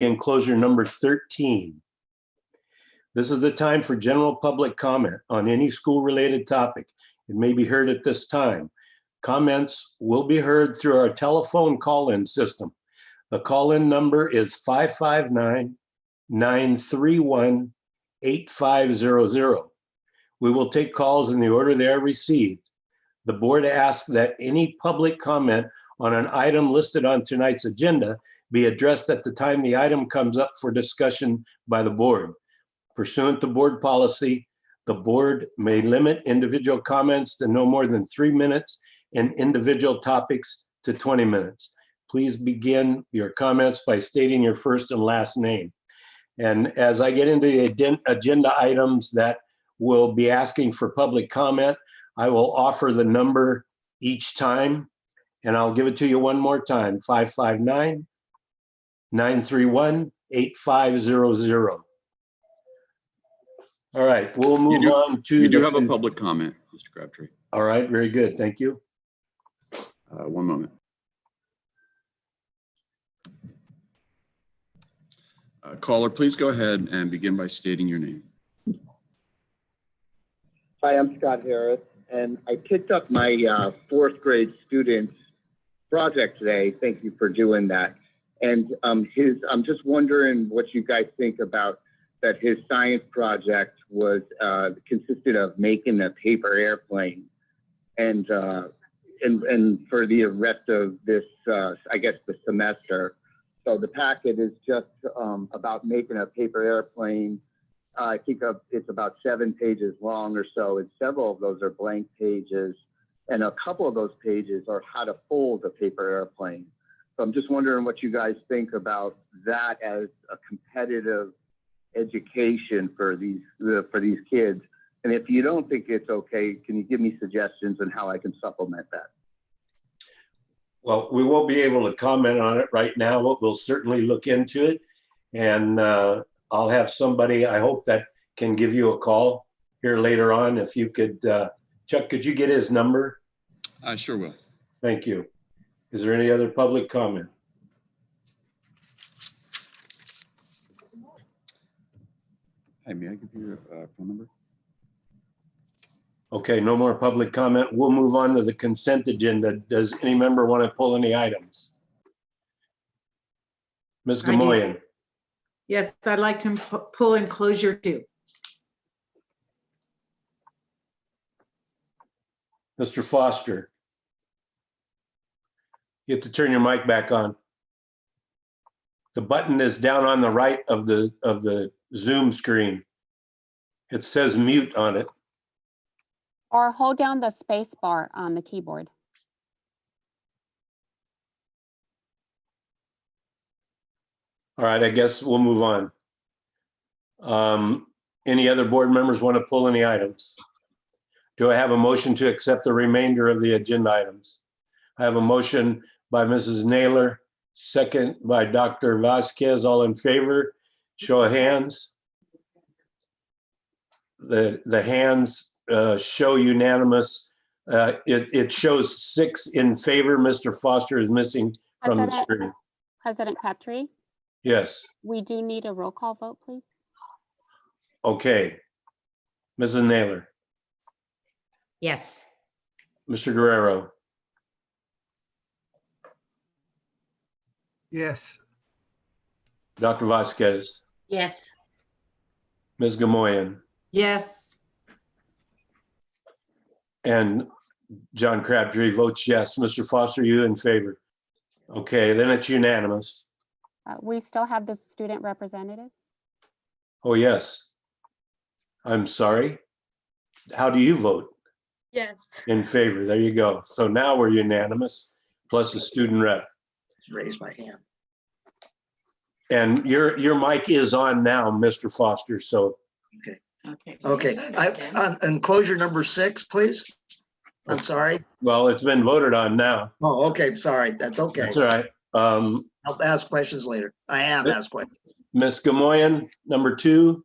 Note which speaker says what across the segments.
Speaker 1: enclosure number 13. This is the time for general public comment on any school-related topic. It may be heard at this time. Comments will be heard through our telephone call-in system. The call-in number is 559-931-8500. We will take calls in the order they are received. The board asks that any public comment on an item listed on tonight's agenda be addressed at the time the item comes up for discussion by the board. Pursuant to board policy, the board may limit individual comments to no more than 3 minutes and individual topics to 20 minutes. Please begin your comments by stating your first and last name. And as I get into the agenda items that will be asking for public comment, I will offer the number each time, and I'll give it to you one more time, 559-931-8500. All right, we'll move on to.
Speaker 2: You do have a public comment, Mr. Crabtree.
Speaker 1: All right, very good, thank you.
Speaker 2: One moment. Caller, please go ahead and begin by stating your name.
Speaker 3: Hi, I'm Scott Harris, and I picked up my fourth grade student's project today. Thank you for doing that. And I'm just wondering what you guys think about that. His science project was consisted of making a paper airplane, and for the rest of this, I guess the semester. So the packet is just about making a paper airplane. I think it's about 7 pages long or so, and several of those are blank pages, and a couple of those pages are how to fold a paper airplane. So I'm just wondering what you guys think about that as a competitive education for these kids. And if you don't think it's okay, can you give me suggestions on how I can supplement that?
Speaker 1: Well, we won't be able to comment on it right now, but we'll certainly look into it. And I'll have somebody, I hope, that can give you a call here later on. If you could, Chuck, could you get his number?
Speaker 2: I sure will.
Speaker 1: Thank you. Is there any other public comment?
Speaker 2: Hey, may I give you your phone number?
Speaker 1: Okay, no more public comment. We'll move on to the consent agenda. Does any member want to pull any items? Ms. Gamoyan.
Speaker 4: Yes, I'd like to pull enclosure 2.
Speaker 1: Mr. Foster. You have to turn your mic back on. The button is down on the right of the Zoom screen. It says mute on it.
Speaker 5: Or hold down the space bar on the keyboard.
Speaker 1: All right, I guess we'll move on. Any other board members want to pull any items? Do I have a motion to accept the remainder of the agenda items? I have a motion by Mrs. Naylor, second by Dr. Vasquez. All in favor, show of hands. The hands show unanimous. It shows 6 in favor. Mr. Foster is missing from the screen.
Speaker 5: President Crabtree?
Speaker 1: Yes.
Speaker 5: We do need a roll call vote, please.
Speaker 1: Okay. Mrs. Naylor.
Speaker 6: Yes.
Speaker 1: Mr. Guerrero.
Speaker 7: Yes.
Speaker 1: Dr. Vasquez.
Speaker 6: Yes.
Speaker 1: Ms. Gamoyan.
Speaker 4: Yes.
Speaker 1: And John Crabtree votes yes. Mr. Foster, you in favor? Okay, then it's unanimous.
Speaker 5: We still have the student representative.
Speaker 1: Oh, yes. I'm sorry. How do you vote?
Speaker 6: Yes.
Speaker 1: In favor. There you go. So now we're unanimous, plus the student rep.
Speaker 7: Raise my hand.
Speaker 1: And your mic is on now, Mr. Foster. So.
Speaker 7: Okay. Enclosure number 6, please. I'm sorry.
Speaker 1: Well, it's been voted on now.
Speaker 7: Oh, okay. Sorry. That's okay.
Speaker 1: That's all right.
Speaker 7: I'll ask questions later. I have asked questions.
Speaker 1: Ms. Gamoyan, number 2.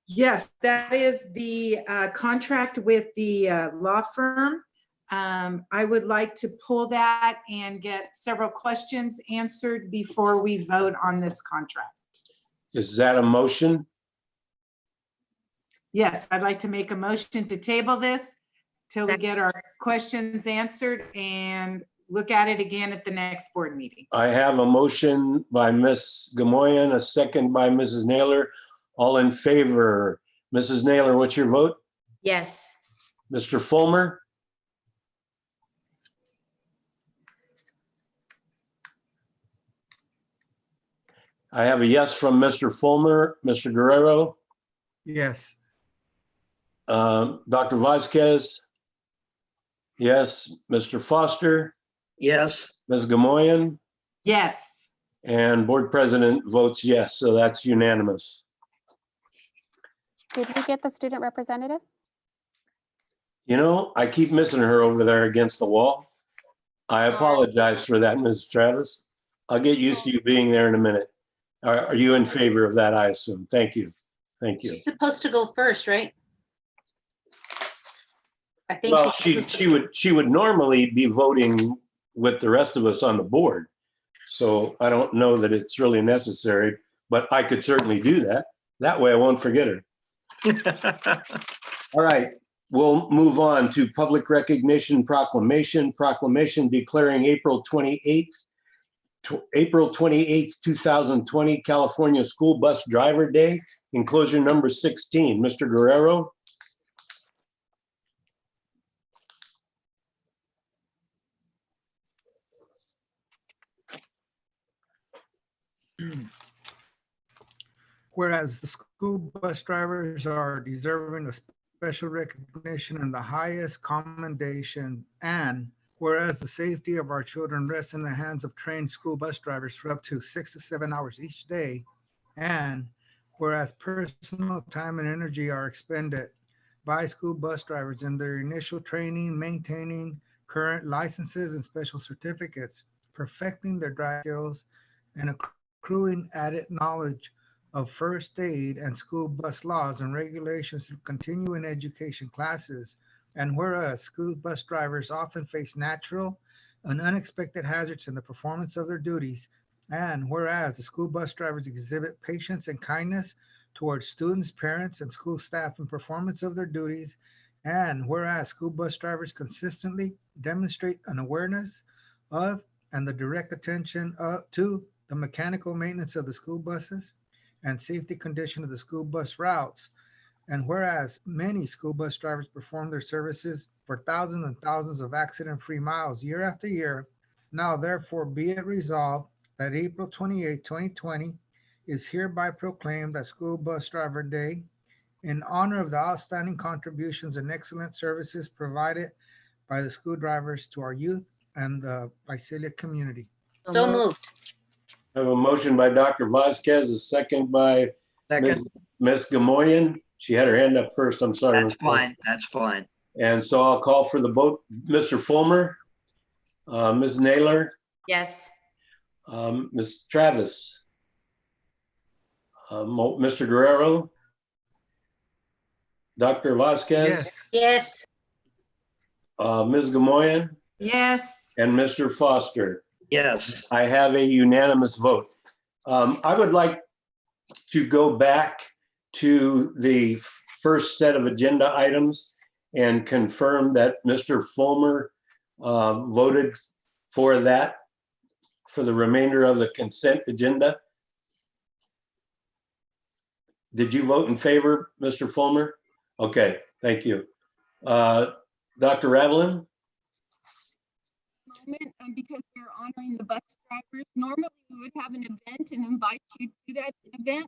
Speaker 4: Yes, that is the contract with the law firm I would like to pull that and get several questions answered before we vote on this contract.
Speaker 1: Is that a motion?
Speaker 4: Yes, I'd like to make a motion to table this till we get our questions answered and look at it again at the next board meeting.
Speaker 1: I have a motion by Ms. Gamoyen, a second by Mrs. Naylor. All in favor? Mrs. Naylor, what's your vote?
Speaker 6: Yes.
Speaker 1: Mr. Fulmer? I have a yes from Mr. Fulmer. Mr. Guerrero?
Speaker 8: Yes.
Speaker 1: Dr. Vasquez? Yes. Mr. Foster?
Speaker 7: Yes,
Speaker 1: Ms. Gamoyen?
Speaker 4: Yes,
Speaker 1: And Board President votes yes, so that's unanimous.
Speaker 5: Did we get the student representative?
Speaker 1: You know, I keep missing her over there against the wall. I apologize for that, Ms. Travis. I'll get used to you being there in a minute. Are you in favor of that, I assume? Thank you. Thank you.
Speaker 6: She's supposed to go first, right? I think
Speaker 1: Well,
Speaker 6: she's supposed to-
Speaker 1: she would normally be voting with the rest of us on the board. So I don't know that it's really necessary, but I could certainly do that. That way I won't forget her. All right, we'll move on to public recognition proclamation. Proclamation declaring April 28th, 2020, California School Bus Driver Day, enclosure number 16. Mr. Guerrero?
Speaker 8: Whereas the school bus drivers are deserving of special recognition and the highest commendation, and whereas the safety of our children rests in the hands of trained school bus drivers for up to 6 to 7 hours each day, and whereas personal time and energy are expended by school bus drivers in their initial training, maintaining current licenses and special certificates, perfecting their drive skills, and accruing added knowledge of first aid and school bus laws and regulations through continuing education classes. And whereas school bus drivers often face natural and unexpected hazards in the performance of their duties, and whereas the school bus drivers exhibit patience and kindness towards students, parents, and school staff in performance of their duties, and whereas school bus drivers consistently demonstrate an awareness of and the direct attention to the mechanical maintenance of the school buses and safety condition of the school bus routes. And whereas many school bus drivers perform their services for thousands and thousands of accident-free miles year after year, now therefore be it resolved that April 28, 2020 is hereby proclaimed as School Bus Driver Day in honor of the outstanding contributions and excellent services provided by the school drivers to our youth and the Visalia community.
Speaker 6: So moved.
Speaker 1: I have a motion by Dr. Vasquez, a second by
Speaker 7: second,
Speaker 1: Ms. Gamoyen. She had her hand up first, I'm sorry.
Speaker 7: that's fine, that's fine.
Speaker 1: And so I'll call for the vote. Mr. Fulmer, Ms. Naylor,
Speaker 6: Yes.
Speaker 1: Ms. Travis, Mr. Guerrero, Dr. Vasquez,
Speaker 8: Yes.
Speaker 6: Yes.
Speaker 1: Ms. Gamoyen,
Speaker 4: yes,
Speaker 1: and Mr. Foster.
Speaker 7: Yes,
Speaker 1: I have a unanimous vote. I would like to go back to the first set of agenda items and confirm that Mr. Fulmer voted for that for the remainder of the consent agenda. Did you vote in favor, Mr. Fulmer? Okay, thank you. Dr. Ravelin?
Speaker 9: Moment, because we're honoring the bus drivers. Normally, we would have an event and invite you to that event,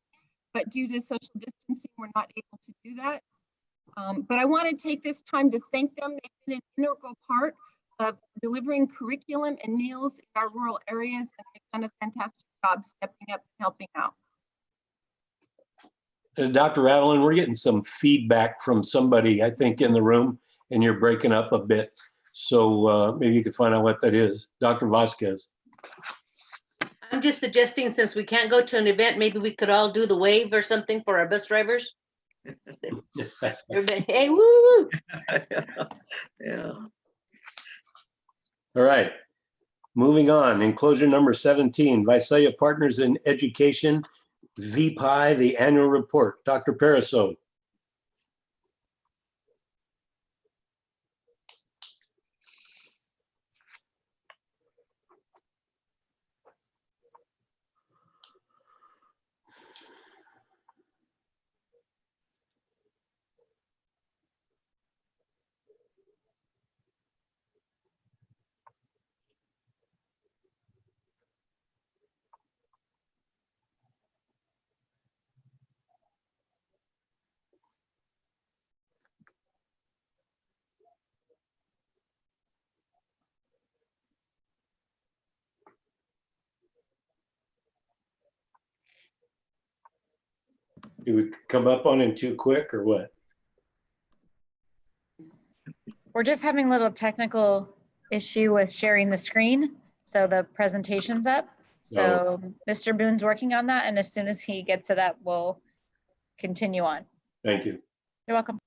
Speaker 9: but due to social distancing, we're not able to do that. But I want to take this time to thank them. They've been an integral part of delivering curriculum and meals in our rural areas, and they've done a fantastic job stepping up and helping out.
Speaker 1: Dr. Ravelin, we're getting some feedback from somebody, I think, in the room, and you're breaking up a bit. So maybe you could find out what that is. Dr. Vasquez.
Speaker 6: I'm just suggesting, since we can't go to an event, maybe we could all do the wave or something for our bus drivers. Everybody, hey, woo!
Speaker 7: yeah.
Speaker 1: All right. Moving on, enclosure number 17, Visalia Partners in Education, VPI, the annual report. Dr. Pariseau. Did we come up on him too quick or what?
Speaker 10: We're just having a little technical issue with sharing the screen. So the presentation's up. So Mr. Boone's working on that. And as soon as he gets it up, we'll continue on.
Speaker 1: Thank you.
Speaker 10: You're welcome.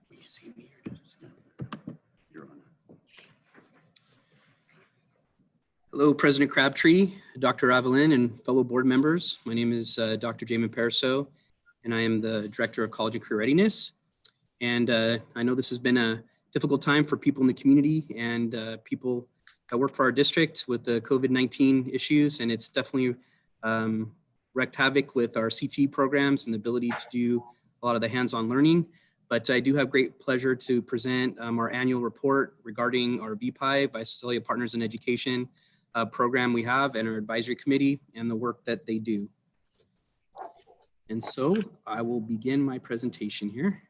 Speaker 2: Will you see me here? You're on. Hello, President Crabtree, Dr. Avelin, and fellow board members. My name is Dr. Jamin Pariseau, and I am the Director of College and Career Readiness. And I know this has been a difficult time for people in the community and people that work for our district with the COVID-19 issues, and it's definitely wreaked havoc with our CTE programs and the ability to do a lot of the hands-on learning. But I do have great pleasure to present our annual report regarding our VPI, Visalia Partners in Education program we have, and our advisory committee and the work that they do. And so I will begin my presentation here.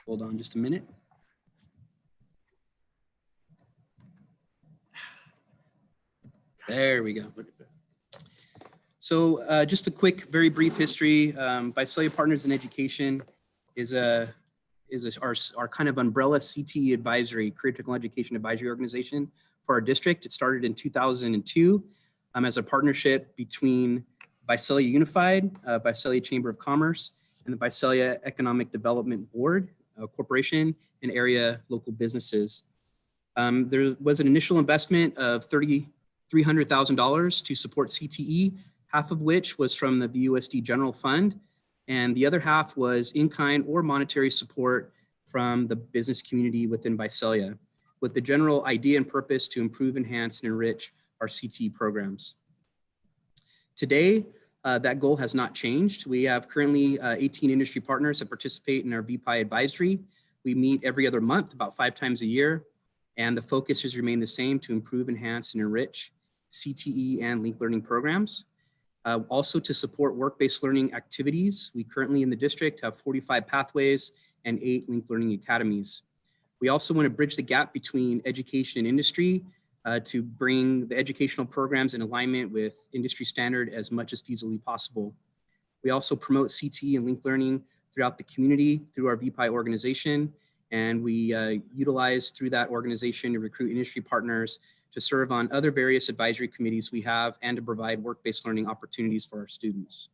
Speaker 2: Hold on just a minute. There we go. Look at that. So just a quick, very brief history. Visalia Partners in Education is our kind of umbrella CTE advisory, career technical education advisory organization for our district. It started in 2002 as a partnership between Visalia Unified, Visalia Chamber of Commerce, and the Visalia Economic Development Board Corporation and area local businesses. There was an initial investment of $300,000 to support CTE, half of which was from the VUSD General Fund, and the other half was in-kind or monetary support from the business community within Visalia, with the general idea and purpose to improve, enhance, and enrich our CTE programs. Today, that goal has not changed. We have currently 18 industry partners that participate in our VPI advisory. We meet every other month, about 5 times a year, and the focus has remained the same: to improve, enhance, and enrich CTE and linked learning programs. Also to support work-based learning activities. We currently in the district have 45 pathways and 8 linked learning academies. We also want to bridge the gap between education and industry to bring the educational programs in alignment with industry standard as much as feasibly possible. We also promote CTE and linked learning throughout the community through our VPI organization, and we utilize through that organization to recruit industry partners to serve on other various advisory committees we have and to provide work-based learning opportunities for our students.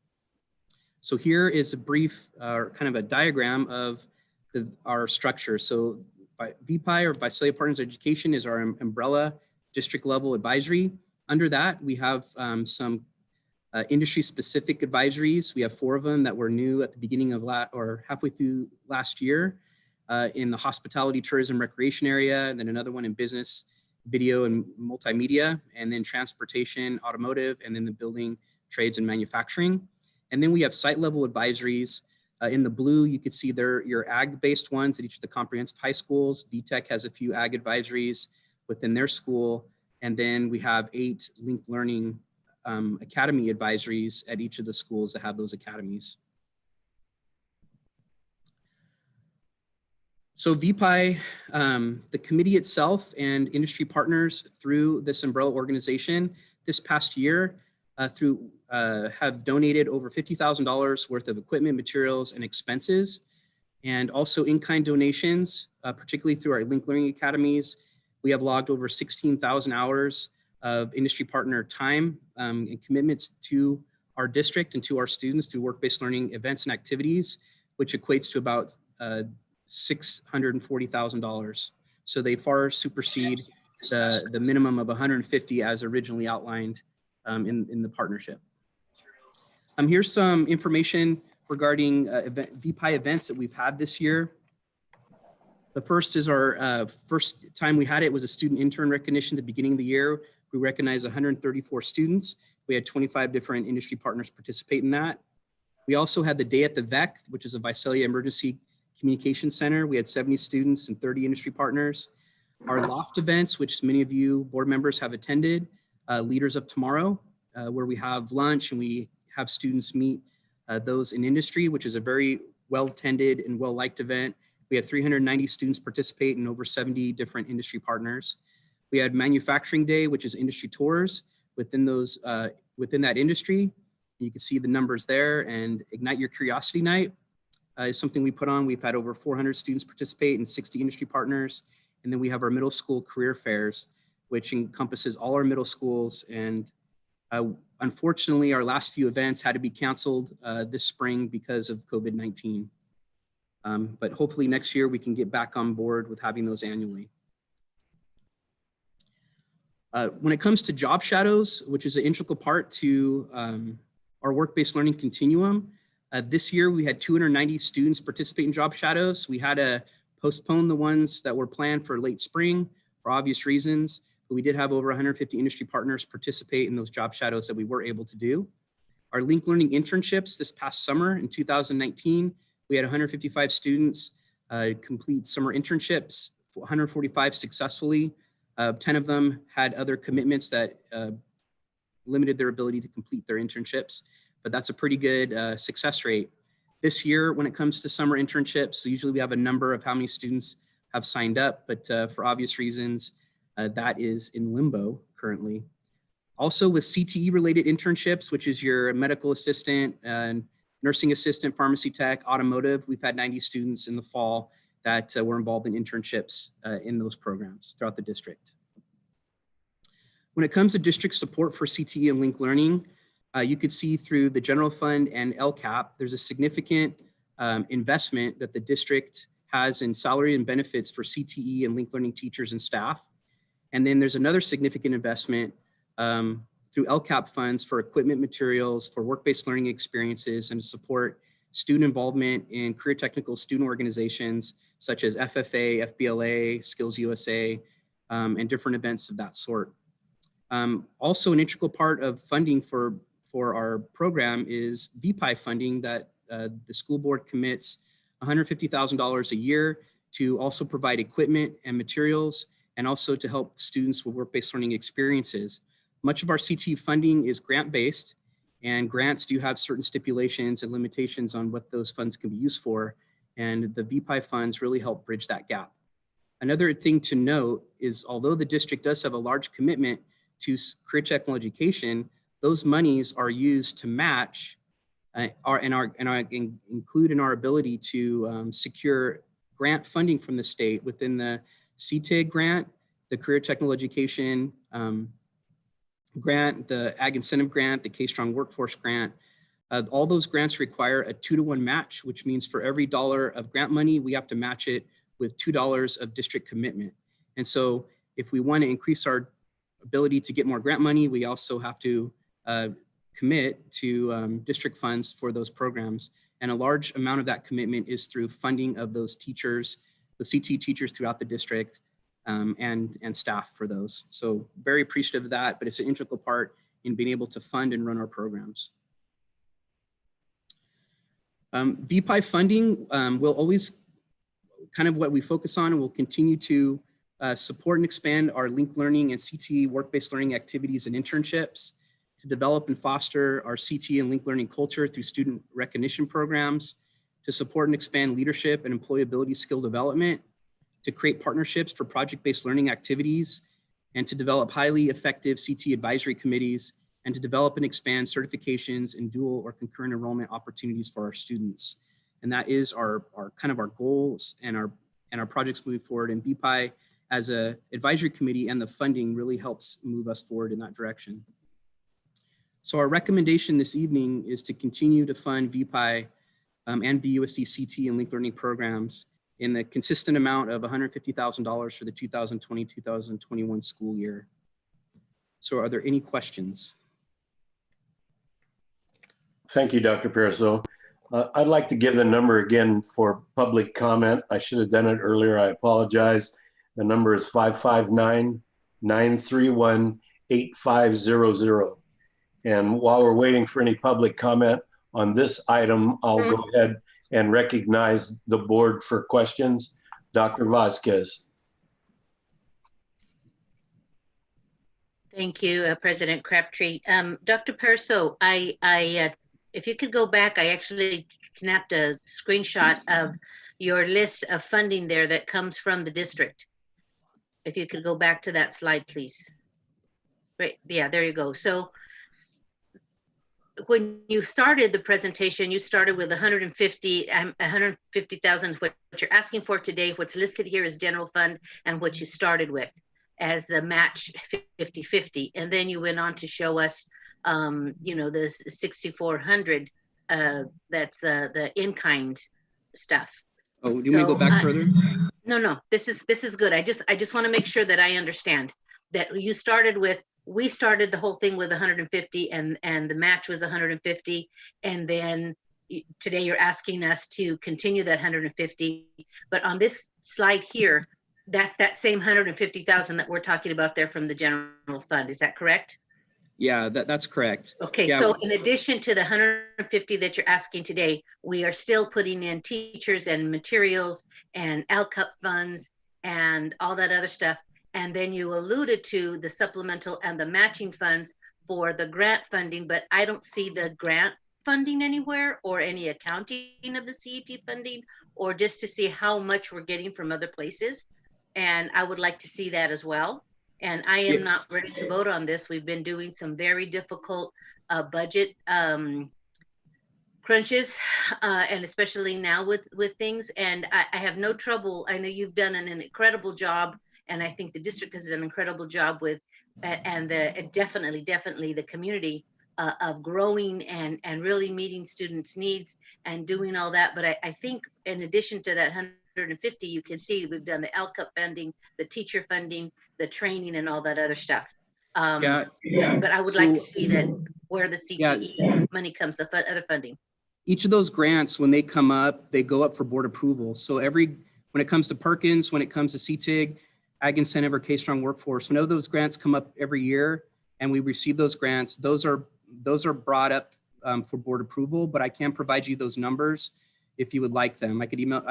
Speaker 2: So here is a brief kind of a diagram of our structure. So VPI, or Visalia Partners Education, is our umbrella district level advisory. Under that, we have some industry-specific advisories. We have 4 of them that were new at the beginning of halfway through last year in the hospitality, tourism, recreation area, and then another one in business, video and multimedia, and then transportation, automotive, and then the building, trades, and manufacturing. And then we have site level advisories. In the blue, you could see your ag-based ones at each of the comprehensive high schools. VTech has a few ag advisories within their school. And then we have 8 linked learning academy advisories at each of the schools that have those academies. So VPI, the committee itself and industry partners through this umbrella organization this past year have donated over $50,000 worth of equipment, materials, and expenses, and also in-kind donations, particularly through our linked learning academies. We have logged over 16,000 hours of industry partner time and commitments to our district and to our students through work-based learning events and activities, which equates to about $640,000. So they far supersede the minimum of 150 as originally outlined in the partnership. Here's some information regarding VPI events that we've had this year. The first is our first time we had it was a student intern recognition at the beginning of the year. We recognized 134 students. We had 25 different industry partners participate in that. We also had the day at the VEC, which is a Visalia Emergency Communication Center. We had 70 students and 30 industry partners. Our loft events, which many of you board members have attended, Leaders of Tomorrow, where we have lunch and we have students meet those in industry, which is a very well-attended and well-liked event. We had 390 students participate in over 70 different industry partners. We had Manufacturing Day, which is industry tours within those within that industry. You can see the numbers there. And Ignite Your Curiosity Night is something we put on. We've had over 400 students participate and 60 industry partners. And then we have our middle school career fairs, which encompasses all our middle schools. And unfortunately, our last few events had to be canceled this spring because of COVID-19. But hopefully next year we can get back on board with having those annually. When it comes to job shadows, which is an integral part to our work-based learning continuum, this year we had 290 students participate in job shadows. We had to postpone the ones that were planned for late spring for obvious reasons, but we did have over 150 industry partners participate in those job shadows that we were able to do. Our Link Learning internships this past summer in 2019, we had 155 students complete summer internships, 145 successfully. 10 of them had other commitments that limited their ability to complete their internships, but that's a pretty good success rate. This year, when it comes to summer internships, so usually we have a number of how many students have signed up, but for obvious reasons, that is in limbo currently. Also with CTE related internships, which is your medical assistant, nursing assistant, pharmacy tech, automotive, we've had 90 students in the fall that were involved in internships in those programs throughout the district. When it comes to district support for CTE and Link Learning, you could see through the general fund and LCAP, there's a significant investment that the district has in salary and benefits for CTE and Link Learning teachers and staff. And then there's another significant investment through LCAP funds for equipment materials, for work-based learning experiences, and to support student involvement in career technical student organizations such as FFA, FBLA, Skills USA, and different events of that sort. Also an integral part of funding for our program is VPI funding that the school board commits $150,000 a year to also provide equipment and materials, and also to help students with work-based learning experiences. Much of our CTE funding is grant-based, and grants do have certain stipulations and limitations on what those funds can be used for, and the VPI funds really help bridge that gap. Another thing to note is, although the district does have a large commitment to career technical education, those monies are used to match include in our ability to secure grant funding from the state within the CTIG grant, the Career Technical Education grant, the Ag Incentive Grant, the K-Strong Workforce Grant. All those grants require a 2-to-1 match, which means for every dollar of grant money, we have to match it with $2 of district commitment. And so if we want to increase our ability to get more grant money, we also have to commit to district funds for those programs. And a large amount of that commitment is through funding of those teachers, the CTE teachers throughout the district, and staff for those. So very appreciative of that, but it's an integral part in being able to fund and run our programs. VPI funding will always kind of what we focus on, and we'll continue to support and expand our Link Learning and CTE work-based learning activities and internships, to develop and foster our CTE and Link Learning culture through student recognition programs, to support and expand leadership and employability skill development, to create partnerships for project-based learning activities, and to develop highly effective CTE advisory committees, and to develop and expand certifications and dual or concurrent enrollment opportunities for our students. And that is our kind of our goals and our projects moving forward. And VPI as a advisory committee, and the funding really helps move us forward in that direction. So our recommendation this evening is to continue to fund VPI and the USD CT and linked learning programs in the consistent amount of $150,000 for the 2020-2021 school year. So are there any questions?
Speaker 1: Thank you, Dr. Pariseau. I'd like to give the number again for public comment. I should have done it earlier. I apologize. The number is 559-931-8500. And while we're waiting for any public comment on this item, I'll go ahead and recognize the board for questions. Dr. Vasquez.
Speaker 6: Thank you, President Crabtree. Dr. Pariseau, if you could go back, I actually snapped a screenshot of your list of funding there that comes from the district. If you could go back to that slide, please. Right, yeah, there you go. So when you started the presentation, you started with 150,000. What you're asking for today, what's listed here is general fund, and what you started with as the match 50-50, and then you went on to show us, the 6,400. That's the in-kind stuff.
Speaker 2: Oh, do you want me to go back further?
Speaker 6: No. This is good. I just want to make sure that I understand that you started with. We started the whole thing with 150, and the match was 150, and then today you're asking us to continue that 150. But on this slide here, that's that same 150,000 that we're talking about there from the general fund. Is that correct?
Speaker 2: Yeah, that's correct.
Speaker 6: Okay,
Speaker 2: yeah.
Speaker 6: So in addition to the 150 that you're asking today, we are still putting in teachers and materials and LCUP funds and all that other stuff. And then you alluded to the supplemental and the matching funds for the grant funding, but I don't see the grant funding anywhere or any accounting of the CET funding, or just to see how much we're getting from other places. And I would like to see that as well. And I am not ready to vote on this. We've been doing some very difficult budget crunches, and especially now with things. And I have no trouble. I know you've done an incredible job, and I think the district has done an incredible job with, and definitely the community of growing and really meeting students' needs and doing all that. But I think in addition to that 150, you can see we've done the LCUP funding, the teacher funding, the training, and all that other stuff. But I would like to see that where the CTE money comes, the other funding.
Speaker 2: Each of those grants, when they come up, they go up for board approval. So when it comes to Perkins, when it comes to CTIG, Ag Incentive, or K-Strong Workforce, whenever those grants come up every year and we receive those grants, those are brought up for board approval, but I can provide you those numbers if you would like them. I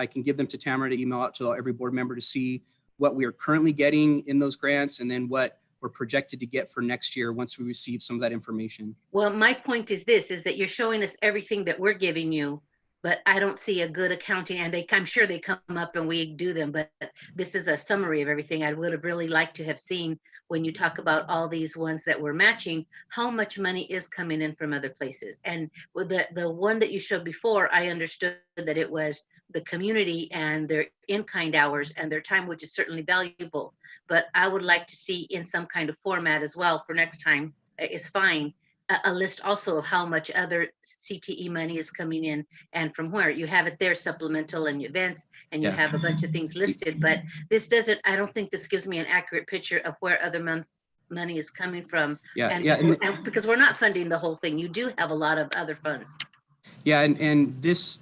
Speaker 2: can give them to Tamara to email out to every board member to see what we are currently getting in those grants, and then what we're projected to get for next year once we receive some of that information.
Speaker 6: Well, my point is that you're showing us everything that we're giving you, but I don't see a good accounting, and I'm sure they come up and we do them, but this is a summary of everything. I would have really liked to have seen, when you talk about all these ones that we're matching, how much money is coming in from other places. And with the one that you showed before, I understood that it was the community and their in-kind hours and their time, which is certainly valuable. But I would like to see in some kind of format as well for next time, is fine, a list also of how much other CTE money is coming in and from where. You have it there, supplemental and events, and you have a bunch of things listed, but this doesn't, I don't think this gives me an accurate picture of where other money is coming from. And because we're not funding the whole thing, you do have a lot of other funds.
Speaker 2: Yeah, and this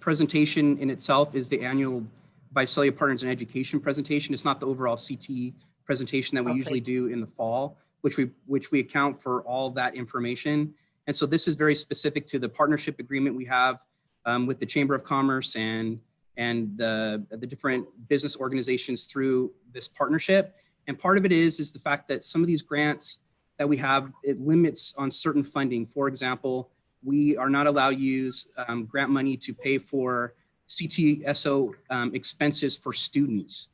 Speaker 2: presentation in itself is the annual Visalia Partners in Education presentation. It's not the overall CTE presentation that we usually do in the fall, which we account for all that information. And so this is very specific to the partnership agreement we have with the Chamber of Commerce and the different business organizations through this partnership. And part of it is the fact that some of these grants that we have, it limits on certain funding. For example, we are not allowed to use grant money to pay for CTSO expenses for students.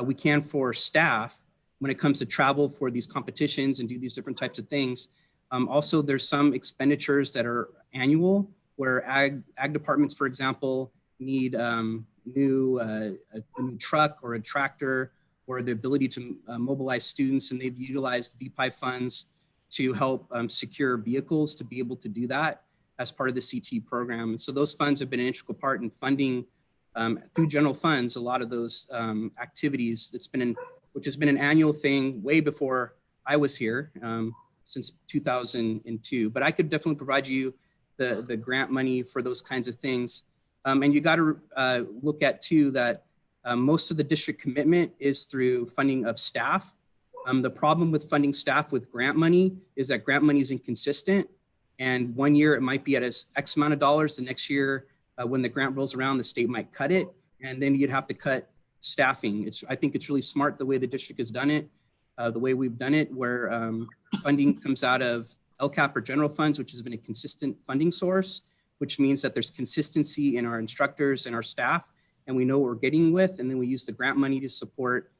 Speaker 2: We can for staff when it comes to travel for these competitions and do these different types of things. Also, there's some expenditures that are annual, where ag departments, for example, need a new truck or a tractor or the ability to mobilize students, and they've utilized VPI funds to help secure vehicles to be able to do that as part of the CT program. And so those funds have been an integral part in funding through general funds a lot of those activities. Which has been an annual thing way before I was here, since 2002. But I could definitely provide you the grant money for those kinds of things. And you got to look at too that most of the district commitment is through funding of staff. The problem with funding staff with grant money is that grant money is inconsistent. And one year it might be at X amount of dollars. The next year, when the grant rolls around, the state might cut it. And then you'd have to cut staffing. I think it's really smart the way the district has done it, the way we've done it, where funding comes out of LCAP or general funds, which has been a consistent funding source, which means that there's consistency in our instructors and our staff, and we know what we're getting with. And then we use the grant money to support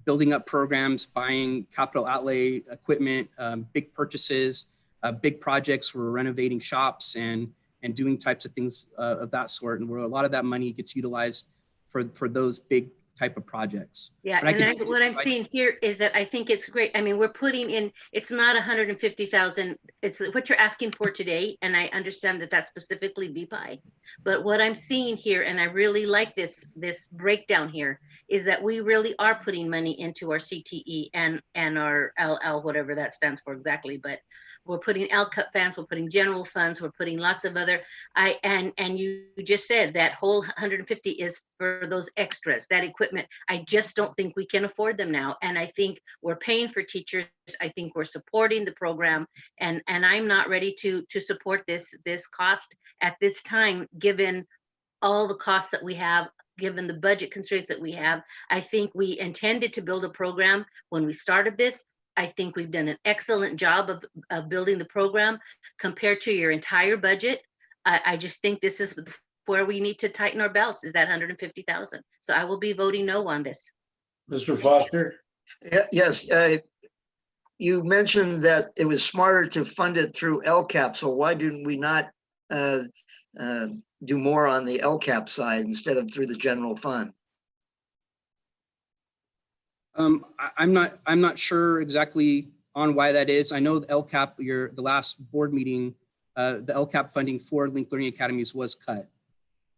Speaker 2: building up programs, buying capital outlay equipment, big purchases, big projects. We're renovating shops and doing types of things of that sort. And where a lot of that money gets utilized for those big type of projects.
Speaker 6: Yeah, and what I'm seeing here is that I think it's great. I mean, we're putting in, it's not 150,000, it's what you're asking for today. And I understand that that's specifically VPI. But what I'm seeing here, and I really like this breakdown here, is that we really are putting money into our CTE and our LL, whatever that stands for exactly. But we're putting LCUP funds, we're putting general funds, we're putting lots of other, and you just said that whole 150 is for those extras, that equipment. I just don't think we can afford them now. And I think we're paying for teachers. I think we're supporting the program, and I'm not ready to support this cost at this time, given all the costs that we have, given the budget constraints that we have. I think we intended to build a program when we started this. I think we've done an excellent job of building the program compared to your entire budget. I just think this is where we need to tighten our belts, is that 150,000. So I will be voting no on this.
Speaker 1: Mr. Foster?
Speaker 7: Yes, you mentioned that it was smarter to fund it through LCAP. So why didn't we not do more on the LCAP side instead of through the general fund?
Speaker 2: I'm not sure exactly on why that is. I know the LCAP, the last board meeting, the LCAP funding for Linked Learning Academies was cut.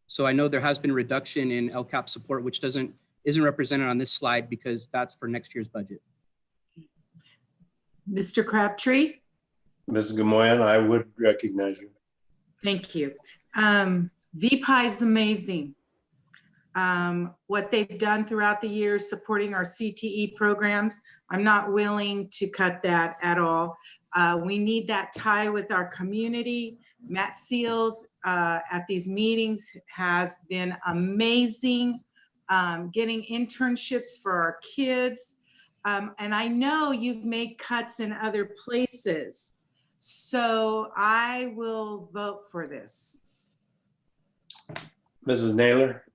Speaker 2: So I know there has been a reduction in LCAP support, which isn't represented on this slide because that's for next year's budget.
Speaker 4: Mr. Crabtree?
Speaker 1: Ms. Gamoyan, I would recognize you.
Speaker 4: Thank you. VPI is amazing. What they've done throughout the years supporting our CTE programs, I'm not willing to cut that at all. We need that tie with our community. Matt Seals at these meetings has been amazing, getting internships for our kids. And I know you've made cuts in other places. So I will vote for this.
Speaker 1: Mrs. Naylor?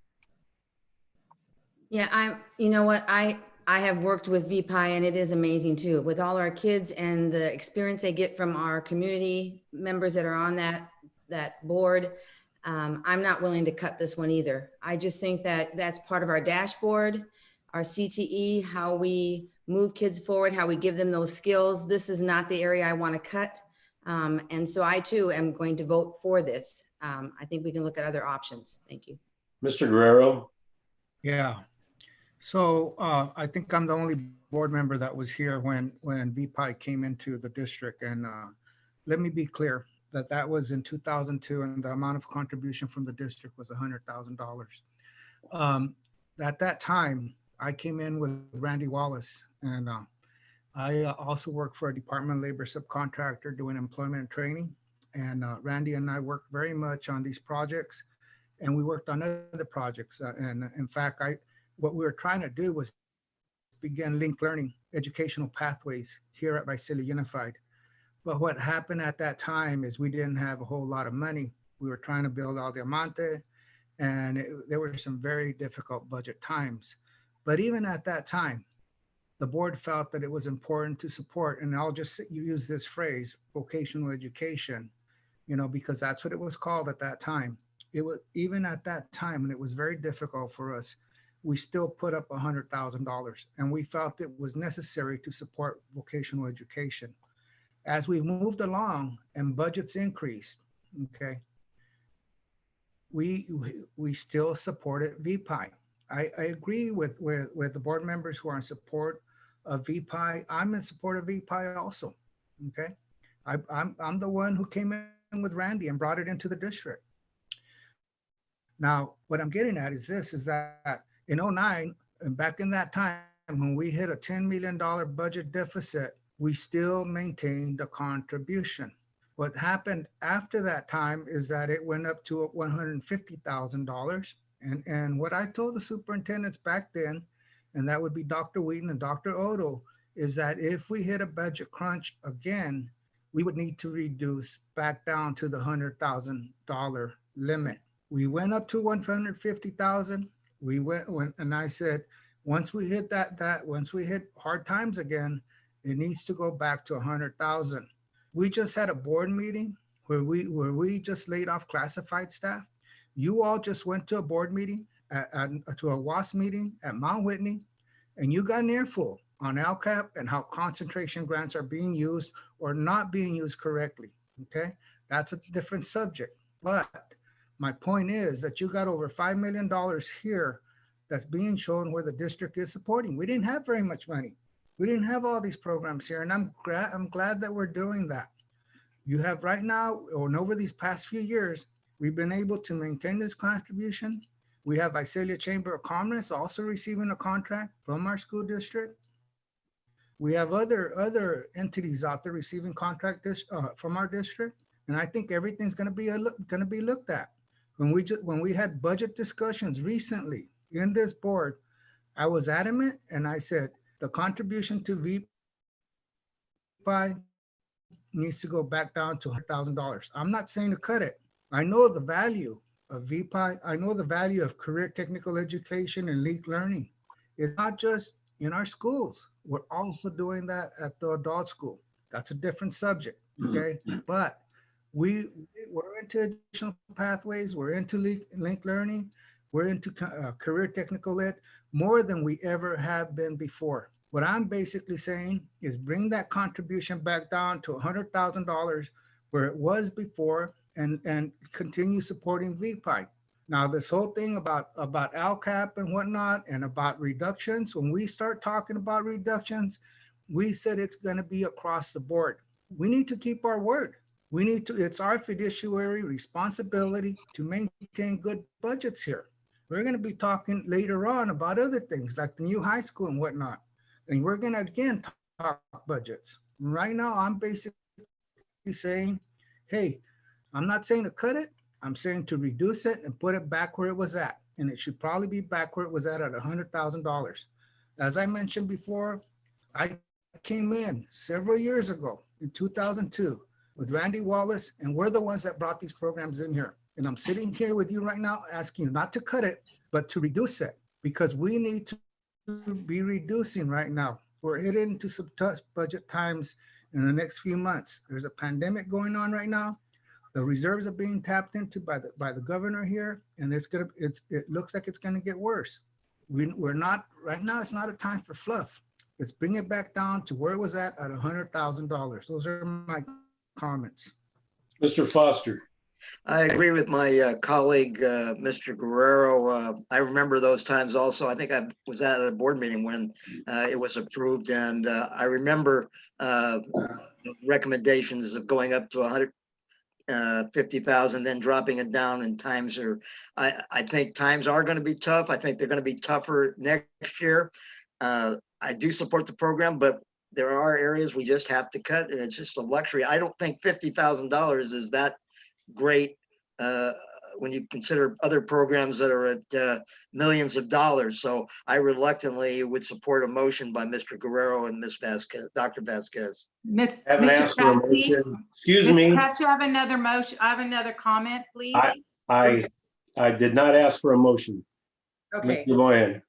Speaker 11: Yeah, you know what, I have worked with VPI and it is amazing too. With all our kids and the experience they get from our community members that are on that board, I'm not willing to cut this one either. I just think that that's part of our dashboard, our CTE, how we move kids forward, how we give them those skills. This is not the area I want to cut. And so I too am going to vote for this. I think we can look at other options. Thank you.
Speaker 1: Mr. Guerrero?
Speaker 8: Yeah. So I think I'm the only board member that was here when VPI came into the district. And let me be clear that was in 2002 and the amount of contribution from the district was $100,000. At that time, I came in with Randy Wallace, and I also worked for a Department of Labor subcontractor doing employment and training. And Randy and I worked very much on these projects, and we worked on other projects. And in fact, what we were trying to do was begin linked learning educational pathways here at Visalia Unified. But what happened at that time is we didn't have a whole lot of money. We were trying to build Al Diamante, and there were some very difficult budget times. But even at that time, the board felt that it was important to support, and I'll just use this phrase, vocational education, because that's what it was called at that time. It was, even at that time, and it was very difficult for us, we still put up $100,000, and we felt it was necessary to support vocational education. As we moved along and budgets increased, okay, we still supported VPI. I agree with the board members who are in support of VPI. I'm in support of VPI also. Okay, I'm the one who came in with Randy and brought it into the district. Now, what I'm getting at is this: is that in 2009, and back in that time when we hit a $10 million budget deficit, we still maintained the contribution. What happened after that time is that it went up to $150,000. And what I told the superintendents back then, and that would be Dr. Wheaton and Dr. Odo, is that if we hit a budget crunch again, we would need to reduce back down to the $100,000 limit. We went up to 150,000. And I said, once we hit once we hit hard times again, it needs to go back to 100,000. We just had a board meeting where we just laid off classified staff. You all just went to a board meeting, to a WASP meeting at Mount Whitney, and you got an earful on LCAP and how concentration grants are being used or not being used correctly, okay? That's a different subject. But my point is that you got over $5 million here that's being shown where the district is supporting. We didn't have very much money. We didn't have all these programs here, and I'm glad that we're doing that. You have right now, and over these past few years, we've been able to maintain this contribution. We have Visalia Chamber of Commerce also receiving a contract from our school district. We have other entities out there receiving contract from our district, and I think everything's going to be looked at. When we had budget discussions recently in this board, I was adamant and I said the contribution to VPI needs to go back down to $100,000. I'm not saying to cut it. I know the value of VPI. I know the value of career technical education and linked learning. It's not just in our schools. We're also doing that at the adult school. That's a different subject, okay? But we're into additional pathways. We're into linked learning. We're into career technical ed more than we ever have been before. What I'm basically saying is bring that contribution back down to $100,000 where it was before, and continue supporting VPI. Now, this whole thing about LCAP and whatnot and about reductions, when we start talking about reductions, we said it's going to be across the board. We need to keep our word. It's our fiduciary responsibility to maintain good budgets here. We're going to be talking later on about other things like the new high school and whatnot. And we're going to again talk budgets. Right now, I'm basically saying, hey, I'm not saying to cut it. I'm saying to reduce it and put it back where it was at. And it should probably be back where it was at $100,000. As I mentioned before, I came in several years ago in 2002 with Randy Wallace, and we're the ones that brought these programs in here. And I'm sitting here with you right now asking you not to cut it, but to reduce it, because we need to be reducing right now. We're heading into some tough budget times in the next few months. There's a pandemic going on right now. The reserves are being tapped into by the governor here, and it looks like it's gonna get worse. We're not, right now, it's not a time for fluff. Let's bring it back down to where it was at $100,000. Those are my comments.
Speaker 1: Mr. Foster.
Speaker 7: I agree with my colleague, Mr. Guerrero. I remember those times also. I think I was at a board meeting when it was approved, and I remember the recommendations of going up to 150,000, then dropping it down, and times are, I think times are going to be tough. I think they're going to be tougher next year. I do support the program, but there are areas we just have to cut, and it's just a luxury. I don't think $50,000 is that great when you consider other programs that are at millions of dollars. So I reluctantly would support a motion by Mr. Guerrero and Ms. Vasquez, Dr. Vasquez.
Speaker 4: Mr. Crabtree,
Speaker 1: Excuse me.
Speaker 4: Mr. Crabtree, I have another motion. I have another comment, please.
Speaker 1: I did not ask for a motion.
Speaker 4: Okay.
Speaker 1: Go ahead.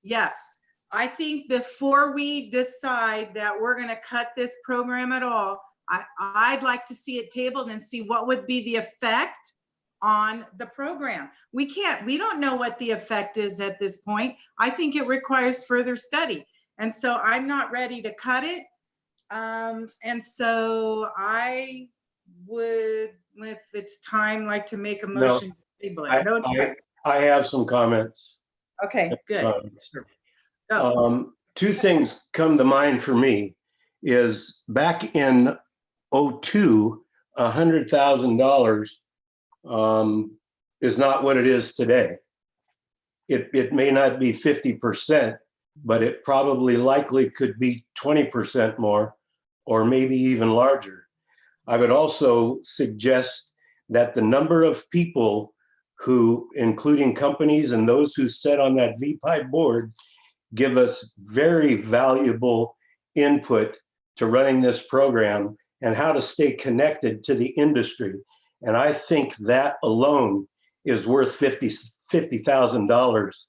Speaker 4: Yes, I think before we decide that we're going to cut this program at all, I'd like to see it tabled and see what would be the effect on the program. We don't know what the effect is at this point. I think it requires further study. And so I'm not ready to cut it. And so I would, if it's time, like to make a
Speaker 1: No,
Speaker 4: motion. to table it. No,
Speaker 1: I have some comments.
Speaker 4: okay, good.
Speaker 1: Two things come to mind for me is back in '02, $100,000 is not what it is today. It may not be 50%, but it probably likely could be 20% more, or maybe even larger. I would also suggest that the number of people who, including companies and those who sit on that VPI board, give us very valuable input to running this program and how to stay connected to the industry. And I think that alone is worth $50,000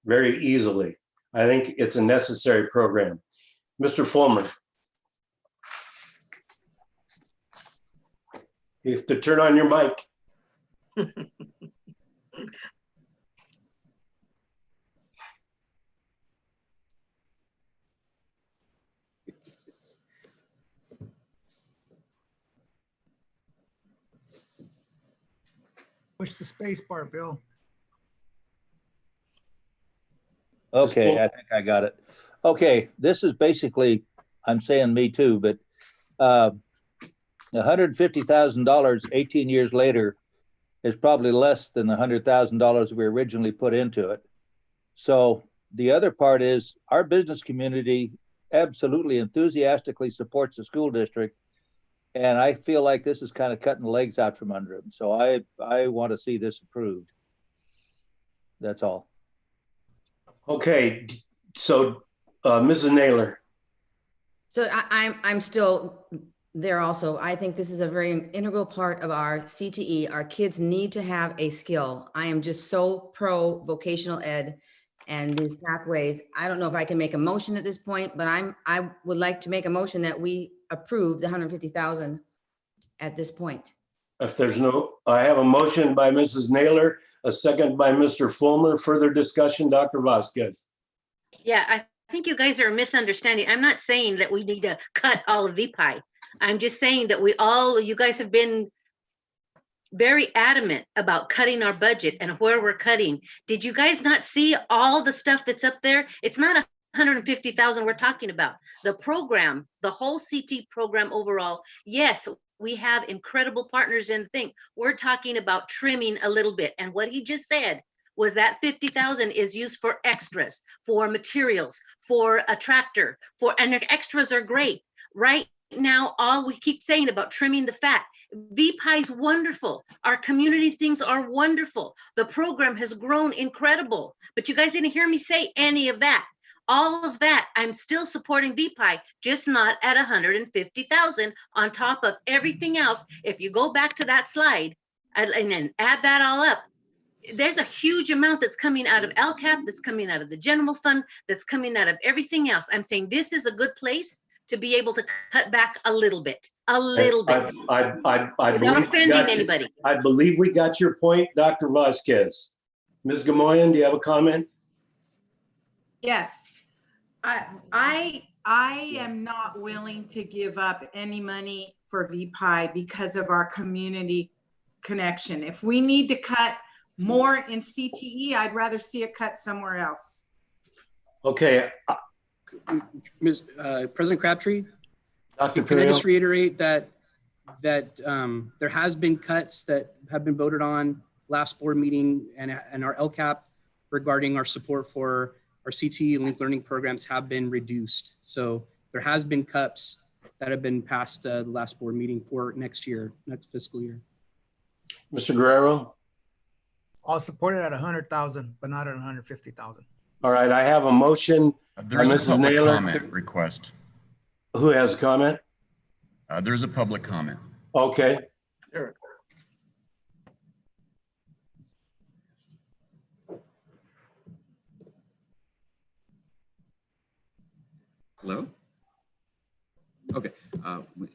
Speaker 1: very easily. I think it's a necessary program. Mr. Fulmer. You have to turn on your mic.
Speaker 8: Push the space bar, Bill.
Speaker 12: Okay, I think I got it. Okay, this is basically, I'm saying me too, but $150,000 18 years later is probably less than the $100,000 we originally put into it. So the other part is our business community absolutely enthusiastically supports the school district. And I feel like this is kind of cutting the legs out from under them. So I want to see this approved. That's all.
Speaker 1: Okay, so Mrs. Naylor.
Speaker 11: So I'm still there also. I think this is a very integral part of our CTE. Our kids need to have a skill. I am just so pro vocational ed and these pathways. I don't know if I can make a motion at this point, but I would like to make a motion that we approve the 150,000 at this point.
Speaker 1: If there's no, I have a motion by Mrs. Naylor, a second by Mr. Fulmer. Further discussion, Dr. Vasquez.
Speaker 6: Yeah, I think you guys are misunderstanding. I'm not saying that we need to cut all of VPI. I'm just saying that you guys have been very adamant about cutting our budget and where we're cutting. Did you guys not see all the stuff that's up there? It's not 150,000 we're talking about. The program, the whole CT program overall, yes, we have incredible partners in the thing. We're talking about trimming a little bit. And what he just said was that 50,000 is used for extras, for materials, for a tractor, and the extras are great. Right now, all we keep saying about trimming the fat, VPI is wonderful. Our community things are wonderful. The program has grown incredible, but you guys didn't hear me say any of that. All of that, I'm still supporting VPI, just not at 150,000 on top of everything else. If you go back to that slide and then add that all up, there's a huge amount that's coming out of LCAP, that's coming out of the general fund, that's coming out of everything else. I'm saying this is a good place to be able to cut back a little bit.
Speaker 1: Without
Speaker 6: offending anybody.
Speaker 1: I believe we got your point, Dr. Vasquez. Ms. Gamoyan, do you have a comment?
Speaker 4: Yes. I am not willing to give up any money for VPI because of our community connection. If we need to cut more in CTE, I'd rather see it cut somewhere else.
Speaker 1: Okay.
Speaker 2: President Crabtree,
Speaker 1: Dr.
Speaker 2: can I just reiterate that there has been cuts that have been voted on last board meeting, and our LCAP regarding our support for our CTE and linked learning programs have been reduced. So there has been cuts that have been passed the last board meeting for next year, next fiscal year.
Speaker 1: Mr. Guerrero?
Speaker 8: I'll support it at 100,000, but not at 150,000.
Speaker 1: All right, I have a motion.
Speaker 13: There's a
Speaker 1: Mrs.
Speaker 13: public
Speaker 1: Naylor.
Speaker 13: comment request.
Speaker 1: Who has a comment?
Speaker 13: There's a public comment.
Speaker 1: Okay.
Speaker 7: Sure.
Speaker 14: Hello? Okay,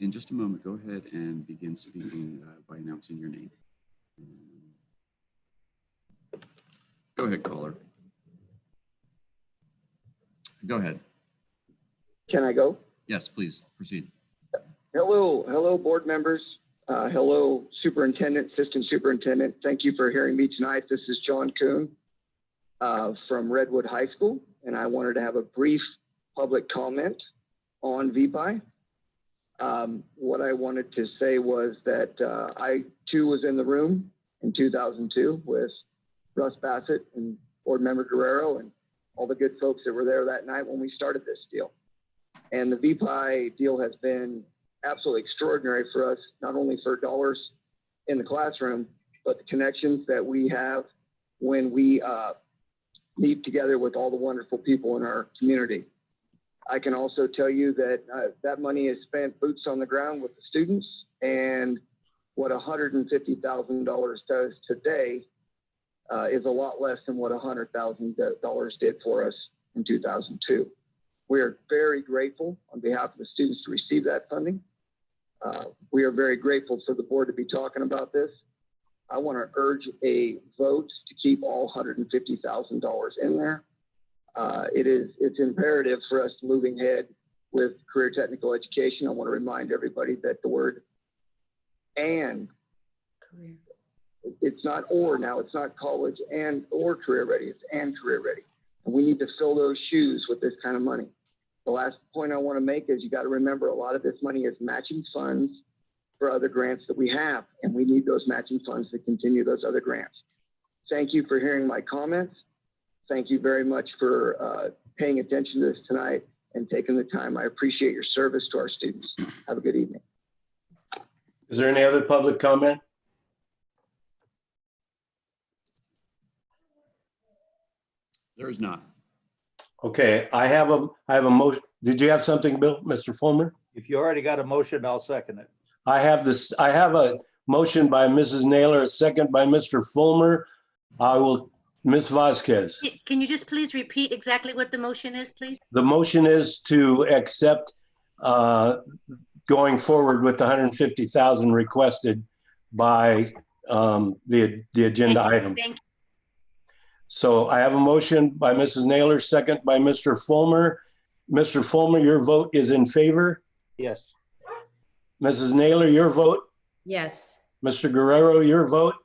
Speaker 14: in just a moment, go ahead and begin speaking by announcing your name. Go ahead, caller. Go ahead.
Speaker 3: Can I go?
Speaker 14: Yes, please proceed.
Speaker 3: Hello, board members. Hello, superintendent, assistant superintendent. Thank you for hearing me tonight. This is John Kuhn from Redwood High School, and I wanted to have a brief public comment on VPI. What I wanted to say was that I too was in the room in 2002 with Russ Bassett and board member Guerrero and all the good folks that were there that night when we started this deal. And the VPI deal has been absolutely extraordinary for us, not only for dollars in the classroom, but the connections that we have when we meet together with all the wonderful people in our community. I can also tell you that that money is spent boots on the ground with the students, and what $150,000 does today is a lot less than what $100,000 did for us in 2002. We are very grateful on behalf of the students to receive that funding. We are very grateful for the board to be talking about this. I want to urge a vote to keep all $150,000 in there. It's imperative for us moving ahead with career technical education. I want to remind everybody that the word and, it's not or now, it's not college and or career ready, it's and career ready. And we need to fill those shoes with this kind of money. The last point I want to make is you got to remember a lot of this money is matching funds for other grants that we have, and we need those matching funds to continue those other grants. Thank you for hearing my comments. Thank you very much for paying attention to this tonight and taking the time. I appreciate your service to our students. Have a good evening.
Speaker 1: Is there any other public comment?
Speaker 14: There is not.
Speaker 1: Okay, I have a motion. Did you have something, Bill, Mr. Fulmer?
Speaker 12: If you already got a motion, I'll second it.
Speaker 1: I have a motion by Mrs. Naylor, a second by Mr. Fulmer. Ms. Vasquez.
Speaker 6: Can you just please repeat exactly what the motion is, please?
Speaker 1: The motion is to accept going forward with the 150,000 requested by the agenda item.
Speaker 6: Thank you.
Speaker 1: So I have a motion by Mrs. Naylor, second by Mr. Fulmer. Mr. Fulmer, your vote is in favor?
Speaker 12: Yes.
Speaker 1: Mrs. Naylor, your vote?
Speaker 11: Yes.
Speaker 1: Mr. Guerrero, your vote?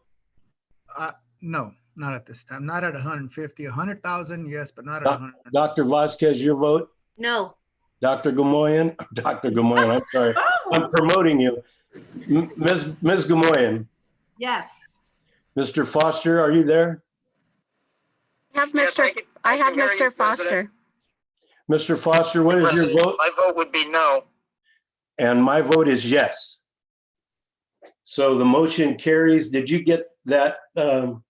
Speaker 8: No, not at this time. Not at 150, 100,000, yes, but not at 100.
Speaker 1: Dr. Vasquez, your vote?
Speaker 6: No.
Speaker 1: Dr. Gamoyan? Dr. Gamoyan, I'm sorry. I'm promoting you. Ms. Gamoyan?
Speaker 4: Yes.
Speaker 1: Mr. Foster, are you there?
Speaker 5: I have Mr. Foster.
Speaker 1: Mr. Foster, what is your vote?
Speaker 15: My vote would be no.
Speaker 1: And my vote is yes. So the motion carries. Did you get that, the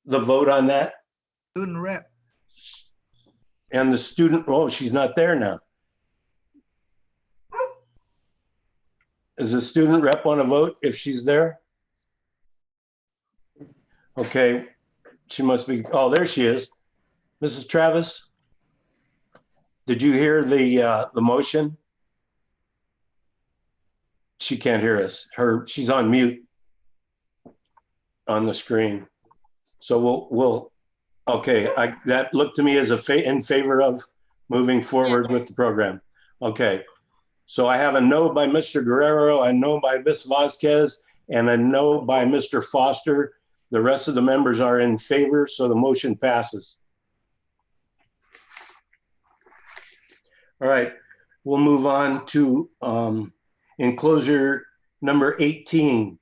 Speaker 1: vote on that?
Speaker 8: Student rep.
Speaker 1: And the student, oh, she's not there now. Is the student rep want to vote if she's there? Okay, she must be, oh, there she is. Mrs. Travis, did you hear the motion? She can't hear us. She's on mute on the screen. So we'll okay, that looked to me as in favor of moving forward with the program. Okay, so I have a no by Mr. Guerrero, a no by Ms. Vasquez, and a no by Mr. Foster. The rest of the members are in favor, so the motion passes. All right, we'll move on to enclosure number 18.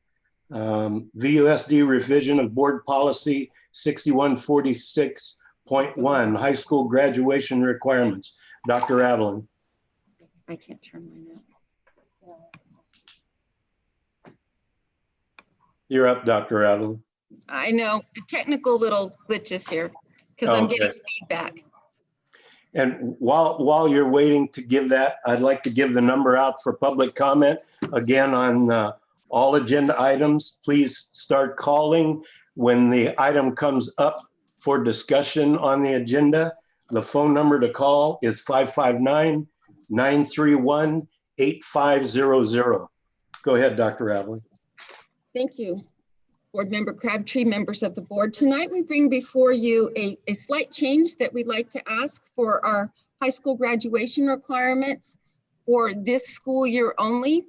Speaker 1: VUSD revision of board policy 6146.1, high school graduation requirements. Dr. Avalon.
Speaker 11: I can't turn mine up.
Speaker 1: You're up, Dr. Avalon.
Speaker 9: I know, technical little glitches here because I'm getting feedback.
Speaker 1: And while you're waiting to give that, I'd like to give the number out for public comment. Again, on all agenda items, please start calling when the item comes up for discussion on the agenda. The phone number to call is 559-931-8500. Go ahead, Dr. Avalon.
Speaker 9: Thank you. Board Member Crabtree, members of the board. Tonight we bring before you a slight change that we'd like to ask for our high school graduation requirements for this school year only.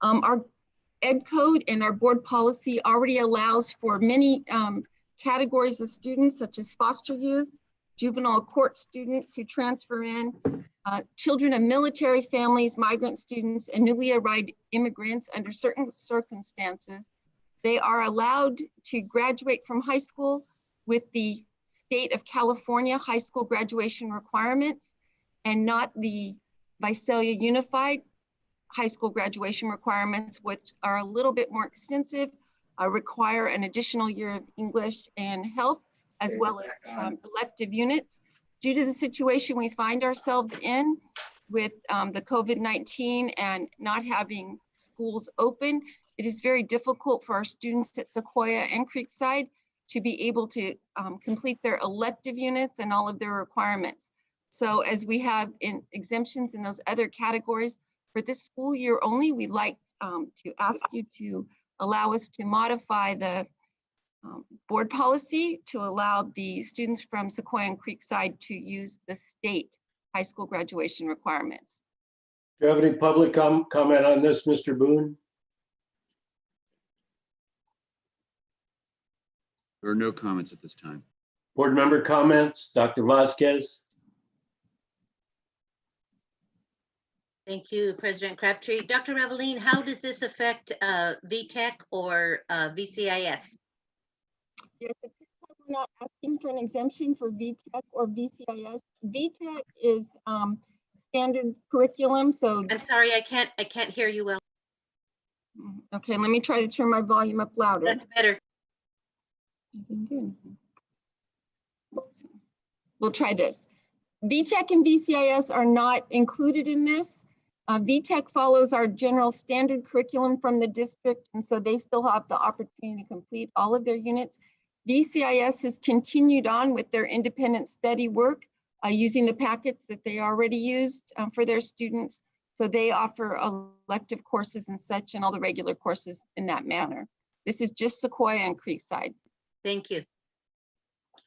Speaker 9: Our ed code and our board policy already allows for many categories of students such as foster youth, juvenile court students who transfer in, children of military families, migrant students, and newly arrived immigrants under certain circumstances. They are allowed to graduate from high school with the state of California high school graduation requirements and not the Visalia Unified high school graduation requirements, which are a little bit more extensive, require an additional year of English and health, as well as elective units. Due to the situation we find ourselves in with the COVID-19 and not having schools open, it is very difficult for our students at Sequoia and Creekside to be able to complete their elective units and all of their requirements. So as we have in exemptions in those other categories, for this school year only, we'd like to ask you to allow us to modify the board policy to allow the students from Sequoia and Creekside to use the state high school graduation requirements.
Speaker 1: Do you have any public comment on this, Mr. Boone?
Speaker 14: There are no comments at this time.
Speaker 1: Board member comments, Dr. Vasquez?
Speaker 6: Thank you, President Crabtree. Dr. Reveline, how does this affect VTech or VCIS?
Speaker 9: Yes, at this time, we're not asking for an exemption for VTech or VCIS. VTech is standard curriculum, so.
Speaker 6: I'm sorry, I can't hear you well.
Speaker 9: Okay, let me try to turn my volume up louder.
Speaker 6: That's better.
Speaker 9: We'll try this. VTech and VCIS are not included in this. VTech follows our general standard curriculum from the district, and so they still have the opportunity to complete all of their units. VCIS has continued on with their independent study work using the packets that they already used for their students. So they offer elective courses and such and all the regular courses in that manner. This is just Sequoia and Creekside.
Speaker 6: Thank you.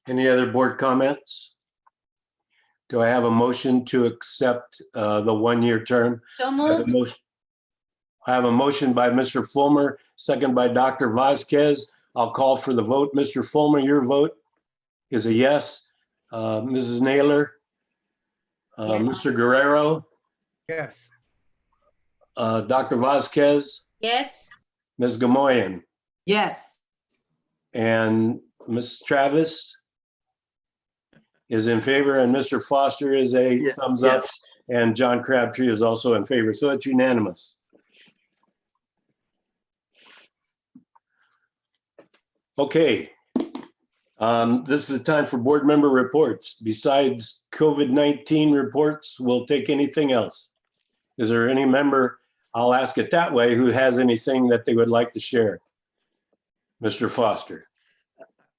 Speaker 1: Any other board comments? Do I have a motion to accept the one-year term?
Speaker 6: So moved.
Speaker 1: I have a motion by Mr. Fulmer, second by Dr. Vasquez. I'll call for the vote. Mr. Fulmer, your vote is a yes. Mrs. Naylor?
Speaker 6: Yes.
Speaker 1: Mr. Guerrero?
Speaker 8: Yes.
Speaker 1: Dr. Vasquez?
Speaker 6: Yes.
Speaker 1: Ms. Gamoyen?
Speaker 4: Yes.
Speaker 1: And Ms. Travis is in favor, and Mr. Foster is a thumbs up,
Speaker 7: Yes.
Speaker 1: and John Crabtree is also in favor. So it's unanimous. Okay. This is the time for board member reports. Besides COVID-19 reports, we'll take anything else. Is there any member, I'll ask it that way, who has anything that they would like to share? Mr. Foster.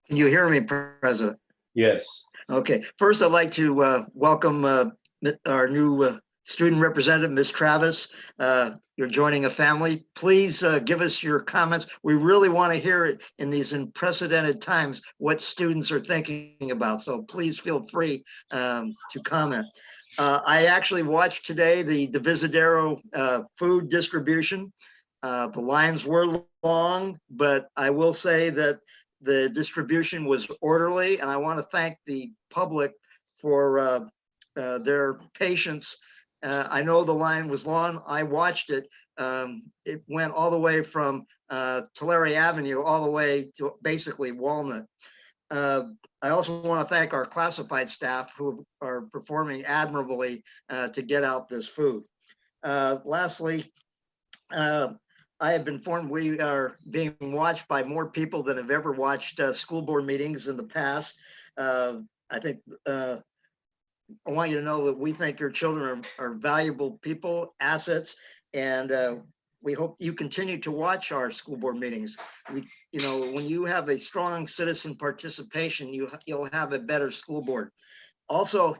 Speaker 7: Can you hear me, President?
Speaker 1: Yes.
Speaker 7: Okay, first I'd like to welcome our new student representative, Ms. Travis. You're joining a family. Please give us your comments. We really want to hear it in these unprecedented times, what students are thinking about. So please feel free to comment. I actually watched today the Visadero food distribution. The lines were long, but I will say that the distribution was orderly, and I want to thank the public for their patience. I know the line was long. I watched it. It went all the way from Tulare Avenue all the way to basically Walnut. I also want to thank our classified staff who are performing admirably to get out this food. Lastly, I have been informed we are being watched by more people than have ever watched school board meetings in the past. I think I want you to know that we think your children are valuable people, assets, and we hope you continue to watch our school board meetings. When you have a strong citizen participation, you'll have a better school board. Also,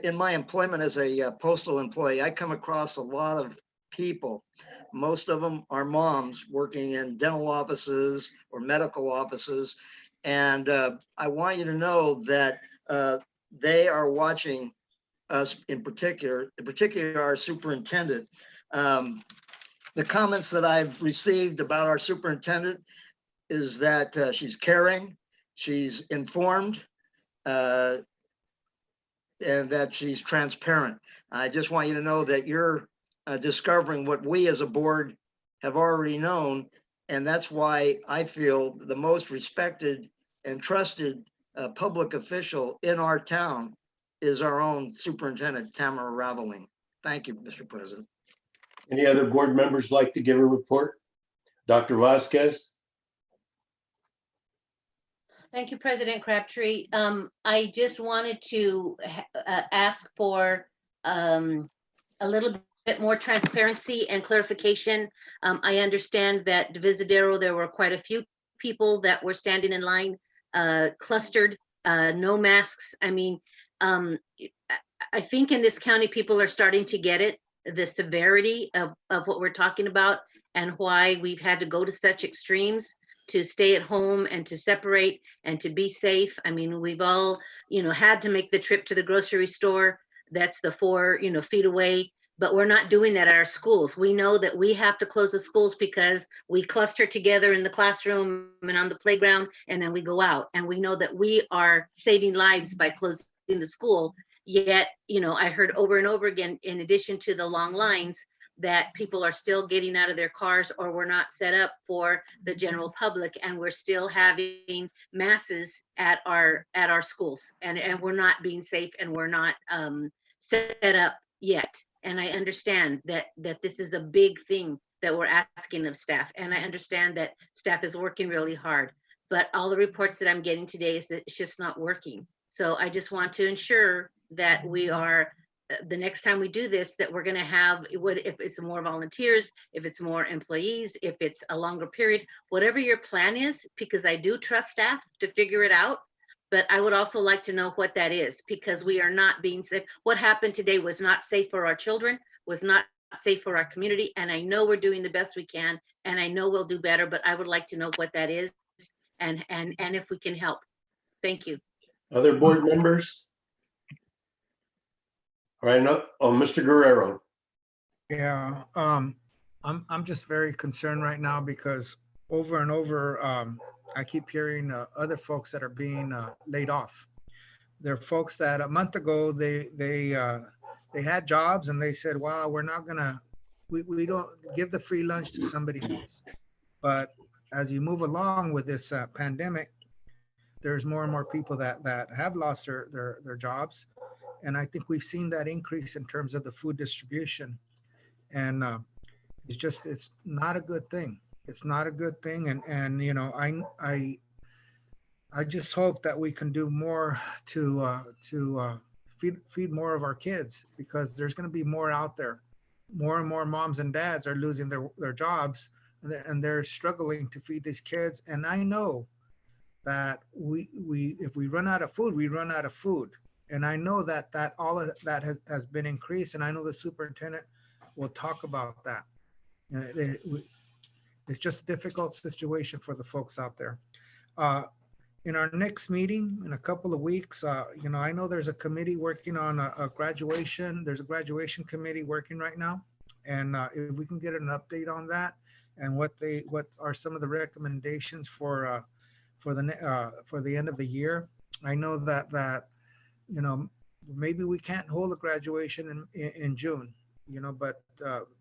Speaker 7: in my employment as a postal employee, I come across a lot of people. Most of them are moms working in dental offices or medical offices. And I want you to know that they are watching us in particular our superintendent. The comments that I've received about our superintendent is that she's caring, she's informed, and that she's transparent. I just want you to know that you're discovering what we as a board have already known. And that's why I feel the most respected and trusted public official in our town is our own Superintendent Tamara Raveling. Thank you, Mr. President.
Speaker 1: Any other board members like to give a report? Dr. Vasquez?
Speaker 6: Thank you, President Crabtree. I just wanted to ask for a little bit more transparency and clarification. I understand that Visadero, there were quite a few people that were standing in line, clustered, no masks. I mean, I think in this county, people are starting to get it, the severity of what we're talking about and why we've had to go to such extremes to stay at home and to separate and to be safe. I mean, we've all, had to make the trip to the grocery store. That's the 4, feet away, but we're not doing that at our schools. We know that we have to close the schools because we cluster together in the classroom and on the playground, and then we go out. And we know that we are saving lives by closing the school. Yet, I heard over and over again, in addition to the long lines, that people are still getting out of their cars, or we're not set up for the general public, and we're still having masses at our schools, and we're not being safe, and we're not set up yet. And I understand that this is a big thing that we're asking of staff, and I understand that staff is working really hard, but all the reports that I'm getting today is that it's just not working. So I just want to ensure that we are, the next time we do this, that we're going to have, if it's more volunteers, if it's more employees, if it's a longer period, whatever your plan is, because I do trust staff to figure it out. But I would also like to know what that is, because we are not being safe. What happened today was not safe for our children, was not safe for our community. And I know we're doing the best we can, and I know we'll do better, but I would like to know what that is and if we can help. Thank you.
Speaker 1: Other board members? All right, Mr. Guerrero.
Speaker 8: Yeah, I'm just very concerned right now because over and over, I keep hearing other folks that are being laid off. There are folks that a month ago, they had jobs and they said, wow, we're not gonna, we don't give the free lunch to somebody else. But as you move along with this pandemic, there's more and more people that have lost their jobs. And I think we've seen that increase in terms of the food distribution. And it's not a good thing. It's not a good thing. And I just hope that we can do more to feed more of our kids, because there's going to be more out there. More and more moms and dads are losing their jobs, and they're struggling to feed these kids. And I know that if we run out of food, we run out of food. And I know that all of that has been increased, and I know the superintendent will talk about that. It's just a difficult situation for the folks out there. In our next meeting in a couple of weeks, I know there's a committee working on a graduation. There's a graduation committee working right now. And if we can get an update on that and what are some of the recommendations for the end of the year. I know that maybe we can't hold a graduation in June, but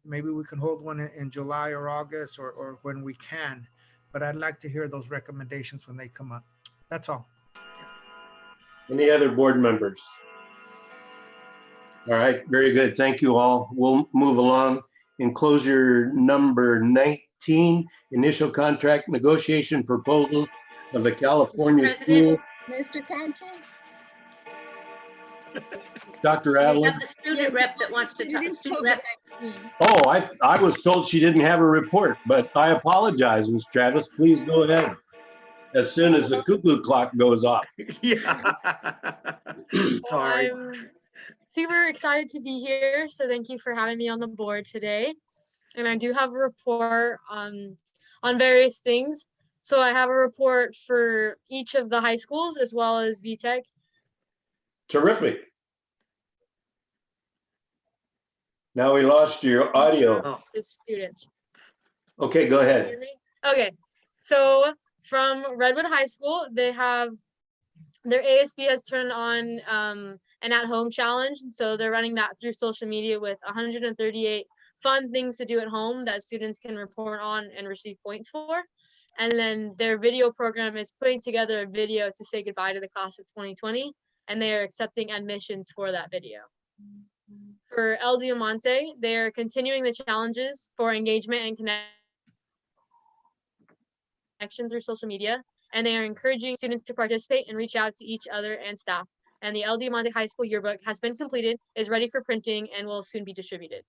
Speaker 8: maybe we can hold one in July or August or when we can. But I'd like to hear those recommendations when they come up. That's all.
Speaker 1: Any other board members? All right, very good. Thank you all. We'll move along. Enclosure number 19, initial contract negotiation proposals of the California School.
Speaker 9: Mr. Crabtree?
Speaker 1: Dr.
Speaker 6: We
Speaker 1: Adler.
Speaker 6: have the student rep that wants to talk. Student rep.
Speaker 1: Oh, I was told she didn't have a report, but I apologize, Ms. Travis. Please go ahead. As soon as the cuckoo clock goes off.
Speaker 7: Yeah. Sorry.
Speaker 15: I'm super excited to be here. So thank you for having me on the board today. and I do have a report on various things. So I have a report for each of the high schools as well as VTech.
Speaker 1: Terrific. Now we lost your audio.
Speaker 15: With students.
Speaker 1: Okay, go
Speaker 15: Can you
Speaker 1: ahead.
Speaker 15: hear me? Okay, so from Redwood High School, they have their ASB has turned on an at-home challenge. So they're running that through social media with 138 fun things to do at home that students can report on and receive points for. And then their video program is putting together a video to say goodbye to the class of 2020, and they are accepting admissions for that video. For El Diamante, they are continuing the challenges for engagement and connection through social media, and they are encouraging students to participate and reach out to each other and staff. And the El Diamante High School yearbook has been completed, is ready for printing, and will soon be distributed.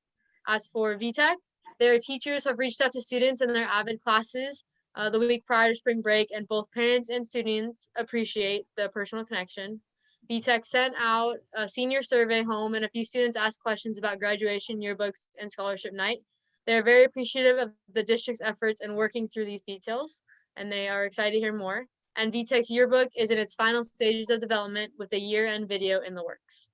Speaker 15: As for VTech, their teachers have reached out to students in their AVID classes the week prior to spring break, and both parents and students appreciate the personal connection. VTech sent out a senior survey home, and a few students asked questions about graduation, yearbooks, and scholarship night. They're very appreciative of the district's efforts in working through these details, and they are excited to hear more. And VTech's yearbook is in its final stages of development with a year-end video in the works.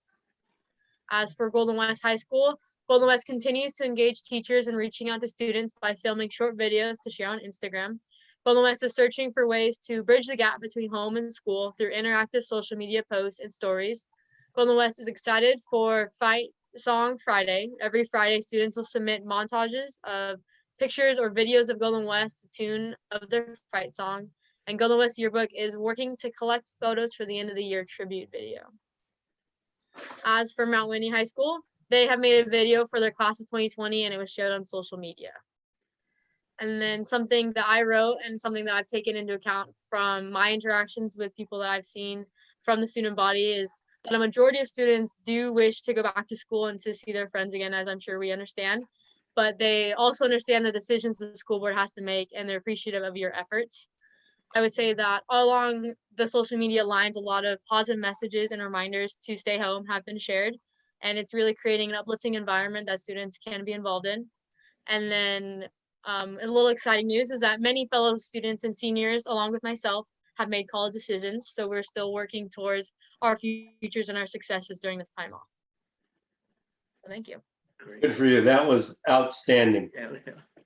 Speaker 15: As for Golden West High School, Golden West continues to engage teachers in reaching out to students by filming short videos to share on Instagram. Golden West is searching for ways to bridge the gap between home and school through interactive social media posts and stories. Golden West is excited for Fight Song Friday. Every Friday, students will submit montages of pictures or videos of Golden West to tune of their fight song. And Golden West Yearbook is working to collect photos for the end of the year tribute video. As for Mount Whitney High School, they have made a video for their class of 2020, and it was shared on social media. And then something that I wrote and something that I've taken into account from my interactions with people that I've seen from the student body is that a majority of students do wish to go back to school and to see their friends again, as I'm sure we understand. But they also understand the decisions the school board has to make, and they're appreciative of your efforts. I would say that all along the social media lines, a lot of positive messages and reminders to stay home have been shared, and it's really creating an uplifting environment that students can be involved in. And then a little exciting news is that many fellow students and seniors, along with myself, have made college decisions. So we're still working towards our futures and our successes during this time off. So thank you.
Speaker 1: Good for you. That was outstanding.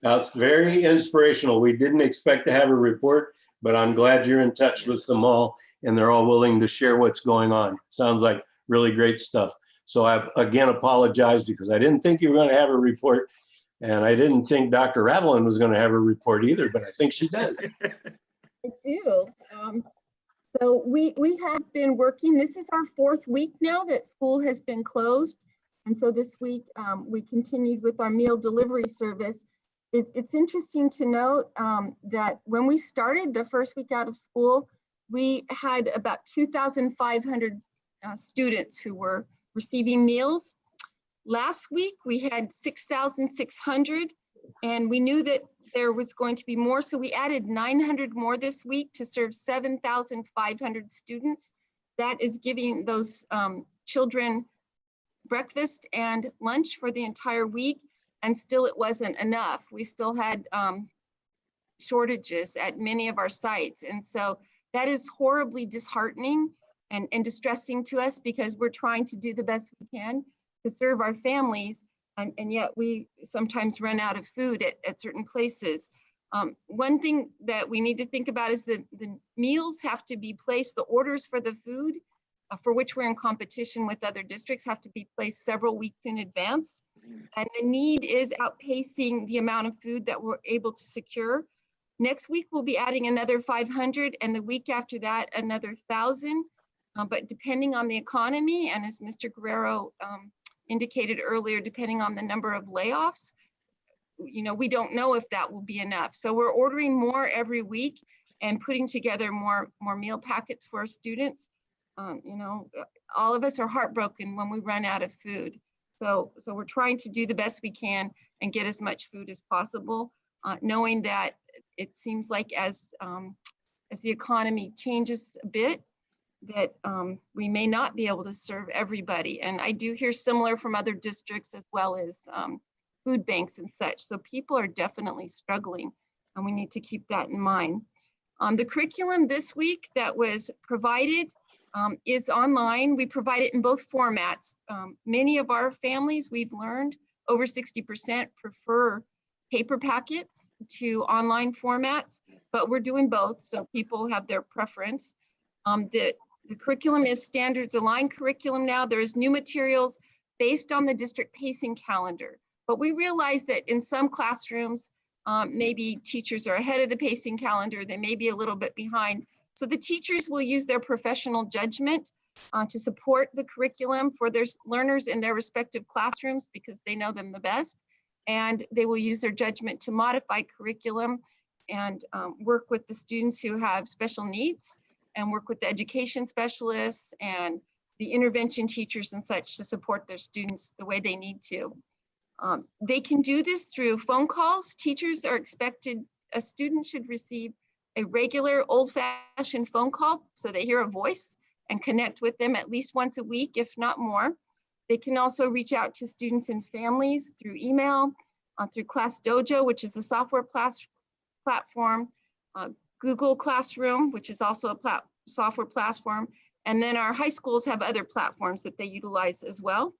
Speaker 1: That's very inspirational. We didn't expect to have a report, but I'm glad you're in touch with them all and they're all willing to share what's going on. Sounds like really great stuff. So I again apologize because I didn't think you were going to have a report, and I didn't think Dr. Ravelin was going to have a report either, but I think she does.
Speaker 9: I do. So we have been working, this is our 4th week now that school has been closed. And so this week we continued with our meal delivery service. It's interesting to note that when we started the first week out of school, we had about 2,500 students who were receiving meals. Last week we had 6,600, and we knew that there was going to be more, so we added 900 more this week to serve 7,500 students. That is giving those children breakfast and lunch for the entire week, and still it wasn't enough. We still had shortages at many of our sites, and so that is horribly disheartening and distressing to us, because we're trying to do the best we can to serve our families, and yet we sometimes run out of food at certain places. One thing that we need to think about is the meals have to be placed, the orders for the food for which we're in competition with other districts have to be placed several weeks in advance. And the need is outpacing the amount of food that we're able to secure. Next week, we'll be adding another 500, and the week after that, another 1,000. But depending on the economy, and as Mr. Guerrero indicated earlier, depending on the number of layoffs, we don't know if that will be enough. So we're ordering more every week and putting together more meal packets for our students. All of us are heartbroken when we run out of food. So we're trying to do the best we can and get as much food as possible, knowing that it seems like as the economy changes a bit, that we may not be able to serve everybody. And I do hear similar from other districts as well as food banks and such. So people are definitely struggling, and we need to keep that in mind. The curriculum this week that was provided is online. We provide it in both formats. Many of our families, we've learned, over 60% prefer paper packets to online formats, but we're doing both, so people have their preference. The curriculum is standards aligned curriculum now. There's new materials based on the district pacing calendar, but we realize that in some classrooms, maybe teachers are ahead of the pacing calendar, they may be a little bit behind. So the teachers will use their professional judgment to support the curriculum for their learners in their respective classrooms because they know them the best. And they will use their judgment to modify curriculum and work with the students who have special needs and work with the education specialists and the intervention teachers and such to support their students the way they need to. They can do this through phone calls. Teachers are expected, a student should receive a regular old-fashioned phone call so they hear a voice and connect with them at least once a week, if not more. They can also reach out to students and families through email, through Class Dojo, which is a software platform, Google Classroom, which is also a software platform. And then our high schools have other platforms that they utilize as well.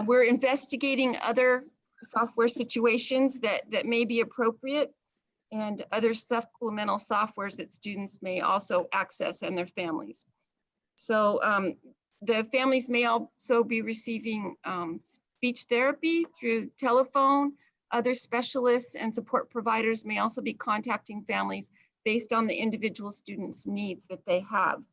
Speaker 9: We're investigating other software situations that may be appropriate and other supplemental softwares that students may also access and their families. So the families may also be receiving speech therapy through telephone. Other specialists and support providers may also be contacting families based on the individual students' needs that they have.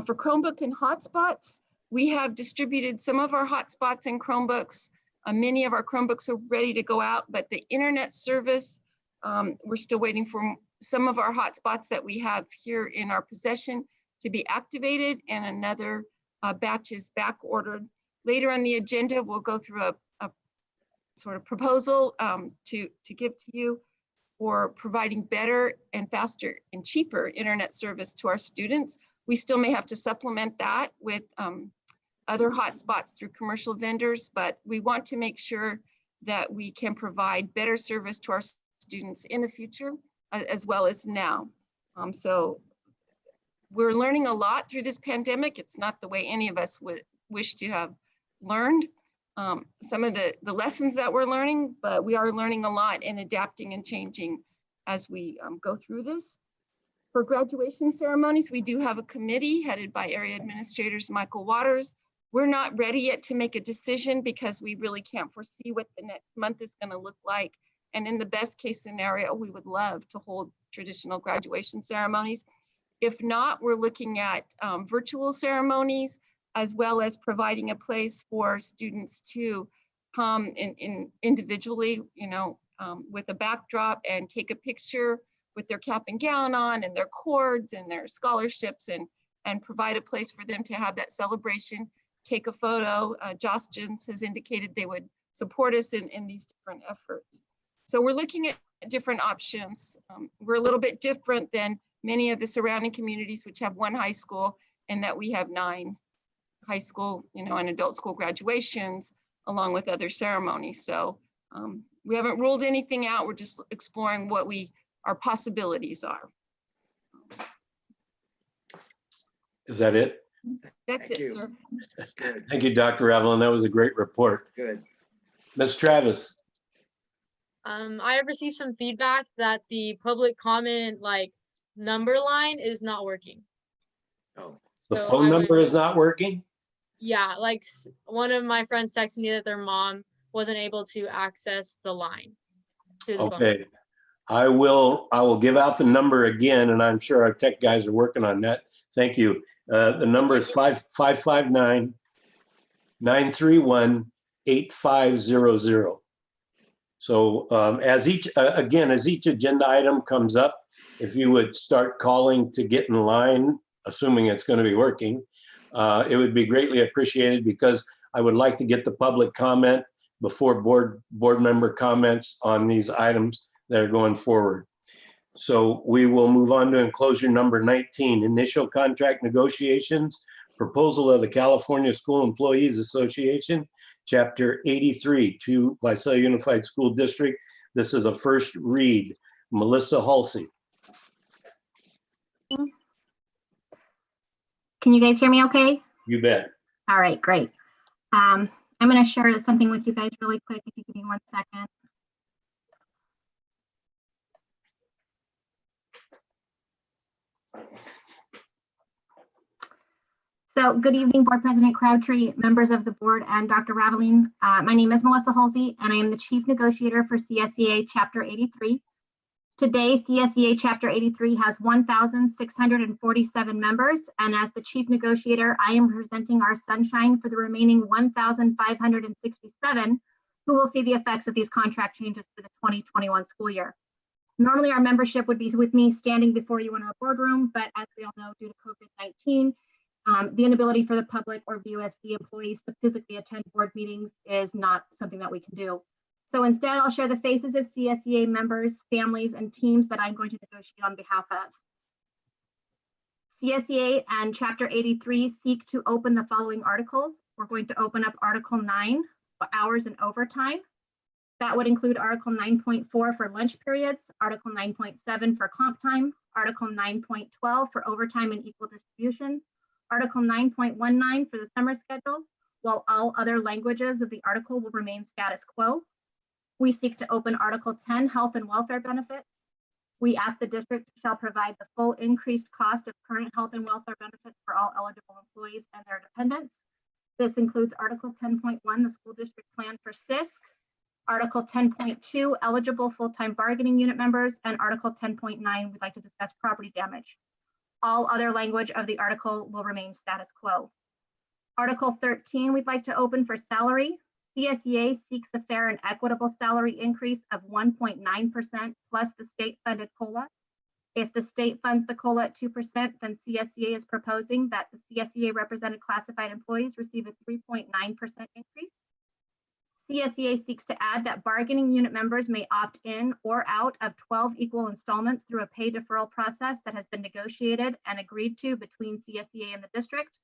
Speaker 9: For Chromebook and hotspots, we have distributed some of our hotspots and Chromebooks. Many of our Chromebooks are ready to go out, but the internet service, we're still waiting for some of our hotspots that we have here in our possession to be activated, and another batch is back ordered. Later on the agenda, we'll go through a sort of proposal to give to you for providing better and faster and cheaper internet service to our students. We still may have to supplement that with other hotspots through commercial vendors, but we want to make sure that we can provide better service to our students in the future as well as now. So we're learning a lot through this pandemic. It's not the way any of us would wish to have learned some of the lessons that we're learning, but we are learning a lot and adapting and changing as we go through this. For graduation ceremonies, we do have a committee headed by Area Administrators Michael Waters. We're not ready yet to make a decision because we really can't foresee what the next month is going to look like. And in the best case scenario, we would love to hold traditional graduation ceremonies. If not, we're looking at virtual ceremonies, as well as providing a place for students to come in individually, with a backdrop and take a picture with their cap and gown on and their cords and their scholarships, and provide a place for them to have that celebration, take a photo. Jostens has indicated they would support us in these different efforts. So we're looking at different options. We're a little bit different than many of the surrounding communities, which have one high school, and that we have 9 high school, and adult school graduations, along with other ceremonies. So we haven't ruled anything out. We're just exploring what our possibilities are.
Speaker 1: Is that it?
Speaker 9: That's
Speaker 7: Thank
Speaker 9: it,
Speaker 7: you.
Speaker 9: sir.
Speaker 7: Good,
Speaker 1: Thank you, Dr. Evelyn. That was a great report.
Speaker 7: good.
Speaker 1: Ms. Travis.
Speaker 15: I have received some feedback that the public comment number line is not working.
Speaker 7: Oh,
Speaker 1: The
Speaker 15: So
Speaker 1: phone
Speaker 15: I
Speaker 1: number
Speaker 15: would-
Speaker 1: is not working?
Speaker 15: Yeah, one of my friends texted me that their mom wasn't able to access the line. through the phone.
Speaker 1: Okay. I will give out the number again, and I'm sure our tech guys are working on that. Thank you. The number is 559-931-8500. So as each agenda item comes up, if you would start calling to get in line, assuming it's going to be working, it would be greatly appreciated, because I would like to get the public comment before board member comments on these items that are going forward. So we will move on to enclosure number 19, initial contract negotiations, proposal of the California School Employees Association Chapter 83 to Visalia Unified School District. This is a first read. Melissa Halsey.
Speaker 16: Can you guys hear me okay?
Speaker 1: You bet.
Speaker 16: All right, great. I'm going to share something with you guys really quick, if you give me 1 second. So good evening, Board President Crabtree, members of the board, and Dr. Raveline. My name is Melissa Halsey, and I am the Chief Negotiator for CSEA Chapter 83. Today, CSEA Chapter 83 has 1,647 members, and as the Chief Negotiator, I am representing our sunshine for the remaining 1,567 who will see the effects of these contract changes for the 2021 school year. Normally, our membership would be with me standing before you in our boardroom, but as we all know, due to COVID-19, the inability for the public or VUSD employees to physically attend board meetings is not something that we can do. So instead, I'll share the faces of CSEA members, families, and teams that I'm going to negotiate on behalf of. CSEA and Chapter 83 seek to open the following articles. We're going to open up Article 9, hours and overtime. That would include Article 9.4 for lunch periods, Article 9.7 for comp time, Article 9.12 for overtime and equal distribution, Article 9.19 for the summer schedule, while all other languages of the article will remain status quo. We seek to open Article 10, health and welfare benefits. We ask the district shall provide the full increased cost of current health and welfare benefits for all eligible employees and their dependents. This includes Article 10.1, the school district plan for CISC, Article 10.2, eligible full-time bargaining unit members, and Article 10.9, we'd like to discuss property damage. All other language of the article will remain status quo. Article 13, we'd like to open for salary. CSEA seeks a fair and equitable salary increase of 1.9% plus the state-funded COLA. If the state funds the COLA at 2%, then CSEA is proposing that the CSEA represented classified employees receive a 3.9% increase. CSEA seeks to add that bargaining unit members may opt in or out of 12 equal installments through a pay deferral process that has been negotiated and agreed to between CSEA and the district.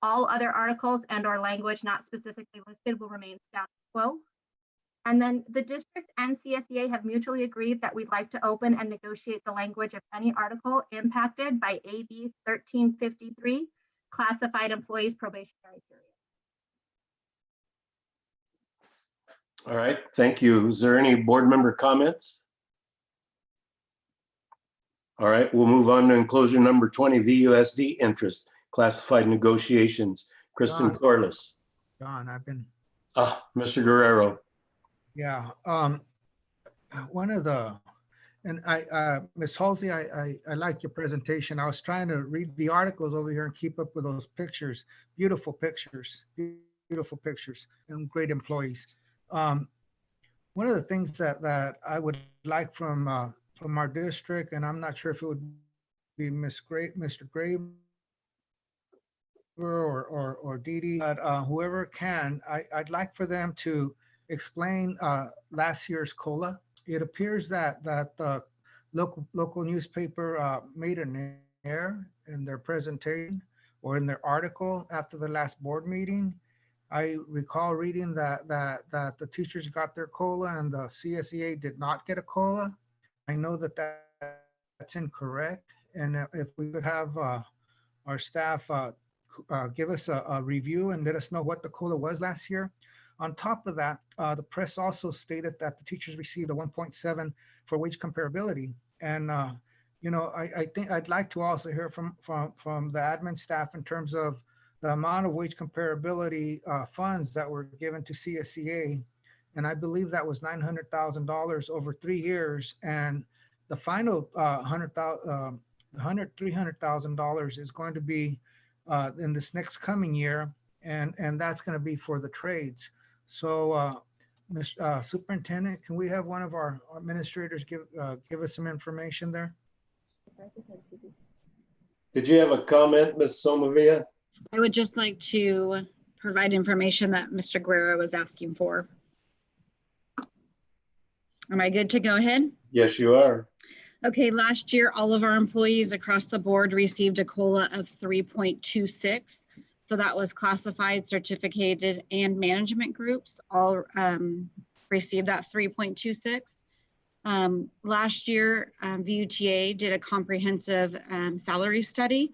Speaker 16: All other articles and/or language not specifically listed will remain status quo. And then the district and CSEA have mutually agreed that we'd like to open and negotiate the language of any article impacted by AB 1353, classified employees probationary period.
Speaker 1: All right, thank you. Is there any board member comments? All right, we'll move on to enclosure number 20, VUSD interest, classified negotiations. Kristen
Speaker 8: John.
Speaker 1: Corliss.
Speaker 8: John, I've been,
Speaker 1: Mr. Guerrero.
Speaker 8: yeah. One of the, and Ms. Halsey, I like your presentation. I was trying to read the articles over here and keep up with those pictures. Beautiful pictures, and great employees. One of the things that I would like from our district, and I'm not sure if it would be Mr. Graber or Dee Dee, but whoever can, I'd like for them to explain last year's COLA. It appears that the local newspaper made an error in their presentation or in their article after the last board meeting. I recall reading that the teachers got their COLA and the CSEA did not get a COLA. I know that's incorrect. And if we could have our staff give us a review and let us know what the COLA was last year. On top of that, the press also stated that the teachers received a 1.7 for wage comparability. And I think I'd like to also hear from the admin staff in terms of the amount of wage comparability funds that were given to CSEA. And I believe that was $900,000 over 3 years. And the final $300,000 is going to be in this next coming year. And that's going to be for the trades. So Mr. Superintendent, can we have one of our administrators give us some information there?
Speaker 1: Did you have a comment, Ms. Somavia?
Speaker 17: I would just like to provide information that Mr. Guerrero was asking for. Am I good to go ahead?
Speaker 1: Yes, you are.
Speaker 17: Okay, last year, all of our employees across the board received a COLA of 3.26. So that was classified, certificated, and management groups all received that 3.26. Last year, VUTA did a comprehensive salary study,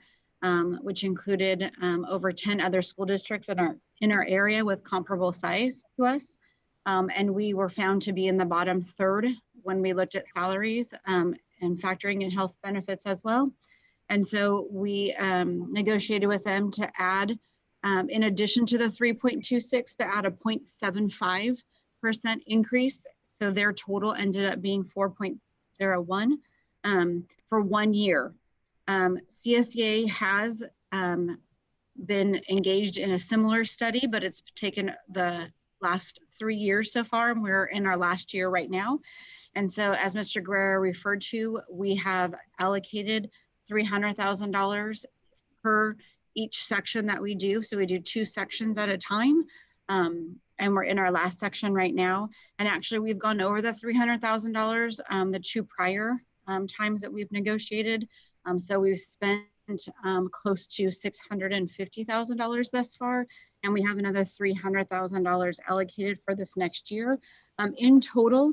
Speaker 17: which included over 10 other school districts in our area with comparable size to us. And we were found to be in the bottom third when we looked at salaries and factoring in health benefits as well. And so we negotiated with them to add, in addition to the 3.26, to add a 0.75% increase. So their total ended up being 4.01 for 1 year. CSEA has been engaged in a similar study, but it's taken the last 3 years so far, and we're in our last year right now. And so as Mr. Guerrero referred to, we have allocated $300,000 per each section that we do. So we do 2 sections at a time. And we're in our last section right now. And actually we've gone over the $300,000 the 2 prior times that we've negotiated. So we've spent close to $650,000 thus far. And we have another $300,000 allocated for this next year. In total,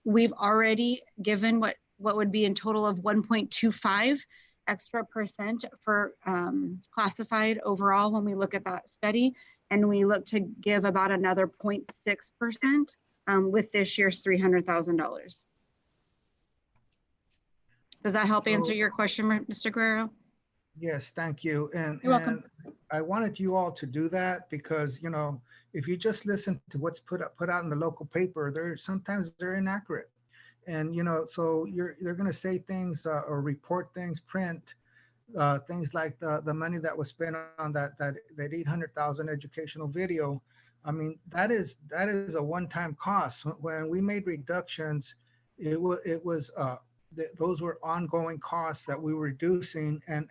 Speaker 17: we've already given what would be in total of 1.25 extra percent for classified overall when we look at that study. And we look to give about another 0.6% with this year's $300,000. Does that help answer your question, Mr. Guerrero?
Speaker 8: Yes, thank you.
Speaker 17: You're welcome.
Speaker 8: I wanted you all to do that because, you know, if you just listen to what's put out in the local paper, sometimes they're inaccurate. And, you know, so they're going to say things or report things, print things like the money that was spent on that 800,000 educational video. I mean, that is a one-time cost. When we made reductions, those were ongoing costs that we were reducing, and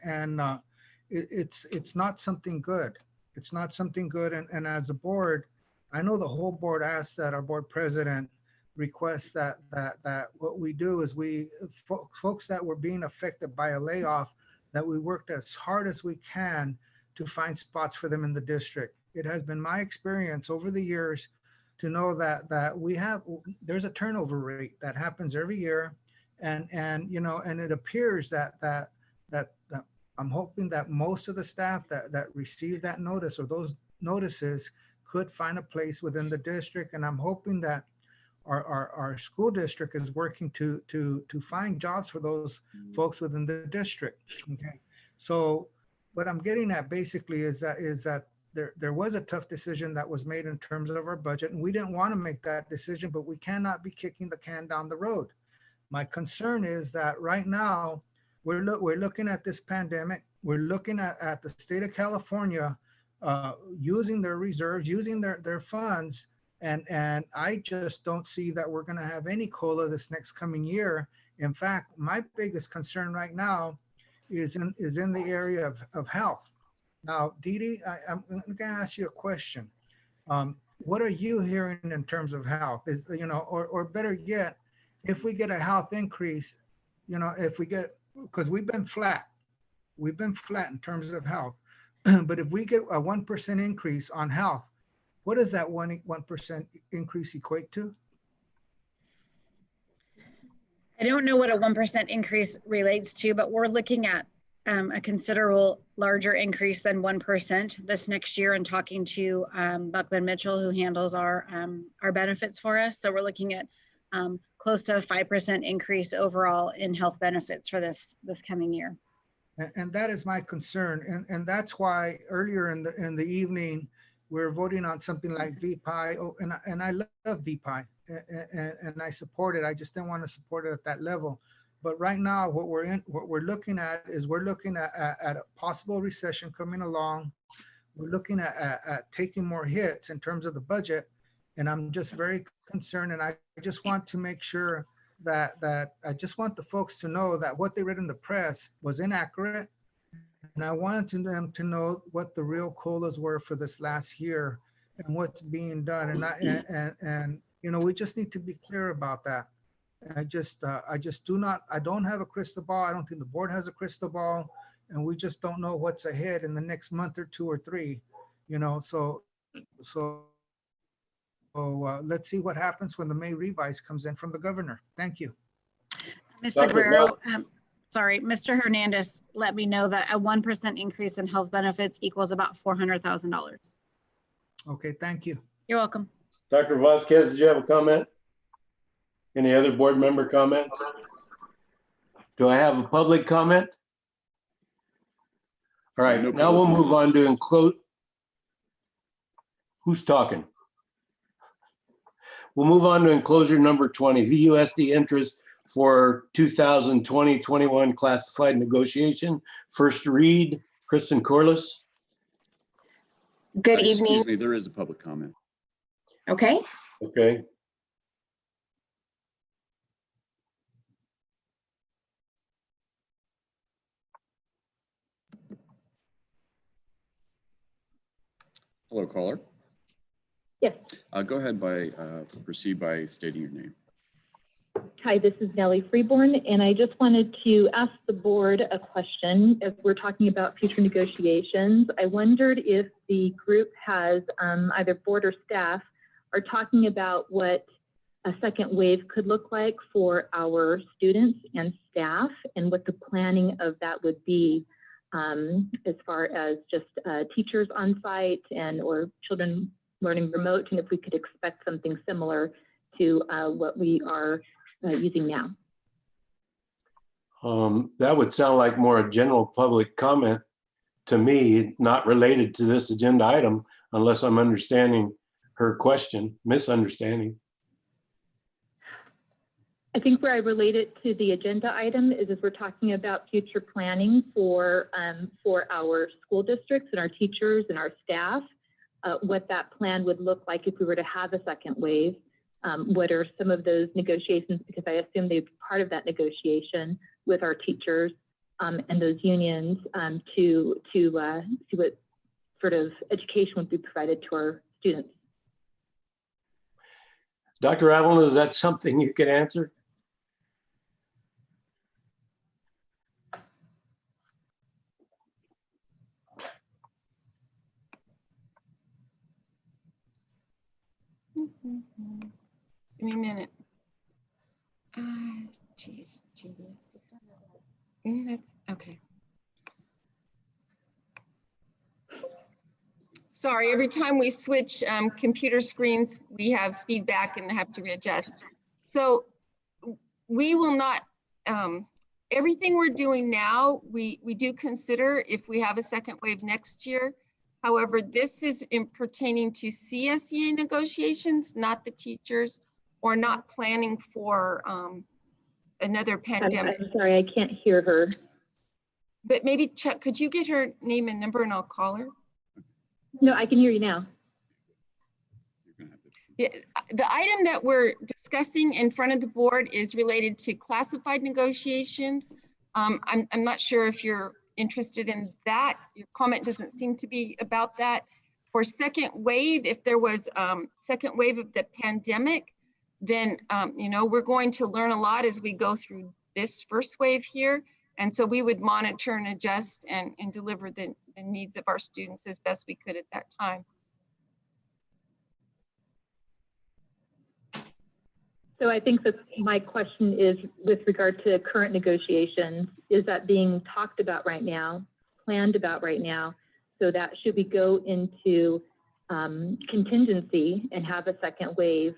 Speaker 8: it's not something good. It's not something good. And as a board, I know the whole board asked that our board president request that what we do is folks that were being affected by a layoff, that we worked as hard as we can to find spots for them in the district. It has been my experience over the years to know that there's a turnover rate that happens every year. And you know, and it appears that I'm hoping that most of the staff that received that notice or those notices could find a place within the district. And I'm hoping that our school district is working to find jobs for those folks within the district. Okay, so what I'm getting at basically is that there was a tough decision that was made in terms of our budget, and we didn't want to make that decision, but we cannot be kicking the can down the road. My concern is that right now we're looking at this pandemic. We're looking at the state of California using their reserves, using their funds. And I just don't see that we're going to have any COLA this next coming year. In fact, my biggest concern right now is in the area of health. Now, Dee, I'm going to ask you a question. What are you hearing in terms of health? Is, you know, or better yet, if we get a health increase, you know, because we've been flat in terms of health, but if we get a 1% increase on health, what does that 1% increase equate to?
Speaker 17: I don't know what a 1% increase relates to, but we're looking at a considerable larger increase than 1% this next year, and talking to Buckman Mitchell, who handles our benefits for us. So we're looking at close to a 5% increase overall in health benefits for this coming year.
Speaker 8: And that is my concern. And that's why earlier in the evening, we're voting on something like VPI. Oh, and I love VPI and I support it. I just didn't want to support it at that level. But right now, what we're looking at a possible recession coming along. We're looking at taking more hits in terms of the budget. And I'm just very concerned. And I just want to make sure that I just want the folks to know that what they read in the press was inaccurate. And I wanted them to know what the real COLAs were for this last year and what's being done. And you know, we just need to be clear about that. I don't have a crystal ball. I don't think the board has a crystal ball. and we just don't know what's ahead in the next month or 2 or 3, so let's see what happens when the May revise comes in from the governor. Thank you.
Speaker 17: Mr. Guerrero, sorry, Mr. Hernandez let me know that a 1% increase in health benefits equals about $400,000.
Speaker 8: Okay, thank you.
Speaker 17: You're welcome.
Speaker 1: Dr. Vasquez, did you have a comment? Any other board member comments? Do I have a public comment? All right,
Speaker 14: No
Speaker 1: now we'll
Speaker 14: public
Speaker 1: move on to include. Who's talking? We'll move on to enclosure number 20, VUSD interest for 2020-21 classified negotiation. First read, Kristen Corliss.
Speaker 18: Good evening.
Speaker 14: Excuse me, there is a public comment.
Speaker 18: Okay.
Speaker 1: Okay.
Speaker 14: Hello, caller.
Speaker 19: Yes.
Speaker 14: Go ahead proceed by stating your name.
Speaker 19: Hi, this is Nellie Freeborn, and I just wanted to ask the board a question. As we're talking about future negotiations, I wondered if the group has, either board or staff, are talking about what a second wave could look like for our students and staff, and what the planning of that would be, as far as just teachers on site and or children learning remote, and if we could expect something similar to what we are using now.
Speaker 1: That would sound like more a general public comment to me, not related to this agenda item, unless I'm understanding her question, misunderstanding.
Speaker 19: I think where I relate it to the agenda item is as we're talking about future planning for our school districts and our teachers and our staff, what that plan would look like if we were to have a second wave. What are some of those negotiations, because I assume they'd be part of that negotiation with our teachers and those unions to see what sort of education would be provided to our students.
Speaker 1: Dr. Avalon, is that something you could answer?
Speaker 9: Give me a minute. Geez, that's okay. Sorry, every time we switch computer screens, we have feedback and have to readjust. So we will not, everything we're doing now, we do consider if we have a second wave next year. However, this is in pertaining to CSEA negotiations, not the teachers, or not planning for another pandemic.
Speaker 19: I'm sorry, I can't hear her.
Speaker 9: But maybe Chuck, could you get her name and number and I'll call her?
Speaker 19: No, I can hear you now.
Speaker 9: Yeah, the item that we're discussing in front of the board is related to classified negotiations. I'm not sure if you're interested in that. Your comment doesn't seem to be about that. For second wave, if there was second wave of the pandemic, then we're going to learn a lot as we go through this first wave here. And so we would monitor and adjust and deliver the needs of our students as best we could at that time.
Speaker 19: So I think that my question is with regard to current negotiations, is that being talked about right now, planned about right now, so that should we go into contingency and have a second wave,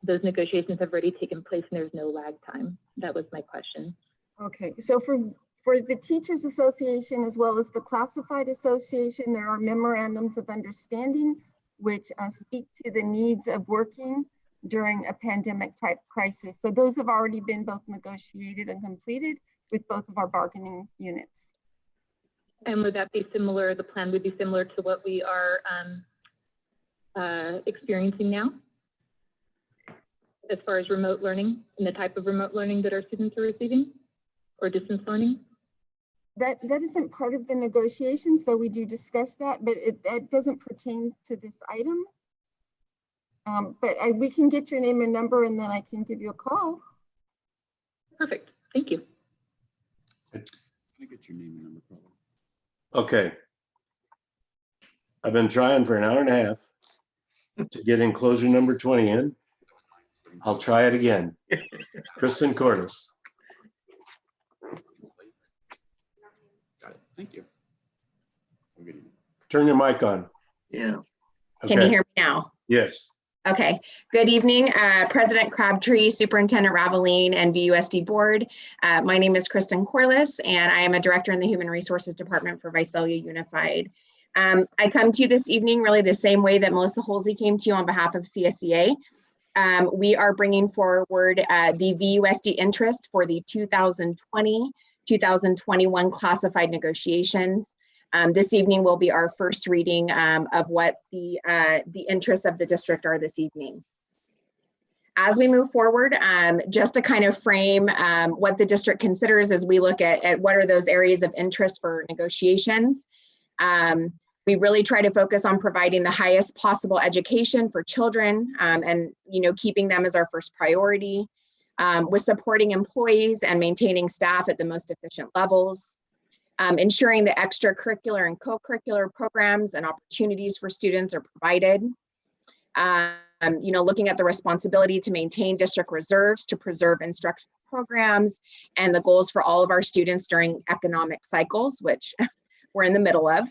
Speaker 19: those negotiations have already taken place and there's no lag time? That was my question.
Speaker 9: Okay, so for the Teachers Association as well as the Classified Association, there are memorandums of understanding which speak to the needs of working during a pandemic type crisis. So those have already been both negotiated and completed with both of our bargaining units.
Speaker 19: And would that be similar, the plan would be similar to what we are experiencing now? As far as remote learning and the type of remote learning that our students are receiving, or distance learning?
Speaker 9: That isn't part of the negotiations, though we do discuss that, but that doesn't pertain to this item. But we can get your name and number and then I can give you a call.
Speaker 19: Perfect, thank you.
Speaker 14: Can I get your name and number, caller?
Speaker 1: Okay. I've been trying for an hour and a half to get enclosure number 20 in. I'll try it again. Kristen Corliss.
Speaker 14: Got it. Thank you.
Speaker 1: Turn your mic on.
Speaker 7: Yeah.
Speaker 18: Can you
Speaker 1: Okay.
Speaker 18: hear me now?
Speaker 1: Yes.
Speaker 18: Okay. Good evening, President Crabtree, Superintendent Raveline, and VUSD Board. My name is Kristen Corliss, and I am a Director in the Human Resources Department for Visalia Unified. I come to you this evening really the same way that Melissa Holsey came to you on behalf of CSEA. We are bringing forward the VUSD interest for the 2020-2021 classified negotiations. This evening will be our first reading of what the interests of the district are this evening. As we move forward, just to kind of frame what the district considers as we look at what are those areas of interest for negotiations. We really try to focus on providing the highest possible education for children and keeping them as our first priority, with supporting employees and maintaining staff at the most efficient levels. Ensuring the extracurricular and co-curricular programs and opportunities for students are provided. Looking at the responsibility to maintain district reserves to preserve instructional programs and the goals for all of our students during economic cycles, which we're in the middle of.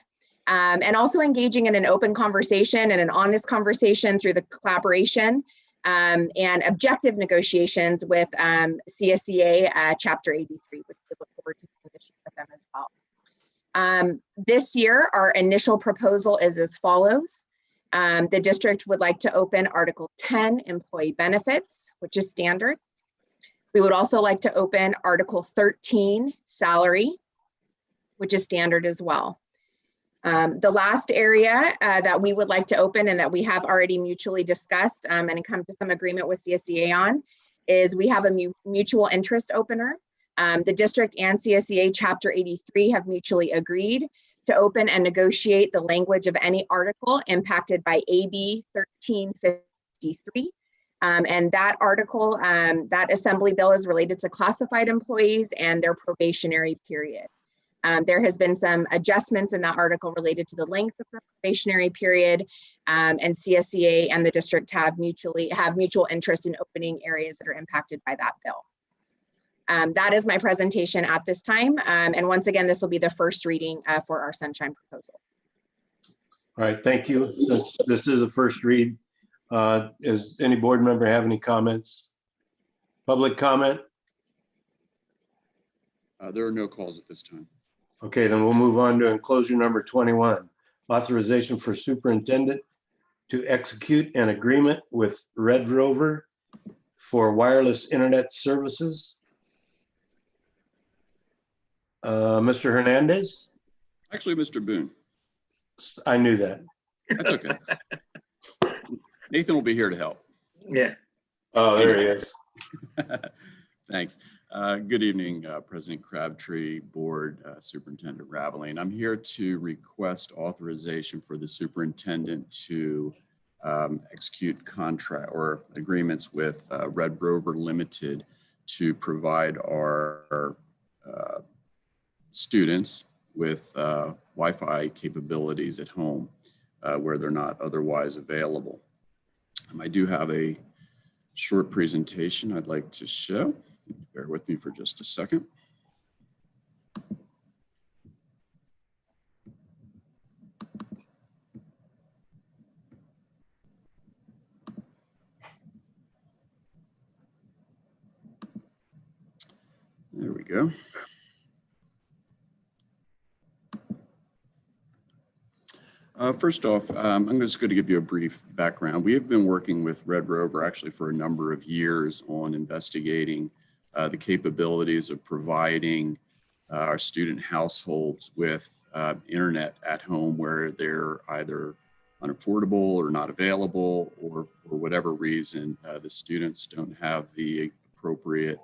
Speaker 18: And also engaging in an open conversation and an honest conversation through the collaboration and objective negotiations with CSEA Chapter 83, which we look forward to finishing with them as well. This year, our initial proposal is as follows. The district would like to open Article 10, Employee Benefits, which is standard. We would also like to open Article 13, Salary, which is standard as well. The last area that we would like to open and that we have already mutually discussed and come to some agreement with CSEA on is we have a mutual interest opener. The district and CSEA Chapter 83 have mutually agreed to open and negotiate the language of any article impacted by AB 1353. And that article, that assembly bill is related to classified employees and their probationary period. There has been some adjustments in that article related to the length of the probationary period, and CSEA and the district have mutual interest in opening areas that are impacted by that bill. That is my presentation at this time. And once again, this will be the first reading for our Sunshine proposal.
Speaker 1: All right, thank you. Since this is a first read, does any board member have any comments? Public comment?
Speaker 14: There are no calls at this time.
Speaker 1: Okay, then we'll move on to enclosure number 21, authorization for superintendent to execute an agreement with Red Rover for wireless internet services. Mr. Hernandez?
Speaker 14: Actually, Mr. Boone.
Speaker 1: I knew that.
Speaker 14: That's okay. Nathan will be here to help.
Speaker 7: Yeah.
Speaker 1: Oh, there he is.
Speaker 14: Thanks. Good evening, President Crabtree, Board, Superintendent Raveline. I'm here to request authorization for the superintendent to execute contract or agreements with Red Rover Limited to provide our students with Wi-Fi capabilities at home where they're not otherwise available. I do have a short presentation I'd like to show. Bear with me for just a second. There we go. First off, I'm just going to give you a brief background. We have been working with Red Rover actually for a number of years on investigating the capabilities of providing our student households with internet at home where they're either unaffordable or not available, or for whatever reason, the students don't have the appropriate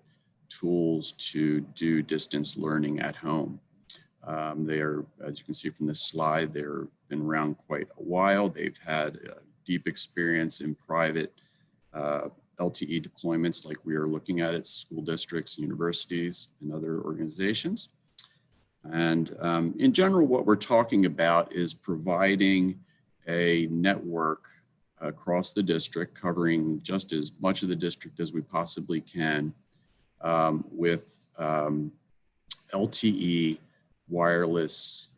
Speaker 14: tools to do distance learning at home. They are, as you can see from this slide, they've been around quite a while. They've had deep experience in private LTE deployments like we are looking at school districts, universities, and other organizations. And in general, what we're talking about is providing a network across the district, covering just as much of the district as we possibly can, with LTE wireless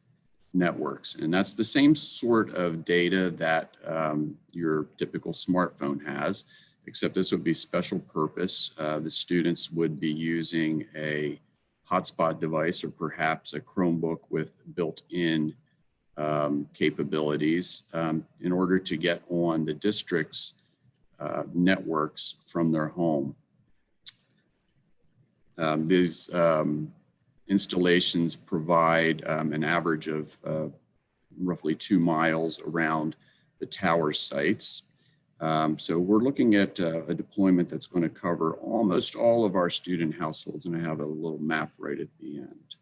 Speaker 14: networks. And that's the same sort of data that your typical smartphone has, except this would be special purpose. The students would be using a hotspot device or perhaps a Chromebook with built-in capabilities in order to get on the district's networks from their home. These installations provide an average of roughly 2 miles around the tower sites. So we're looking at a deployment that's going to cover almost all of our student households, and I have a little map right at the end.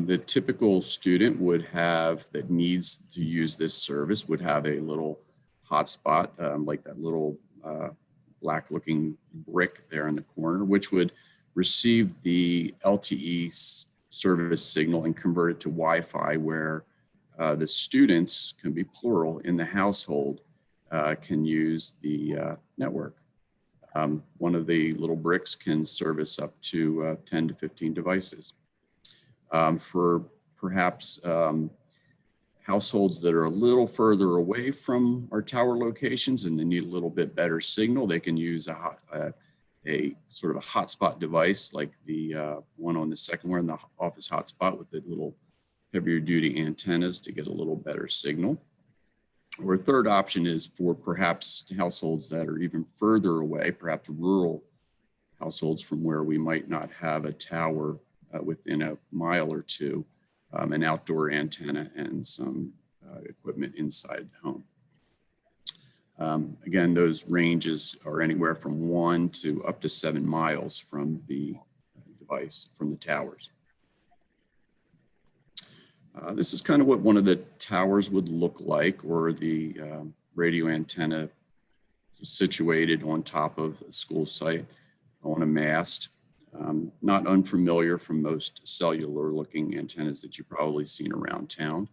Speaker 14: The typical student would have, that needs to use this service, would have a little hotspot, like that little black looking brick there in the corner, which would receive the LTE service signal and convert it to Wi-Fi, where the students, can be plural, in the household can use the network. One of the little bricks can service up to 10 to 15 devices. For perhaps households that are a little further away from our tower locations and they need a little bit better signal, they can use a sort of a hotspot device like the one on the second one, the office hotspot, with the little heavier duty antennas to get a little better signal. Or a third option is for perhaps households that are even further away, perhaps rural households from where we might not have a tower within a mile or two, an outdoor antenna and some equipment inside the home. Again, those ranges are anywhere from 1 to up to 7 miles from the device, from the towers. This is kind of what one of the towers would look like, or the radio antenna situated on top of a school site on a mast. Not unfamiliar from most cellular looking antennas that you've probably seen around town.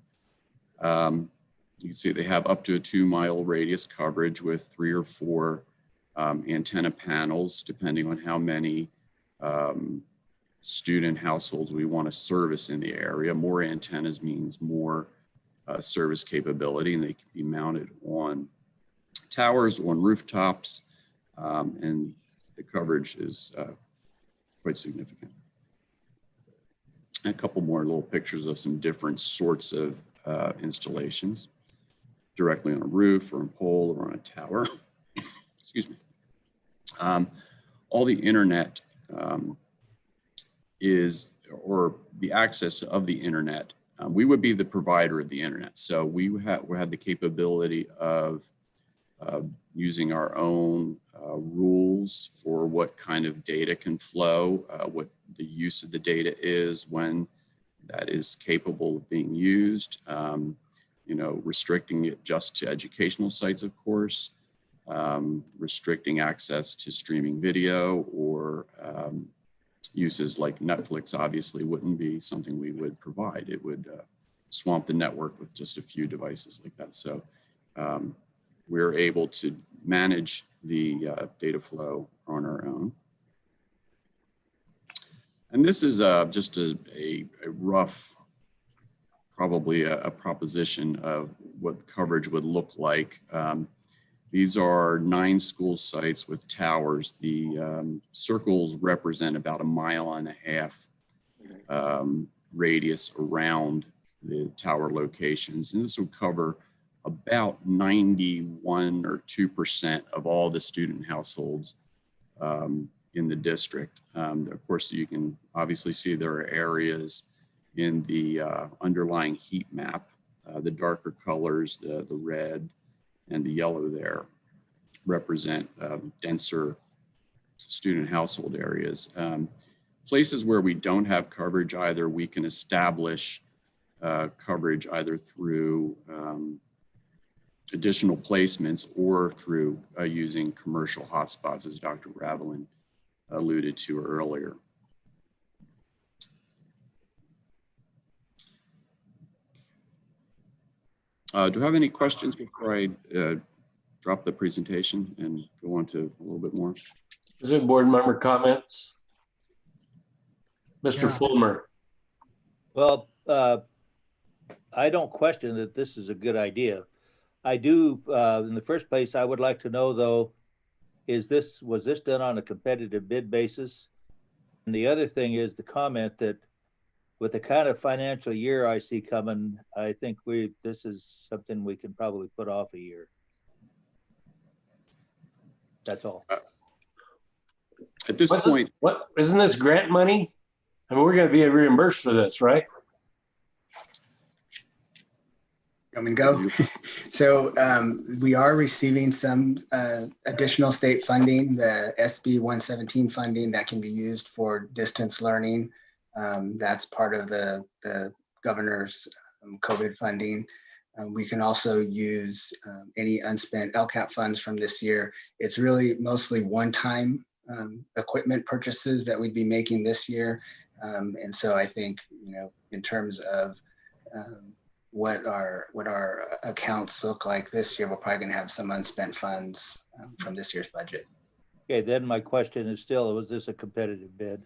Speaker 14: You can see they have up to a 2-mile radius coverage with 3 or 4 antenna panels, depending on how many student households we want to service in the area. More antennas means more service capability, and they can be mounted on towers, on rooftops, and the coverage is quite significant. And a couple more little pictures of some different sorts of installations, directly on a roof or a pole or on a tower. Excuse me. All the internet or the access of the internet, we would be the provider of the internet. So we had the capability of using our own rules for what kind of data can flow, what the use of the data is, when that is capable of being used, you know, restricting it just to educational sites, of course, restricting access to streaming video, or uses like Netflix obviously wouldn't be something we would provide. It would swamp the network with just a few devices like that. So we're able to manage the data flow on our own. And this is just a rough, probably a proposition of what coverage would look like. These are 9 school sites with towers. The circles represent about 1.5 miles radius around the tower locations. And this would cover about 91 or 2% of all the student households in the district. Of course, you can obviously see there are areas in the underlying heat map. The darker colors, the red and the yellow there, represent denser student household areas. Places where we don't have coverage either, we can establish coverage either through additional placements or through using commercial hotspots, as Dr. Ravelin alluded to earlier. Do I have any questions before I drop the presentation and go on to a little bit more?
Speaker 1: Is there board member comments? Mr.
Speaker 8: Yeah.
Speaker 1: Fulmer.
Speaker 12: Well, I don't question that this is a good idea. I do, in the first place, I would like to know though, was this done on a competitive bid basis? And the other thing is the comment that with the kind of financial year I see coming, I think this is something we can probably put off a year. That's all.
Speaker 14: At this point,
Speaker 1: what isn't this grant money? I mean, we're going to be reimbursed for this, right?
Speaker 20: Come and go. So we are receiving some additional state funding, the SB 117 funding that can be used for distance learning. That's part of the governor's COVID funding. We can also use any unspent LCAP funds from this year. It's really mostly one-time equipment purchases that we'd be making this year. And so I think, in terms of what our accounts look like this year, we're probably going to have some unspent funds from this year's budget.
Speaker 12: Okay, then my question is still, was this a competitive bid?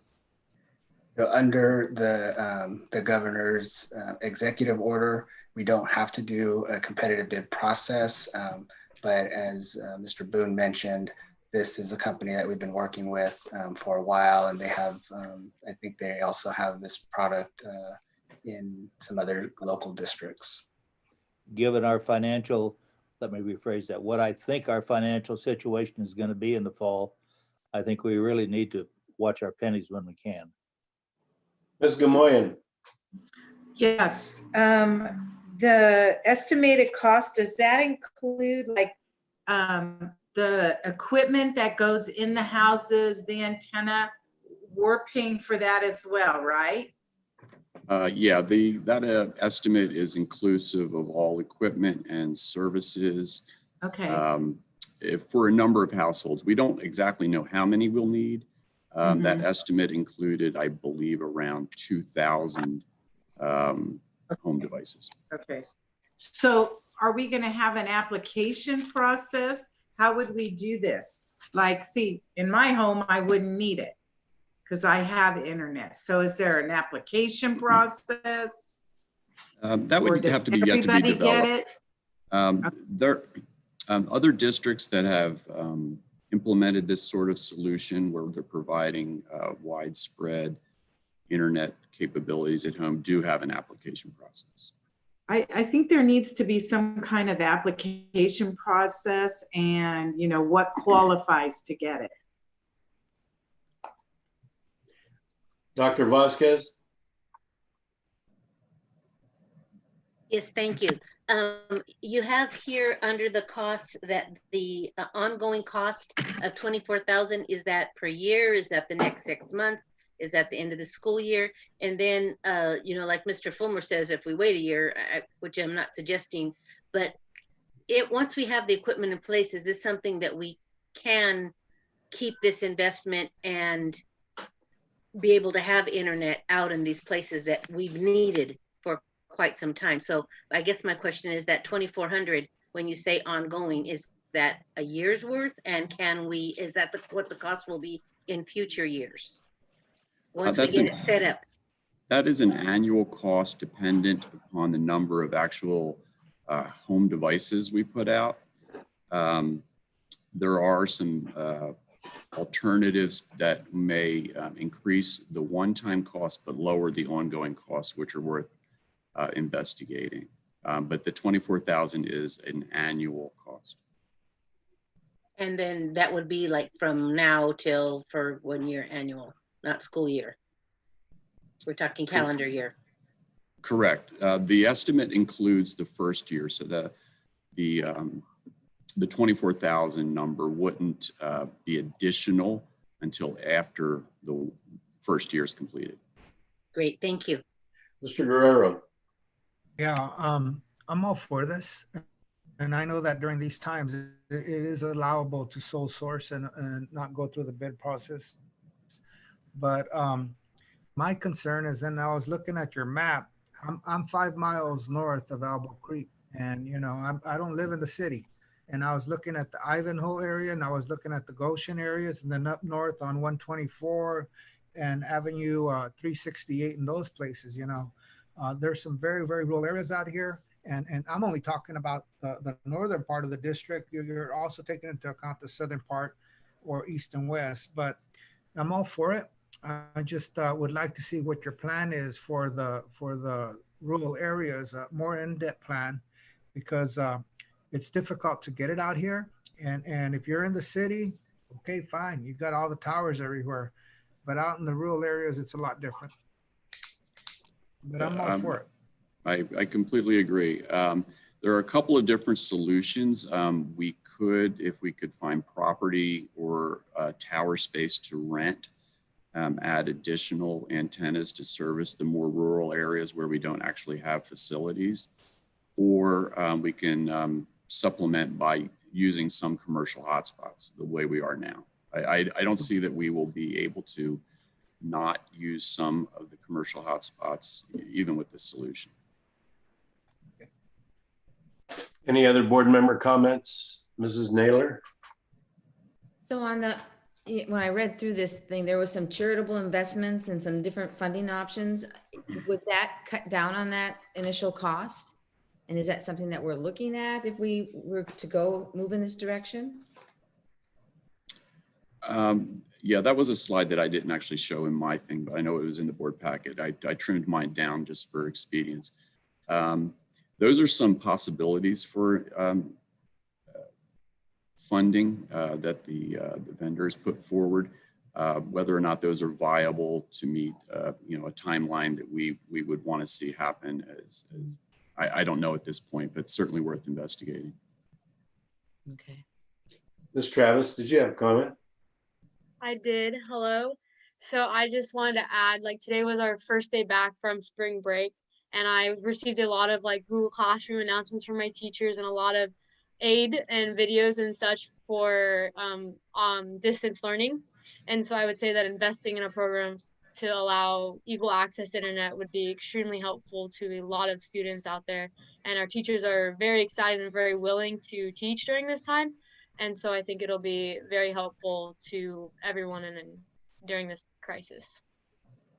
Speaker 20: So under the governor's executive order, we don't have to do a competitive bid process. But as Mr. Boone mentioned, this is a company that we've been working with for a while, and they have, I think they also have this product in some other local districts.
Speaker 12: Given our financial, let me rephrase that, what I think our financial situation is going to be in the fall, I think we really need to watch our pennies when we can.
Speaker 1: Ms. Gamoyen.
Speaker 4: Yes. The estimated cost, does that include like the equipment that goes in the houses, the antenna? We're paying for that as well, right?
Speaker 14: Yeah, that estimate is inclusive of all equipment and services.
Speaker 4: Okay.
Speaker 14: For a number of households, we don't exactly know how many we'll need. That estimate included, I believe, around 2,000 home devices.
Speaker 4: Okay. So are we going to have an application process? How would we do this? Like, see, in my home, I wouldn't need it because I have internet. So is there an application process?
Speaker 14: That would have to be yet to be developed. There other districts that have implemented this sort of solution where they're providing widespread internet capabilities at home do have an application process.
Speaker 4: I think there needs to be some kind of application process and, what qualifies to get it.
Speaker 1: Dr. Vasquez?
Speaker 6: Yes, thank you. You have here under the cost that the ongoing cost of 24,000, is that per year? Is that the next 6 months? Is that the end of the school year? And then, like Mr. Fulmer says, if we wait a year, which I'm not suggesting, but once we have the equipment in place, is this something that we can keep this investment and be able to have internet out in these places that we've needed for quite some time? So I guess my question is that 2,400, when you say ongoing, is that a year's worth? And is that what the cost will be in future years? Once we get it set up.
Speaker 14: That is an annual cost dependent upon the number of actual home devices we put out. There are some alternatives that may increase the one-time cost but lower the ongoing costs, which are worth investigating. But the 24,000 is an annual cost.
Speaker 6: And then that would be like from now till for 1 year annual, not school year. We're talking calendar year.
Speaker 14: Correct. The estimate includes the first year, so the 24,000 number wouldn't be additional until after the first year is completed.
Speaker 6: Great, thank you.
Speaker 1: Mr. Guerrero.
Speaker 8: Yeah, I'm all for this. And I know that during these times, it is allowable to sole source and not go through the bid process. But my concern is, and I was looking at your map, I'm 5 miles north of Elbow Creek. And, you know, I don't live in the city. And I was looking at the Ivanhoe area, and I was looking at the Goshen areas, and then up north on 124 and Avenue 368 and those places, you know. There's some very, very rural areas out here. And I'm only talking about the northern part of the district. You're also taking into account the southern part or east and west, but I'm all for it. I just would like to see what your plan is for the rural areas, a more in-depth plan, because it's difficult to get it out here. And if you're in the city, okay, fine, you got all the towers everywhere, but out in the rural areas, it's a lot different. But I'm all for it.
Speaker 14: I completely agree. There are a couple of different solutions. We could, if we could find property or tower space to rent, add additional antennas to service the more rural areas where we don't actually have facilities, or we can supplement by using some commercial hotspots the way we are now. I don't see that we will be able to not use some of the commercial hotspots even with this solution.
Speaker 1: Any other board member comments? Mrs. Naylor?
Speaker 11: So on the, when I read through this thing, there was some charitable investments and some different funding options. Would that cut down on that initial cost? And is that something that we're looking at if we were to move in this direction?
Speaker 14: Yeah, that was a slide that I didn't actually show in my thing, but I know it was in the board packet. I trimmed mine down just for expedience. Those are some possibilities for funding that the vendors put forward. Whether or not those are viable to meet, you know, a timeline that we would want to see happen, I don't know at this point, but certainly worth investigating.
Speaker 11: Okay.
Speaker 1: Ms. Travis, did you have a comment?
Speaker 15: I did. Hello. So I just wanted to add, like, today was our first day back from spring break, and I received a lot of like Google Classroom announcements from my teachers and a lot of aid and videos and such for distance learning. And so I would say that investing in a program to allow equal access to internet would be extremely helpful to a lot of students out there. And our teachers are very excited and very willing to teach during this time. And so I think it'll be very helpful to everyone during this crisis.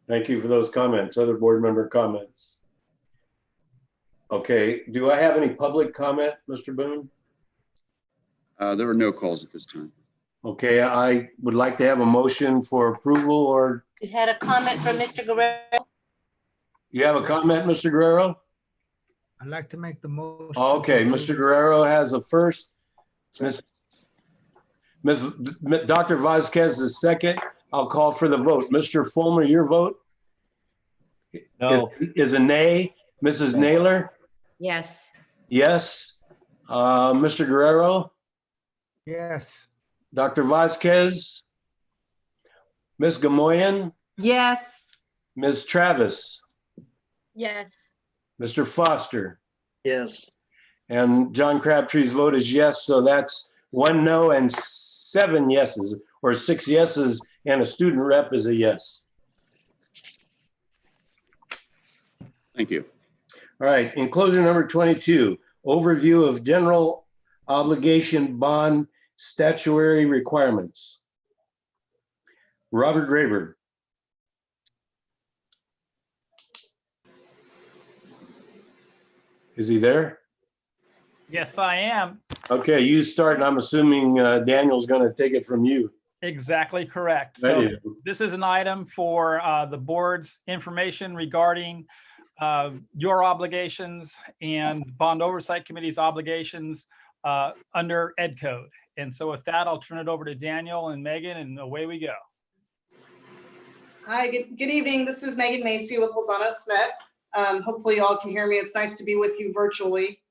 Speaker 1: Thank you for those comments. Other board member comments? Okay, do I have any public comment, Mr. Boone?
Speaker 14: There are no calls at this time.
Speaker 1: Okay, I would like to have a motion for approval, or
Speaker 6: You had a comment from Mr. Guerrero?
Speaker 1: you have a comment, Mr. Guerrero?
Speaker 8: I'd like to make the motion.
Speaker 1: Okay, Mr. Guerrero has a first. Dr. Vasquez is second. I'll call for the vote. Mr. Fulmer, your vote?
Speaker 12: No.
Speaker 1: Is a nay. Mrs. Naylor?
Speaker 11: Yes.
Speaker 1: Yes. Mr. Guerrero?
Speaker 8: Yes.
Speaker 1: Dr. Vasquez? Ms. Gamoyan?
Speaker 4: Yes.
Speaker 1: Ms. Travis?
Speaker 15: Yes.
Speaker 1: Mr. Foster?
Speaker 7: Yes.
Speaker 1: And John Crabtree's vote is yes, so that's 1 no and 7 yeses, or 6 yeses, and a student rep is a yes.
Speaker 14: Thank you.
Speaker 1: All right, enclosure number 22, overview of general obligation bond statutory requirements. Robert Graber. Is he there?
Speaker 21: Yes, I am.
Speaker 1: Okay, you start, and I'm assuming Daniel's going to take it from you.
Speaker 21: Exactly correct.
Speaker 1: Ready.
Speaker 21: So this is an item for the board's information regarding your obligations and Bond Oversight Committee's obligations under Ed Code. And so with that, I'll turn it over to Daniel and Megan, and away we go.
Speaker 22: Hi, good evening. This is Megan Macy with Lozano Smith. Hopefully you all can hear me. It's nice to be with you virtually.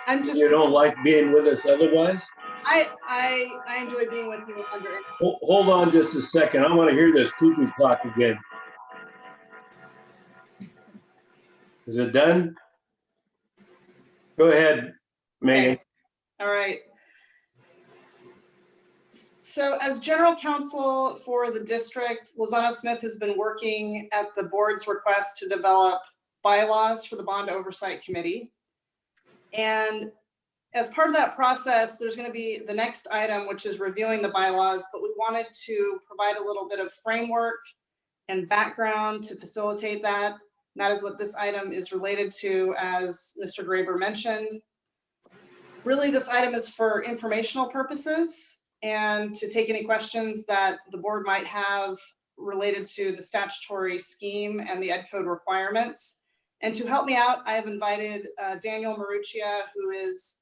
Speaker 1: You don't like being with us otherwise?
Speaker 22: I enjoy being with you under.
Speaker 1: Hold on just a second. I want to hear this cuckoo clock again. Is it done? Go ahead, Megan.
Speaker 22: Okay. All right. So as general counsel for the district, Lozano Smith has been working at the board's request to develop bylaws for the Bond Oversight Committee. And as part of that process, there's going to be the next item, which is reviewing the bylaws, but we wanted to provide a little bit of framework and background to facilitate that. And that is what this item is related to, as Mr. Graber mentioned. Really, this item is for informational purposes and to take any questions that the board might have related to the statutory scheme and the Ed Code requirements. And to help me out, I have invited Daniel Maruccia, who is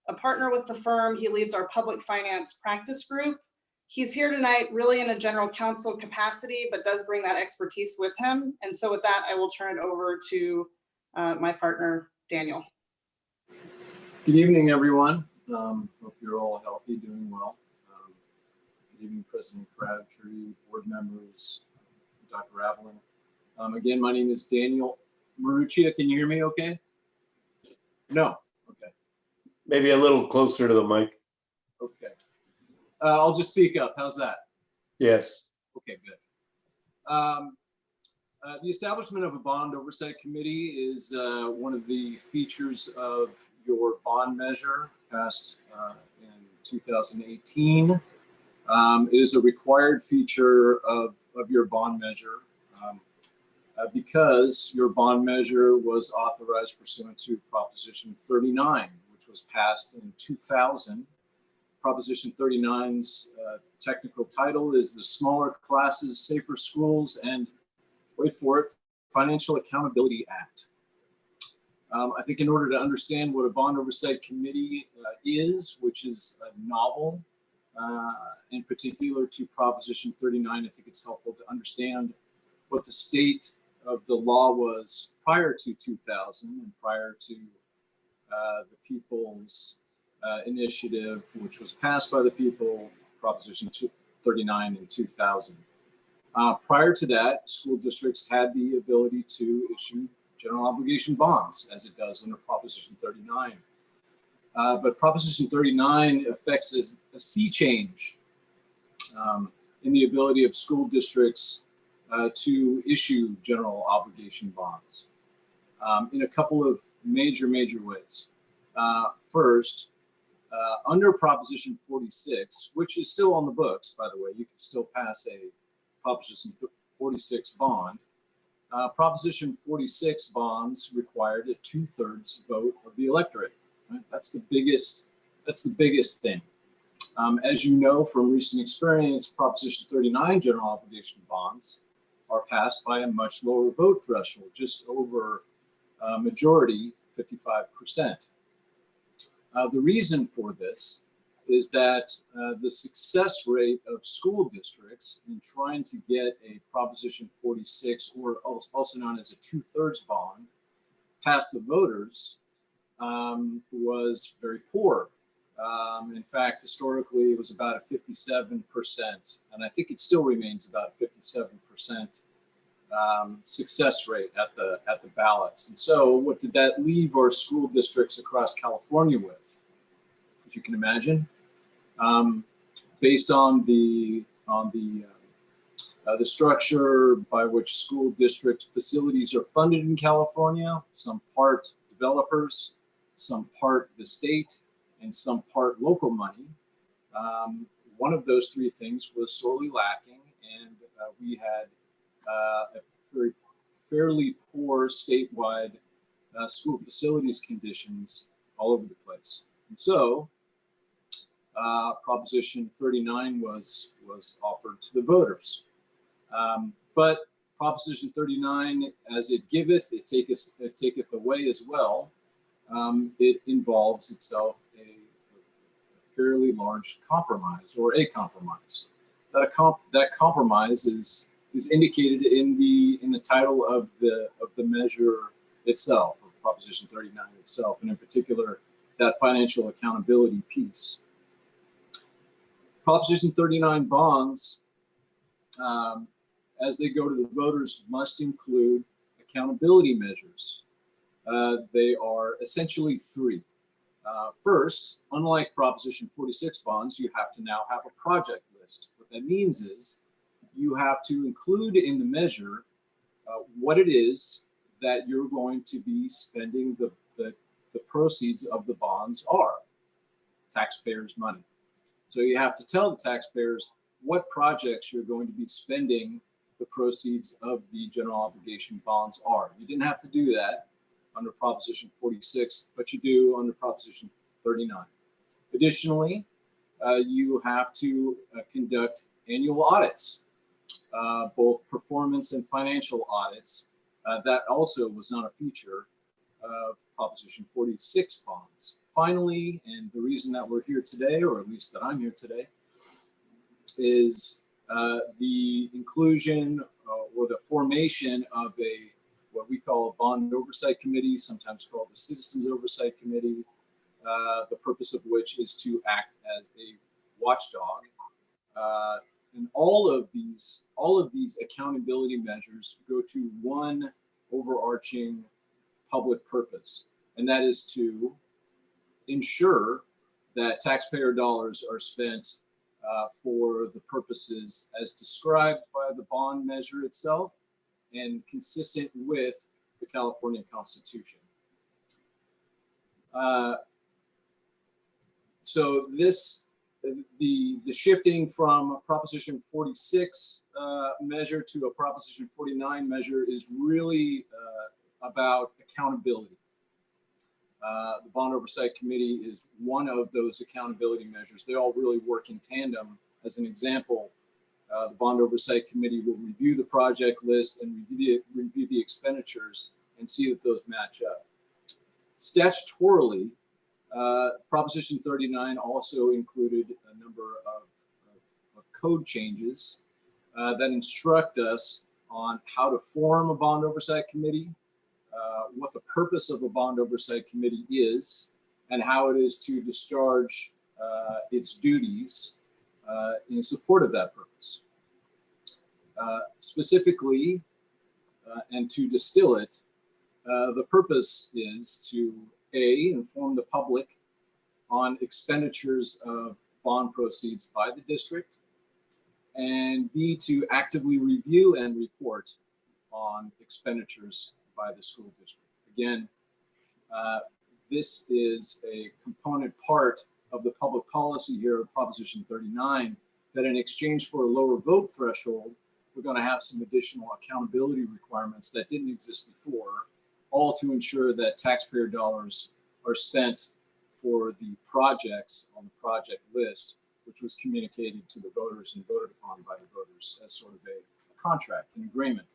Speaker 22: a partner with the firm. He leads our public finance practice group. He's here tonight really in a general counsel capacity, but does bring that expertise with him. And so with that, I will turn it over to my partner, Daniel.
Speaker 2: Good evening, everyone. Hope you're all healthy, doing well. Good evening, President Crabtree, board members, Dr. Avalon. Again, my name is Daniel Maruccia. Can you hear me okay? No, okay.
Speaker 1: Maybe a little closer to the mic.
Speaker 2: Okay. I'll just speak up. How's that?
Speaker 1: Yes.
Speaker 2: Okay, good. The establishment of a bond oversight committee is one of the features of your bond measure passed in 2018. It is a required feature of your bond measure because your bond measure was authorized pursuant to Proposition 39, which was passed in 2000. Proposition 39's technical title is the Smaller Classes, Safer Schools, and wait for it, Financial Accountability Act. I think in order to understand what a bond oversight committee is, which is novel, in particular to Proposition 39, I think it's helpful to understand what the state of the law was prior to 2000 and prior to the People's Initiative, which was passed by the people, Proposition 39 in 2000. Prior to that, school districts had the ability to issue general obligation bonds, as it does under Proposition 39. But Proposition 39 affects a sea change in the ability of school districts to issue general obligation bonds in a couple of major ways. First, under Proposition 46, which is still on the books, by the way, you can still pass a Proposition 46 bond. Proposition 46 bonds required a 2/3 vote of the electorate. Right? That's the biggest thing. As you know from recent experience, Proposition 39 general obligation bonds are passed by a much lower vote threshold, just over majority, 55%. The reason for this is that the success rate of school districts in trying to get a Proposition 46, or also known as a 2/3 bond, past the voters was very poor. In fact, historically, it was about a 57%, and I think it still remains about 57% success rate at the ballots. And so what did that leave our school districts across California with? As you can imagine, based on the structure by which school district facilities are funded in California, some part developers, some part the state, and some part local money. One of those three things was sorely lacking, and we had a fairly poor statewide school facilities conditions all over the place. And so Proposition 39 was offered to the voters. But Proposition 39, as it giveth, it taketh away as well. It involves itself a fairly large compromise, or a compromise. That compromise is indicated in the title of the measure itself, or Proposition 39 itself, and in particular that financial accountability piece. Proposition 39 bonds, as they go to the voters, must include accountability measures. They are essentially three. First, unlike Proposition 46 bonds, you have to now have a project list. What that means is you have to include in the measure what it is that you're going to be spending the the proceeds of the bonds are. Taxpayers' money. So you have to tell the taxpayers what projects you're going to be spending the proceeds of the general obligation bonds are. You didn't have to do that under Proposition 46, but you do under Proposition 39. Additionally, you have to conduct annual audits, both performance and financial audits. That also was not a feature of Proposition 46 bonds. Finally, and the reason that we're here today, or at least that I'm here today, is the inclusion or the formation of what we call a bond oversight committee, sometimes called the Citizens Oversight Committee, the purpose of which is to act as a watchdog. And all of these accountability measures go to one overarching public purpose, and that is to ensure that taxpayer dollars are spent for the purposes as described by the bond measure itself and consistent with the California Constitution. So the shifting from Proposition 46 measure to a Proposition 49 measure is really about accountability. The Bond Oversight Committee is one of those accountability measures. They all really work in tandem. As an example, the Bond Oversight Committee will review the project list and review the expenditures and see that those match up. Statutorily, Proposition 39 also included a number of code changes that instruct us on how to form a Bond Oversight Committee, what the purpose of a Bond Oversight Committee is, and how it is to discharge its duties in support of that purpose. Specifically, and to distill it, the purpose is to A, inform the public on expenditures of bond proceeds by the district, and B, to actively review and report on expenditures by the school district. Again, this is a component part of the public policy here of Proposition 39, that in exchange for a lower vote threshold, we're going to have some additional accountability requirements that didn't exist before, all to ensure that taxpayer dollars are spent for the projects on the project list, which was communicated to the voters and voted upon by the voters as sort of a contract, an agreement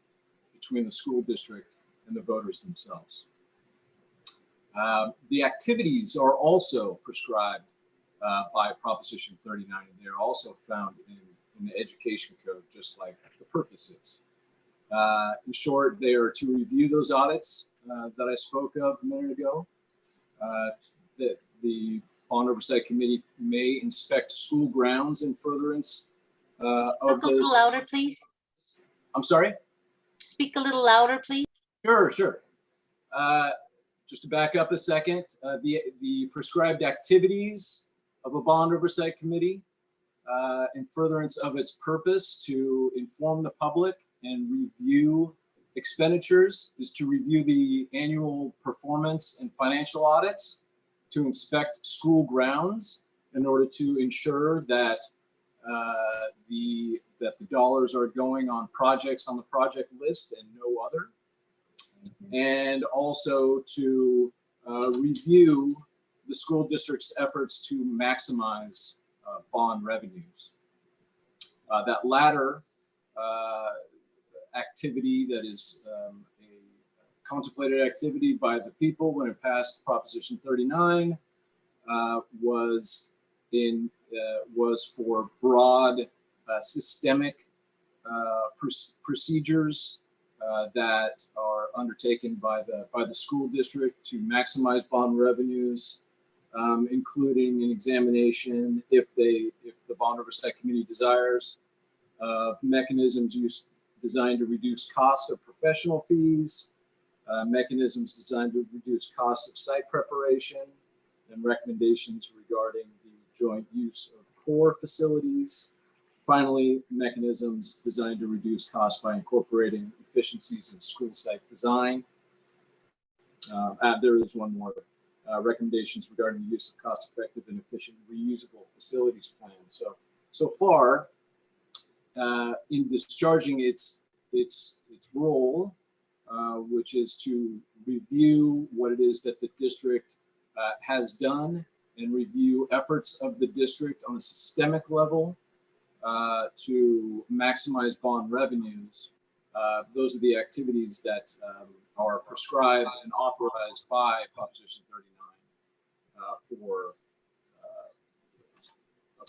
Speaker 2: between the school district and the voters themselves. The activities are also prescribed by Proposition 39, and they're also found in the education code, just like the purpose is. In short, they are to review those audits that I spoke of a minute ago. The Bond Oversight Committee may inspect school grounds in furtherance of those.
Speaker 6: Speak a little louder, please.
Speaker 2: I'm sorry?
Speaker 6: Speak a little louder, please.
Speaker 2: Sure. Just to back up a second, the prescribed activities of a Bond Oversight Committee in furtherance of its purpose to inform the public and review expenditures is to review the annual performance and financial audits, to inspect school grounds in order to ensure that the dollars are going on projects on the project list and no other, and also to review the school district's efforts to maximize bond revenues. That latter activity, that is a contemplated activity by the people when it passed Proposition 39, was for broad systemic procedures that are undertaken by the school district to maximize bond revenues, including an examination, if the Bond Oversight Committee desires, of mechanisms designed to reduce costs of professional fees, mechanisms designed to reduce costs of site preparation, and recommendations regarding the joint use of core facilities. Finally, mechanisms designed to reduce costs by incorporating efficiencies in school site design. There is one more recommendations regarding the use of cost-effective and efficient reusable facilities plans. So far, in discharging its role, which is to review what it is that the district has done and review efforts of the district on a systemic level to maximize bond revenues. Those are the activities that are prescribed and authorized by Proposition 39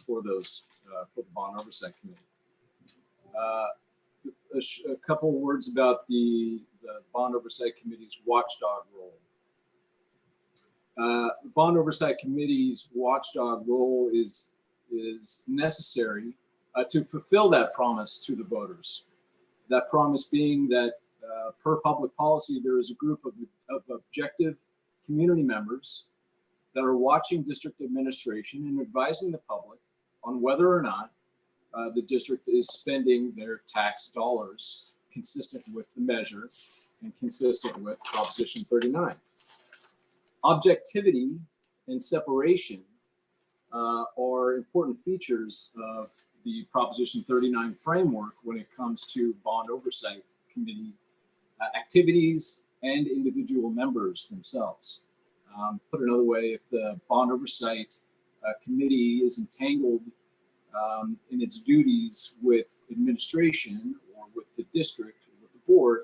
Speaker 2: for the Bond Oversight Committee. A couple of words about the Bond Oversight Committee's watchdog role. The Bond Oversight Committee's watchdog role is necessary to fulfill that promise to the voters. That promise being that per public policy, there is a group of objective community members that are watching district administration and advising the public on whether or not the district is spending their tax dollars consistent with the measure and consistent with Proposition 39. Objectivity and separation are important features of the Proposition 39 framework when it comes to Bond Oversight Committee activities and individual members themselves. Put another way, if the Bond Oversight Committee is entangled in its duties with administration or with the district or with the board,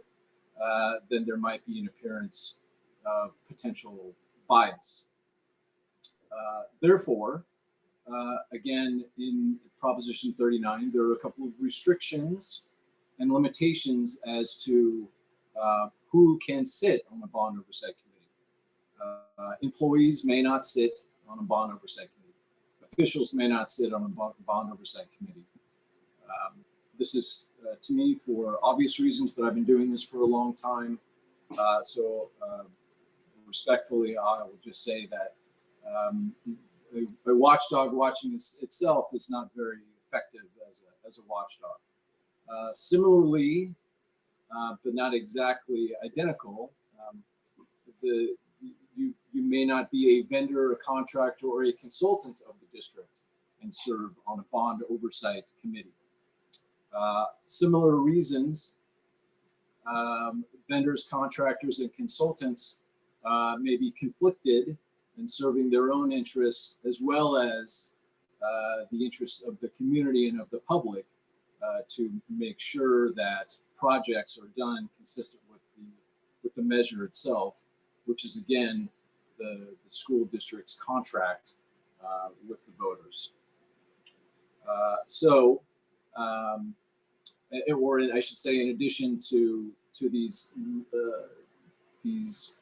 Speaker 2: then there might be an appearance of potential bias. Therefore, again, in Proposition 39, there are a couple of restrictions and limitations as to who can sit on the Bond Oversight Committee. Employees may not sit on a Bond Oversight Committee. Officials may not sit on a Bond Oversight Committee. This is, to me, for obvious reasons, but I've been doing this for a long time. So respectfully, I will just say that a watchdog watching itself is not very effective as a watchdog. Similarly, but not exactly identical, you may not be a vendor, a contractor, or a consultant of the district and serve on a Bond Oversight Committee. Similar reasons, vendors, contractors, and consultants may be conflicted in serving their own interests as well as the interests of the community and of the public to make sure that projects are done consistent with the measure itself, which is again the school district's contract with the voters. Or I should say, in addition to these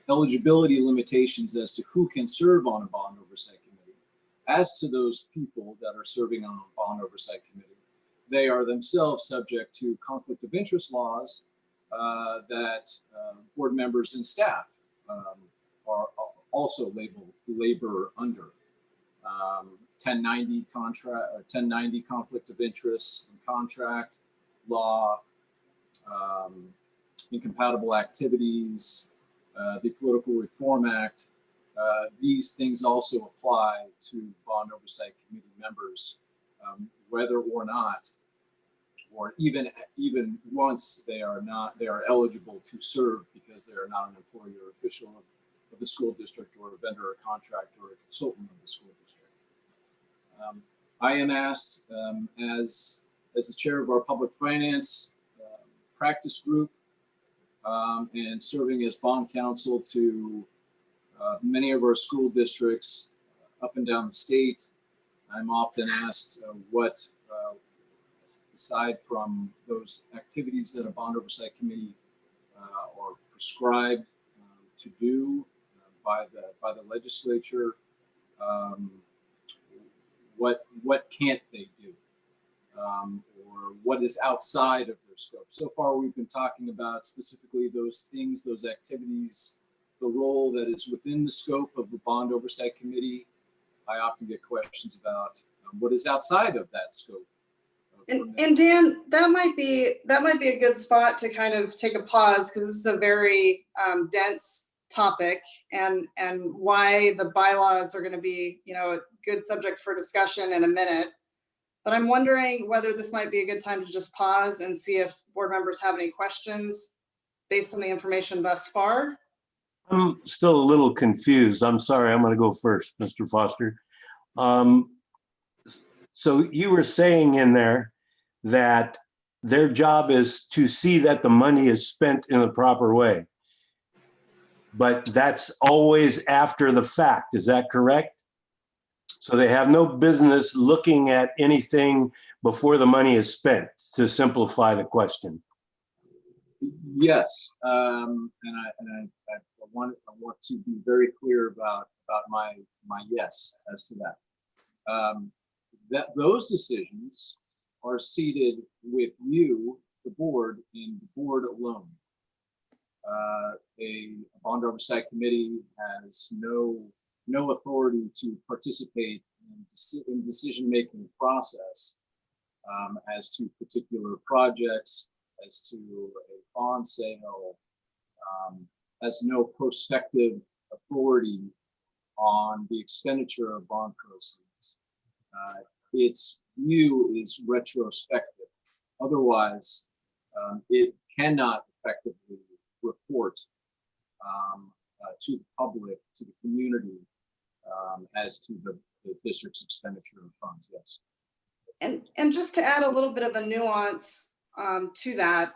Speaker 2: eligibility limitations as to who can serve on a Bond Oversight Committee, as to those people that are serving on a Bond Oversight Committee, they are themselves subject to conflict of interest laws that board members and staff are also labor under. 1090 contract, 1090 conflict of interest and contract law, incompatible activities, the Political Reform Act. These things also apply to Bond Oversight Committee members, whether or not, or even once they are eligible to serve because they are not an employee or official of the school district or a vendor or contractor or a consultant of the school district. I am asked as the chair of our public finance practice group and serving as bond counsel to many of our school districts up and down the state. I'm often asked what, aside from those activities that a Bond Oversight Committee are prescribed to do by the legislature, what can't they do, or what is outside of their scope. So far, we've been talking about specifically those things, those activities, the role that is within the scope of the Bond Oversight Committee. I often get questions about what is outside of that scope.
Speaker 22: And Dan, that might be a good spot to kind of take a pause, because this is a very dense topic and why the bylaws are going to be, you know, a good subject for discussion in a minute. But I'm wondering whether this might be a good time to just pause and see if board members have any questions based on the information thus far.
Speaker 1: I'm still a little confused. I'm sorry, I'm going to go first, Mr. Foster. So you were saying in there that their job is to see that the money is spent in a proper way. But that's always after the fact, is that correct? So they have no business looking at anything before the money is spent, to simplify the question.
Speaker 2: Yes, and I want to be very clear about my yes as to that. That those decisions are seated with you, the board, and the board alone. A bond oversight committee has no authority to participate in decision-making process as to particular projects, as to a bond sale, has no prospective authority on the expenditure of bond proceeds. Its view is retrospective. Otherwise, it cannot effectively report to the public, to the community, as to the district's expenditure of funds. Yes.
Speaker 22: And just to add a little bit of a nuance to that,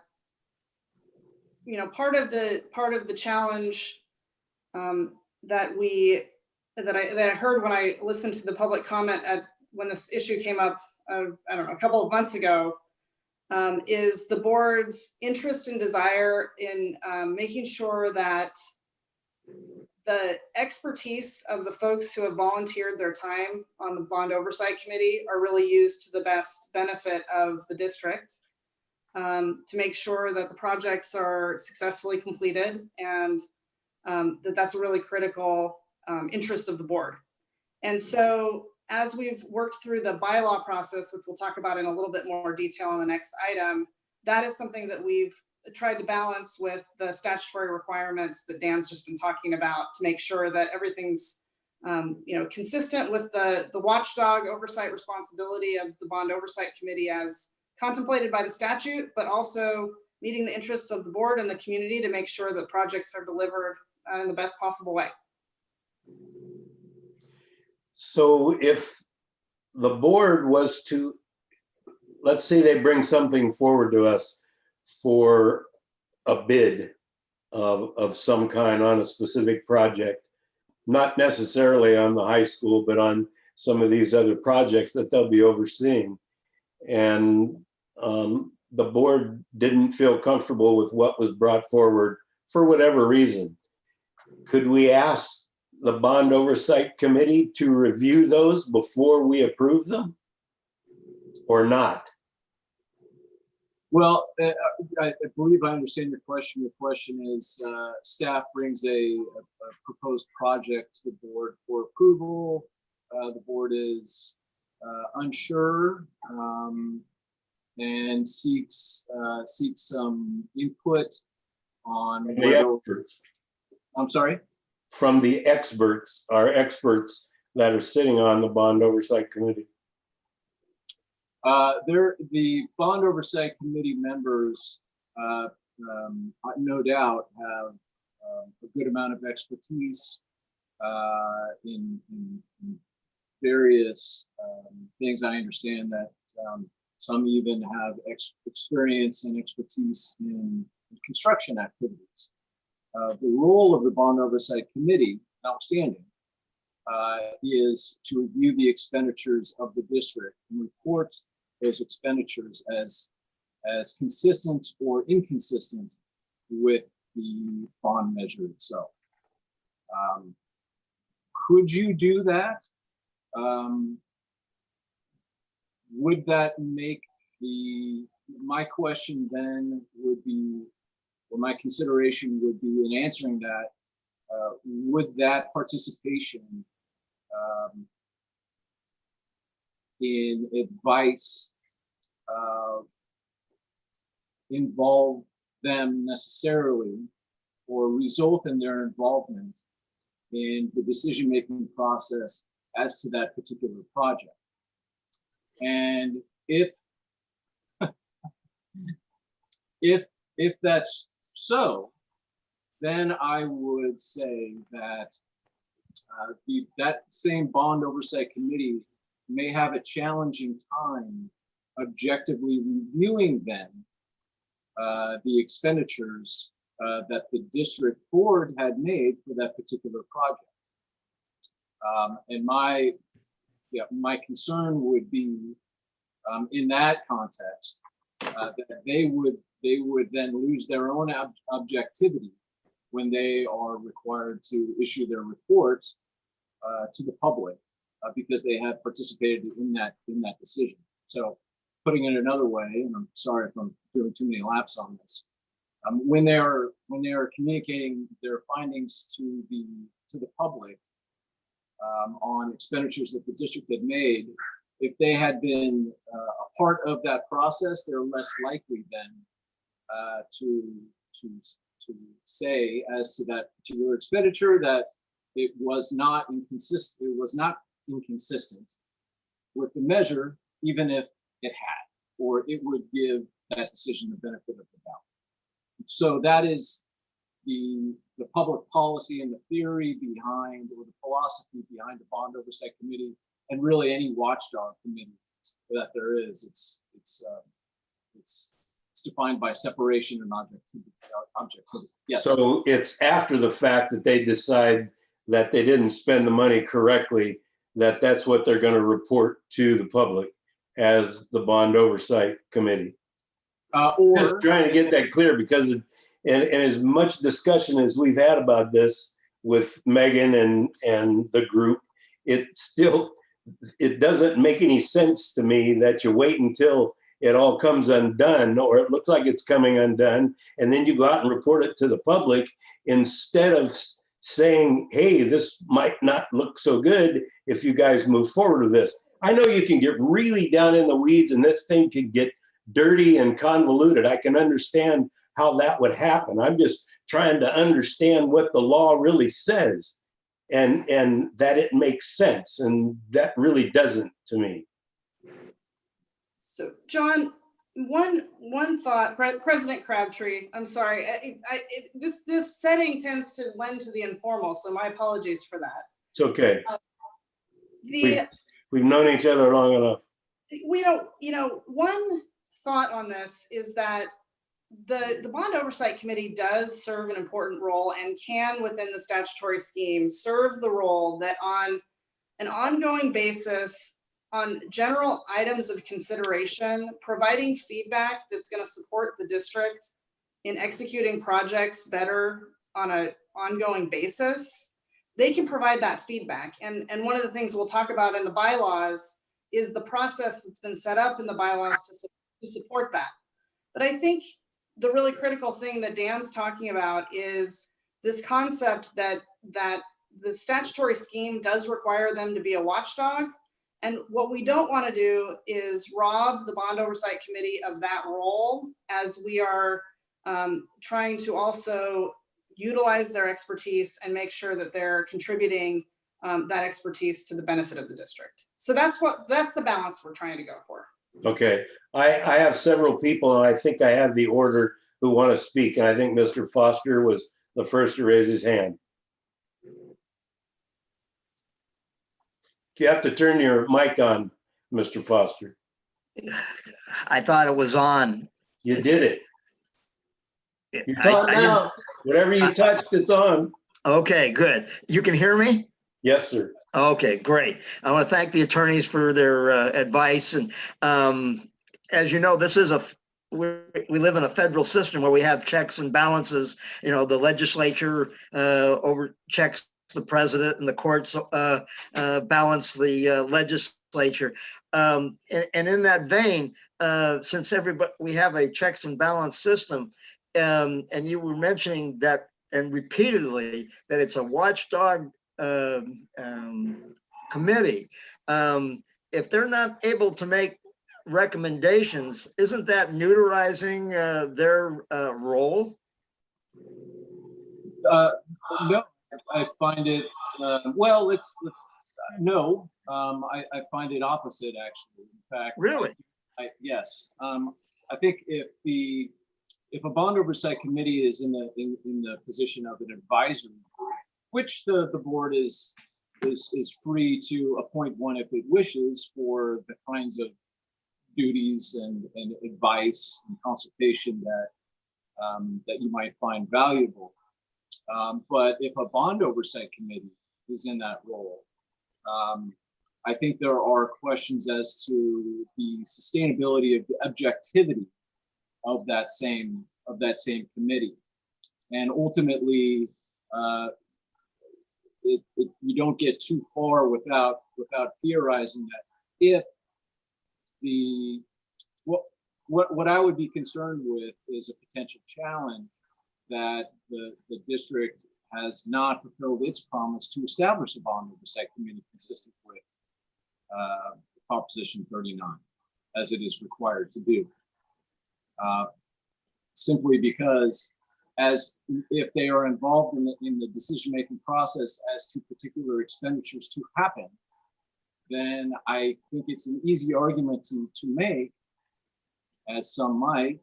Speaker 22: you know, part of the challenge that I heard when I listened to the public comment when this issue came up, I don't know, a couple of months ago, is the board's interest and desire in making sure that the expertise of the folks who have volunteered their time on the bond oversight committee are really used to the best benefit of the district, to make sure that the projects are successfully completed, and that's a really critical interest of the board. And so as we've worked through the bylaw process, which we'll talk about in a little bit more detail on the next item, that is something that we've tried to balance with the statutory requirements that Dan's just been talking about, to make sure that everything's you know, consistent with the watchdog oversight responsibility of the bond oversight committee as contemplated by the statute, but also meeting the interests of the board and the community to make sure that projects are delivered in the best possible way.
Speaker 1: So if the board was to, let's say they bring something forward to us for a bid of some kind on a specific project, not necessarily on the high school, but on some of these other projects that they'll be overseeing, and the board didn't feel comfortable with what was brought forward for whatever reason, could we ask the bond oversight committee to review those before we approve them, or not?
Speaker 2: Well, I believe I understand your question. Your question is, staff brings a proposed project to the board for approval. The board is unsure and seeks some input on
Speaker 1: the experts.
Speaker 2: I'm sorry?
Speaker 1: From the experts, our experts that are sitting on the bond oversight committee.
Speaker 2: The bond oversight committee members, no doubt, have a good amount of expertise in various things. I understand that some even have experience and expertise in construction activities. The role of the bond oversight committee, notwithstanding, is to review the expenditures of the district and report those expenditures as consistent or inconsistent with the bond measure itself. Could you do that? Would that make my question then would be, or my consideration would be in answering that, would that participation in advice involve them necessarily or result in their involvement in the decision-making process as to that particular project. And if that's so, then I would say that that same bond oversight committee may have a challenging time objectively reviewing then the expenditures that the district board had made for that particular project. And my concern would be in that context that they would then lose their own objectivity when they are required to issue their report to the public because they have participated in that decision. So, putting it another way, and I'm sorry if I'm doing too many laps on this, when they are communicating their findings to the public on expenditures that the district had made, if they had been a part of that process, they're less likely then to say as to that particular expenditure that it was not inconsistent. It was not inconsistent with the measure, even if it had, or it would give that decision the benefit of the doubt. So that is the public policy and the theory behind, or the philosophy behind the Bond Oversight Committee, and really any watchdog committee that there is. It's defined by separation and objectivity. Yes.
Speaker 1: So it's after the fact that they decide that they didn't spend the money correctly, that's what they're going to report to the public as the Bond Oversight Committee.
Speaker 2: Or
Speaker 1: just trying to get that clear, because and as much discussion as we've had about this with Megan and the group, it doesn't make any sense to me that you wait until it all comes undone, or it looks like it's coming undone, and then you go out and report it to the public instead of saying, hey, this might not look so good if you guys move forward with this. I know you can get really down in the weeds and this thing could get dirty and convoluted. I can understand how that would happen. I'm just trying to understand what the law really says and that it makes sense, and that really doesn't to me.
Speaker 22: So, John, one thought, President Crabtree, I'm sorry, this setting tends to lend to the informal, so my apologies for that.
Speaker 1: It's okay. We've known each other long enough.
Speaker 22: We don't, one thought on this is that the Bond Oversight Committee does serve an important role and can, within the statutory scheme, serve the role that on an ongoing basis, on general items of consideration, providing feedback that's going to support the district in executing projects better on an ongoing basis. They can provide that feedback. And one of the things we'll talk about in the bylaws is the process that's been set up in the bylaws to support that. But I think the really critical thing that Dan's talking about is this concept that the statutory scheme does require them to be a watchdog. And what we don't want to do is rob the Bond Oversight Committee of that role, as we are trying to also utilize their expertise and make sure that they're contributing that expertise to the benefit of the district. So that's the balance we're trying to go for.
Speaker 1: Okay, I have several people, and I think I have the order, who want to speak, and I think Mr. Foster was the first to raise his hand. You have to turn your mic on, Mr. Foster.
Speaker 7: I thought it was on.
Speaker 1: You did it. You're on now. Whatever you touched, it's on.
Speaker 7: Okay, good. You can hear me?
Speaker 1: Yes, sir.
Speaker 7: Okay, great. I want to thank the attorneys for their advice. And as you know, this is we live in a federal system where we have checks and balances. You know, the legislature overchecks the president, and the courts balance the legislature. And in that vein, since we have a checks and balance system, and you were mentioning that, and repeatedly, that it's a watchdog committee. If they're not able to make recommendations, isn't that neutralizing their role?
Speaker 2: No, I find it, well, no, I find it opposite, actually. In fact,
Speaker 7: Really?
Speaker 2: Yes. I think if a bond oversight committee is in the position of an advisory board, which the board is free to appoint one if it wishes for the kinds of duties and advice and consultation that you might find valuable. But if a bond oversight committee is in that role, I think there are questions as to the sustainability of the objectivity of that same committee, and ultimately, you don't get too far without theorizing that if what I would be concerned with is a potential challenge that the district has not fulfilled its promise to establish a bond oversight committee consistent with Proposition 39, as it is required to do. Simply because, as if they are involved in the decision-making process as to particular expenditures to happen, then I think it's an easy argument to make, as some might,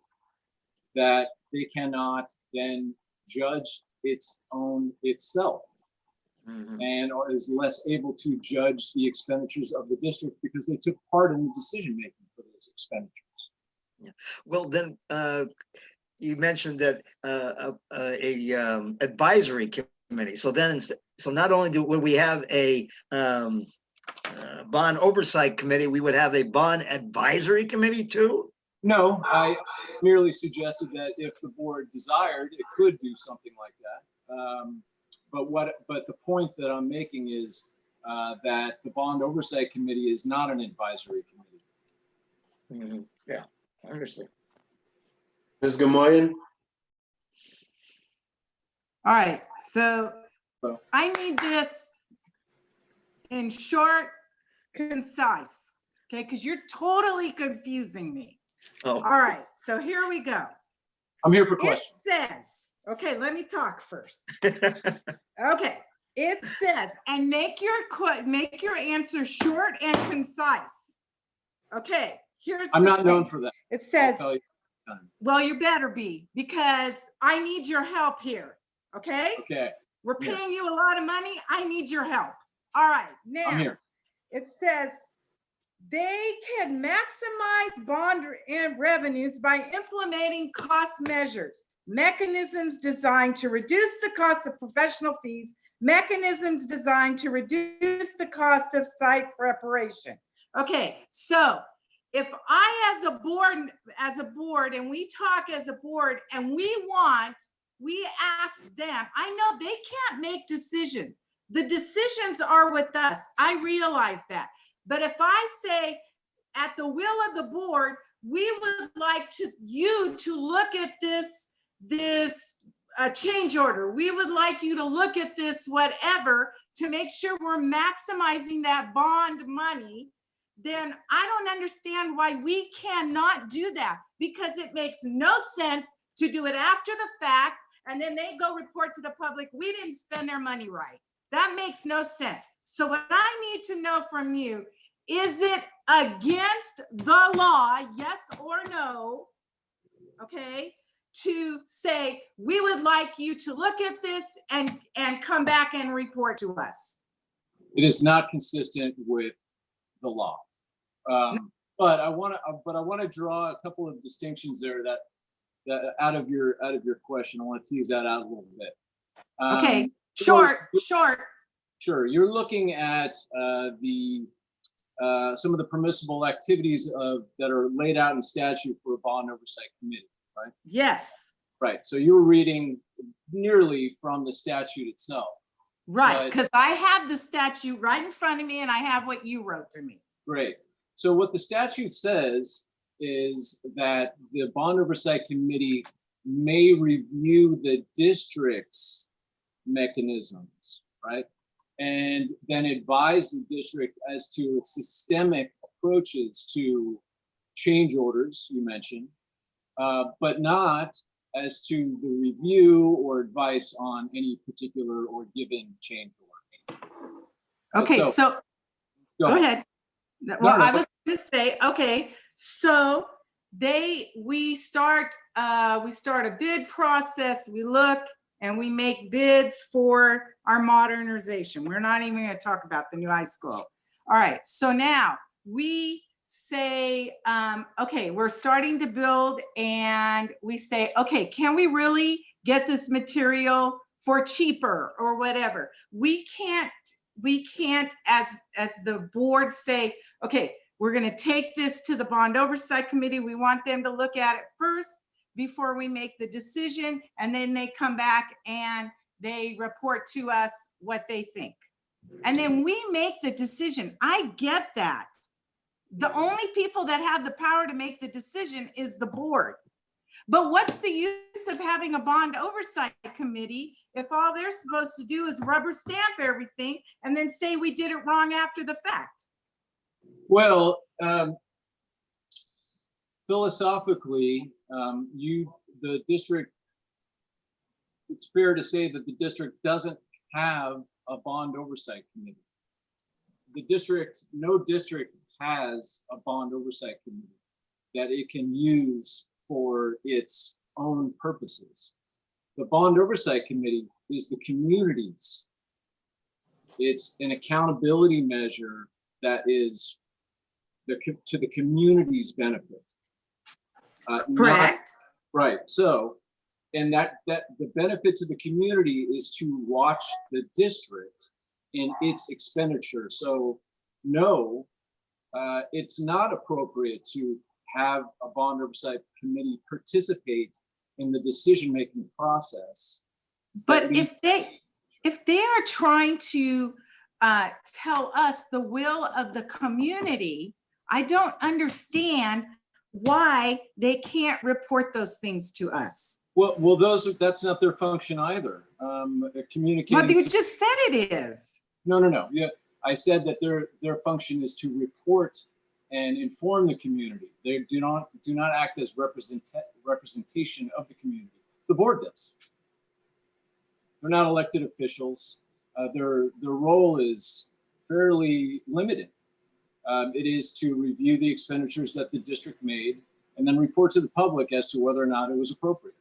Speaker 2: that they cannot then judge itself, and or is less able to judge the expenditures of the district because they took part in the decision-making for those expenditures.
Speaker 7: Yeah. Well, then you mentioned that advisory committee. So then, so not only would we have a bond oversight committee, we would have a bond advisory committee too?
Speaker 2: No, I merely suggested that if the board desired, it could do something like that. But the point that I'm making is that the bond oversight committee is not an advisory committee.
Speaker 7: Yeah, I understand.
Speaker 1: Ms. Gamoyen?
Speaker 4: All right, so I need this in short, concise, okay? Because you're totally confusing me.
Speaker 7: Oh.
Speaker 4: All right, so here we go.
Speaker 2: I'm here for questions.
Speaker 4: It says, okay, let me talk first. Okay, it says, and make your answer short and concise. Okay, here's.
Speaker 2: I'm not known for that.
Speaker 4: It says,
Speaker 2: I'll tell you.
Speaker 4: well, you better be, because I need your help here. Okay?
Speaker 2: Okay.
Speaker 4: We're paying you a lot of money. I need your help. All right, now
Speaker 2: I'm here.
Speaker 4: It says they can maximize bond and revenues by implementing cost measures, mechanisms designed to reduce the cost of professional fees, mechanisms designed to reduce the cost of site preparation. Okay, so if I as a board, and we talk as a board, and we ask them, I know they can't make decisions. The decisions are with us. I realize that. But if I say, at the will of the board, we would like you to look at this change order. We would like you to look at this whatever to make sure we're maximizing that bond money, then I don't understand why we cannot do that, because it makes no sense to do it after the fact and then they go report to the public, we didn't spend their money right. That makes no sense. So what I need to know from you, is it against the law, yes or no, okay, to say, we would like you to look at this and come back and report to us?
Speaker 2: It is not consistent with the law. But I want to draw a couple of distinctions there that out of your question. I want to tease that out a little bit.
Speaker 4: Okay, short.
Speaker 2: Sure. You're looking at some of the permissible activities that are laid out in statute for a bond oversight committee, right?
Speaker 4: Yes.
Speaker 2: Right. So you were reading nearly from the statute itself.
Speaker 4: Right, because I have the statute right in front of me and I have what you wrote to me.
Speaker 2: Great. So what the statute says is that the bond oversight committee may review the district's mechanisms, right? And then advise the district as to its systemic approaches to change orders, you mentioned, but not as to the review or advice on any particular or given change order.
Speaker 4: Okay, so go ahead. Well, I was going to say, okay, so we start a bid process, we look and we make bids for our modernization. We're not even going to talk about the new high school. All right, so now we say, okay, we're starting to build and we say, okay, can we really get this material for cheaper or whatever? We can't as the board say, okay, we're going to take this to the bond oversight committee. We want them to look at it first before we make the decision. And then they come back and they report to us what they think. And then we make the decision. I get that. The only people that have the power to make the decision is the board. But what's the use of having a bond oversight committee if all they're supposed to do is rubber stamp everything and then say we did it wrong after the fact?
Speaker 2: Well, philosophically, the district, it's fair to say that the district doesn't have a bond oversight committee. No district has a bond oversight committee that it can use for its own purposes. The bond oversight committee is the community's. It's an accountability measure that is to the community's benefit.
Speaker 4: Correct.
Speaker 2: Right. So, and that the benefit to the community is to watch the district in its expenditure. So, no, it's not appropriate to have a bond oversight committee participate in the decision-making process.
Speaker 4: But if they are trying to tell us the will of the community, I don't understand why they can't report those things to us.
Speaker 2: Well, that's not their function either. Communicating.
Speaker 4: But you just said it is.
Speaker 2: No. Yeah, I said that their function is to report and inform the community. They do not act as representation of the community. The board does. They're not elected officials. Their role is fairly limited. It is to review the expenditures that the district made and then report to the public as to whether or not it was appropriate.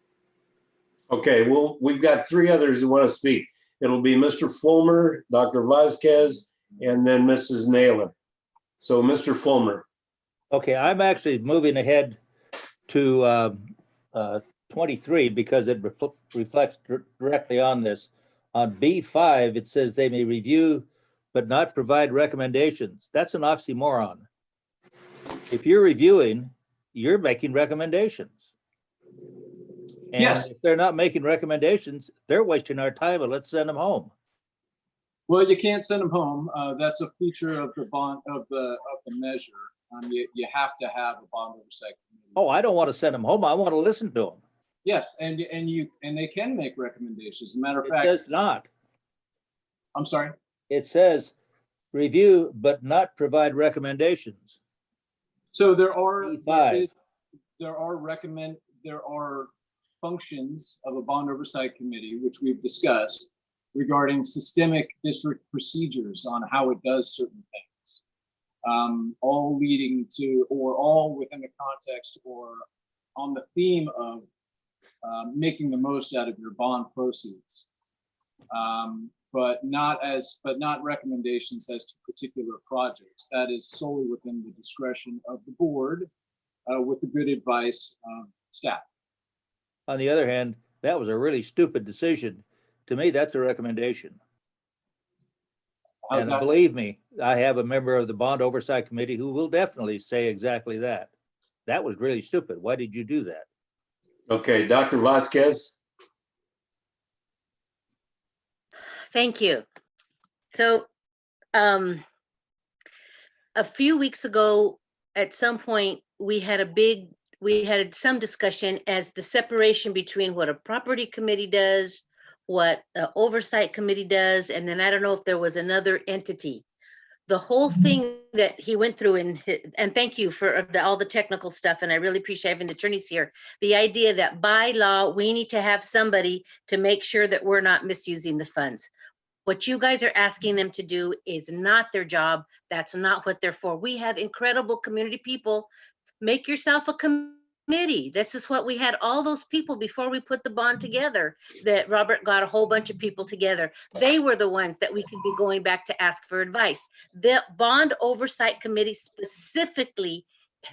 Speaker 1: Okay, well, we've got three others who want to speak. It'll be Mr. Fulmer, Dr. Vasquez, and then Mrs. Naylor. So Mr. Fulmer.
Speaker 12: Okay, I'm actually moving ahead to 23 because it reflects directly on this. On B5, it says they may review but not provide recommendations. That's an oxymoron. If you're reviewing, you're making recommendations. And
Speaker 2: yes.
Speaker 12: If they're not making recommendations, they're wasting our time, and let's send them home.
Speaker 2: Well, you can't send them home. That's a feature of the bond of the measure. You have to have a bond oversight committee.
Speaker 12: Oh, I don't want to send them home. I want to listen to them.
Speaker 2: Yes, and they can make recommendations. As a matter of fact,
Speaker 12: it says not.
Speaker 2: I'm sorry.
Speaker 12: It says review but not provide recommendations.
Speaker 2: So there are functions of a bond oversight committee, which we've discussed, regarding systemic district procedures on how it does certain things, all leading to, or all within the context or on the theme of making the most out of your bond proceeds, but not recommendations as to particular projects. That is solely within the discretion of the board, with the good advice of staff.
Speaker 12: On the other hand, that was a really stupid decision. To me, that's a recommendation.
Speaker 2: How's
Speaker 12: and
Speaker 2: that?
Speaker 12: Believe me, I have a member of the bond oversight committee who will definitely say exactly that. That was really stupid. Why did you do that?
Speaker 1: Okay, Dr. Vasquez.
Speaker 6: Thank you. So a few weeks ago, at some point, we had some discussion as the separation between what a property committee does, what the oversight committee does, and then I don't know if there was another entity. The whole thing that he went through and thank you for all the technical stuff. And I really appreciate having the attorneys here. The idea that by law, we need to have somebody to make sure that we're not misusing the funds. What you guys are asking them to do is not their job. That's not what they're for. We have incredible community people. Make yourself a committee. This is what we had all those people before we put the bond together, that Robert got a whole bunch of people together. They were the ones that we could be going back to ask for advice. The bond oversight committee specifically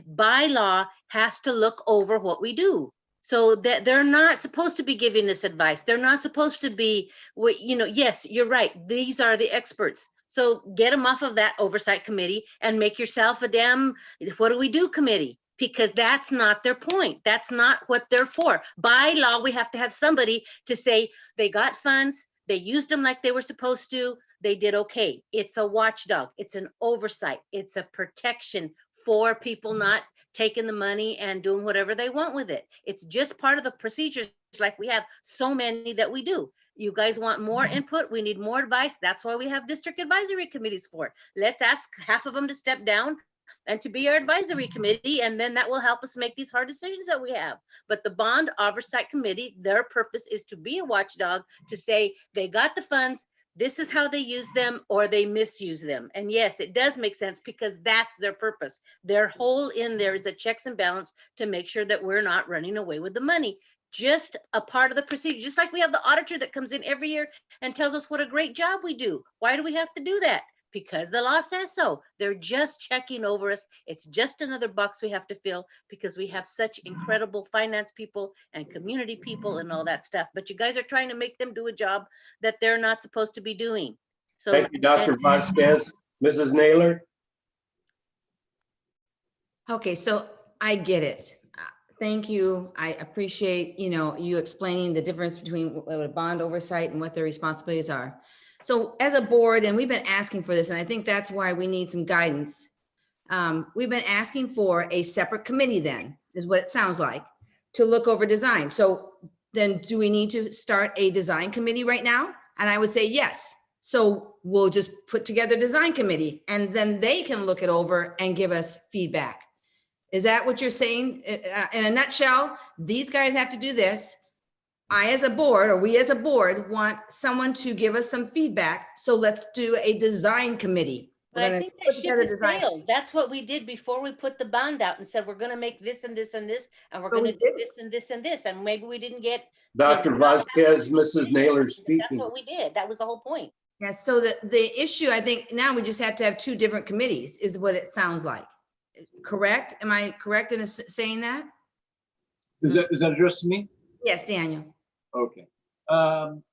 Speaker 6: by law has to look over what we do. So that they're not supposed to be giving this advice. They're not supposed to be, yes, you're right. These are the experts. So get them off of that oversight committee and make yourself a damn, what do we do committee? Because that's not their point. That's not what they're for. By law, we have to have somebody to say they got funds, they used them like they were supposed to, they did okay. It's a watchdog. It's an oversight. It's a protection for people not taking the money and doing whatever they want with it. It's just part of the procedures, like we have so many that we do. You guys want more input? We need more advice. That's why we have district advisory committees for. Let's ask half of them to step down and to be our advisory committee, and then that will help us make these hard decisions that we have. But the bond oversight committee, their purpose is to be a watchdog, to say they got the funds, this is how they use them or they misuse them. And yes, it does make sense because that's their purpose. Their whole in there is a checks and balance to make sure that we're not running away with the money. Just a part of the procedure, just like we have the auditor that comes in every year and tells us what a great job we do. Why do we have to do that? Because the law says so. They're just checking over us. It's just another box we have to fill because we have such incredible finance people and community people and all that stuff. But you guys are trying to make them do a job that they're not supposed to be doing. So
Speaker 1: Thank you, Dr. Vasquez. Mrs. Naylor?
Speaker 11: Okay, so I get it. Thank you. I appreciate, you explaining the difference between what a bond oversight and what their responsibilities are. So as a board, and we've been asking for this, and I think that's why we need some guidance. We've been asking for a separate committee then, is what it sounds like, to look over design. So then do we need to start a design committee right now? And I would say yes. So we'll just put together a design committee and then they can look it over and give us feedback. Is that what you're saying? In a nutshell, these guys have to do this. I, as a board, or we as a board, want someone to give us some feedback. So let's do a design committee.
Speaker 6: But I think that ship has sailed. That's what we did before we put the bond out and said, we're going to make this and this and this, and we're going to do this and this and this. And maybe we didn't get.
Speaker 1: Dr. Vasquez, Mrs. Naylor speaking.
Speaker 6: That's what we did. That was the whole point.
Speaker 11: Yeah, so the issue, I think now we just have to have two different committees is what it sounds like. Correct? Am I correct in saying that?
Speaker 2: Is that addressed to me?
Speaker 11: Yes, Daniel.
Speaker 2: Okay. I'm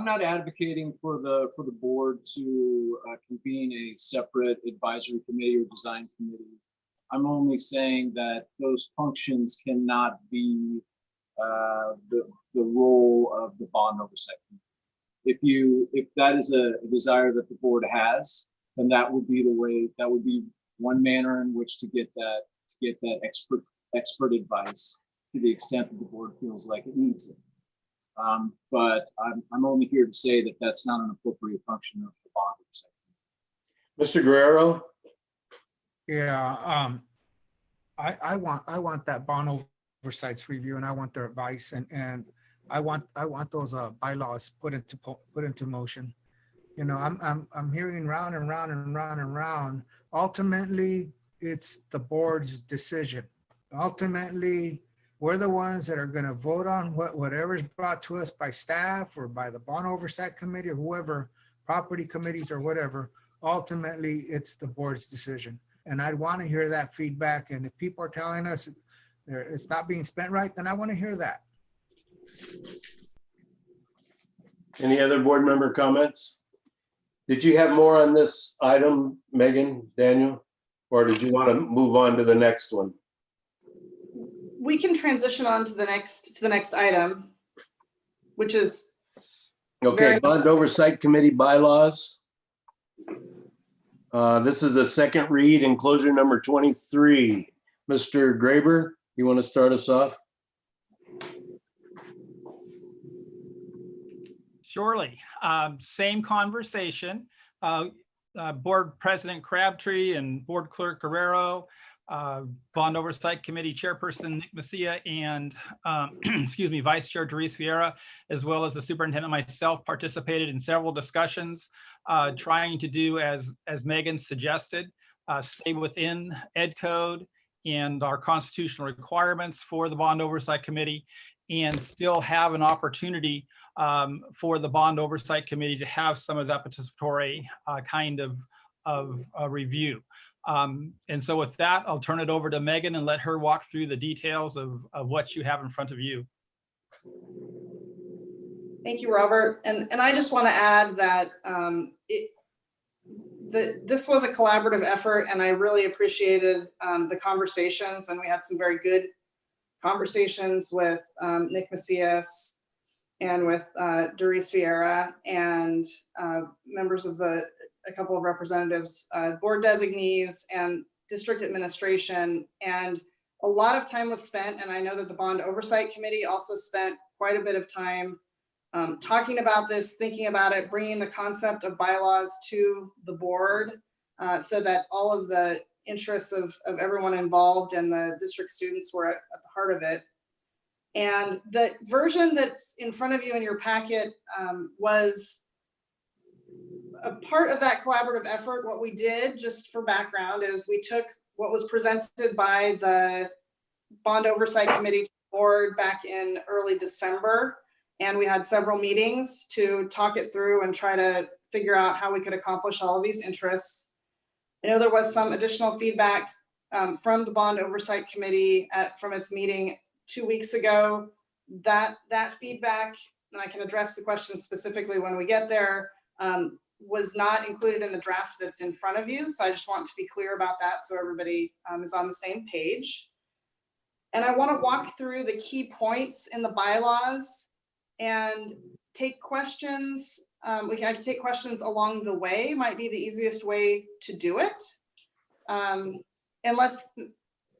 Speaker 2: not advocating for the board to convene a separate advisory committee or design committee. I'm only saying that those functions cannot be the role of the bond oversight committee. If that is a desire that the board has, then that would be the way. That would be one manner in which to get that expert advice to the extent that the board feels like it needs it. But I'm only here to say that that's not an appropriate function of the bond oversight.
Speaker 1: Mr. Guerrero?
Speaker 8: Yeah, I want that bond oversight review, and I want their advice, and I want those bylaws put into motion. I'm hearing round and round and round and round. Ultimately, it's the board's decision. Ultimately, we're the ones that are going to vote on whatever's brought to us by staff or by the bond oversight committee or whoever, property committees or whatever. Ultimately, it's the board's decision. And I'd want to hear that feedback. And if people are telling us it's not being spent right, then I want to hear that.
Speaker 1: Any other board member comments? Did you have more on this item, Megan, Daniel? Or did you want to move on to the next one?
Speaker 22: We can transition on to the next item, which is.
Speaker 1: Okay, Bond Oversight Committee bylaws. This is the second read, enclosure number 23. Mr. Graber, you want to start us off?
Speaker 21: Surely. Same conversation. Board President Crabtree and Board Clerk Guerrero, Bond Oversight Committee Chairperson Nick Messia, and excuse me, Vice Chair Doris Vieira, as well as the superintendent myself, participated in several discussions, trying to do as Megan suggested, stay within Ed Code and our constitutional requirements for the Bond Oversight Committee, and still have an opportunity for the Bond Oversight Committee to have some of that participatory kind of review. And so with that, I'll turn it over to Megan and let her walk through the details of what you have in front of you.
Speaker 22: Thank you, Robert. And I just want to add that this was a collaborative effort, and I really appreciated the conversations, and we had some very good conversations with Nick Macias and with Doris Vieira and members of a couple of representatives, board designees and district administration. And a lot of time was spent, and I know that the Bond Oversight Committee also spent quite a bit of time talking about this, thinking about it, bringing the concept of bylaws to the board so that all of the interests of everyone involved and the district students were at the heart of it. And the version that's in front of you in your packet was a part of that collaborative effort. What we did, just for background, is we took what was presented by the Bond Oversight Committee to the board back in early December, and we had several meetings to talk it through and try to figure out how we could accomplish all of these interests. I know there was some additional feedback from the Bond Oversight Committee from its meeting 2 weeks ago. That feedback, and I can address the question specifically when we get there, was not included in the draft that's in front of you. So I just want to be clear about that so everybody is on the same page. And I want to walk through the key points in the bylaws and take questions. I can take questions along the way, might be the easiest way to do it. Unless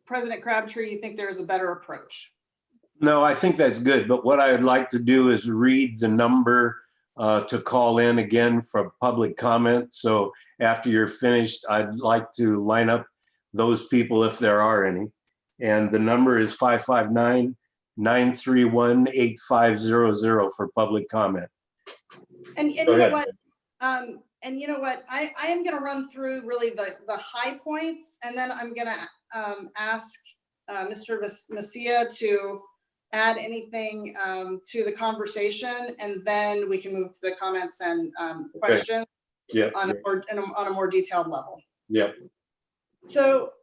Speaker 22: President Crabtree, you think there is a better approach?
Speaker 1: No, I think that's good. But what I would like to do is read the number to call in again for public comment. So after you're finished, I'd like to line up those people if there are any. And the number is 559-931-8500 for public comment.
Speaker 22: And you know what? I am going to run through really the high points, and then I'm going to ask Mr. Messia to add anything to the conversation, and then we can move to the comments and questions on a more detailed level.
Speaker 1: Yep.
Speaker 22: So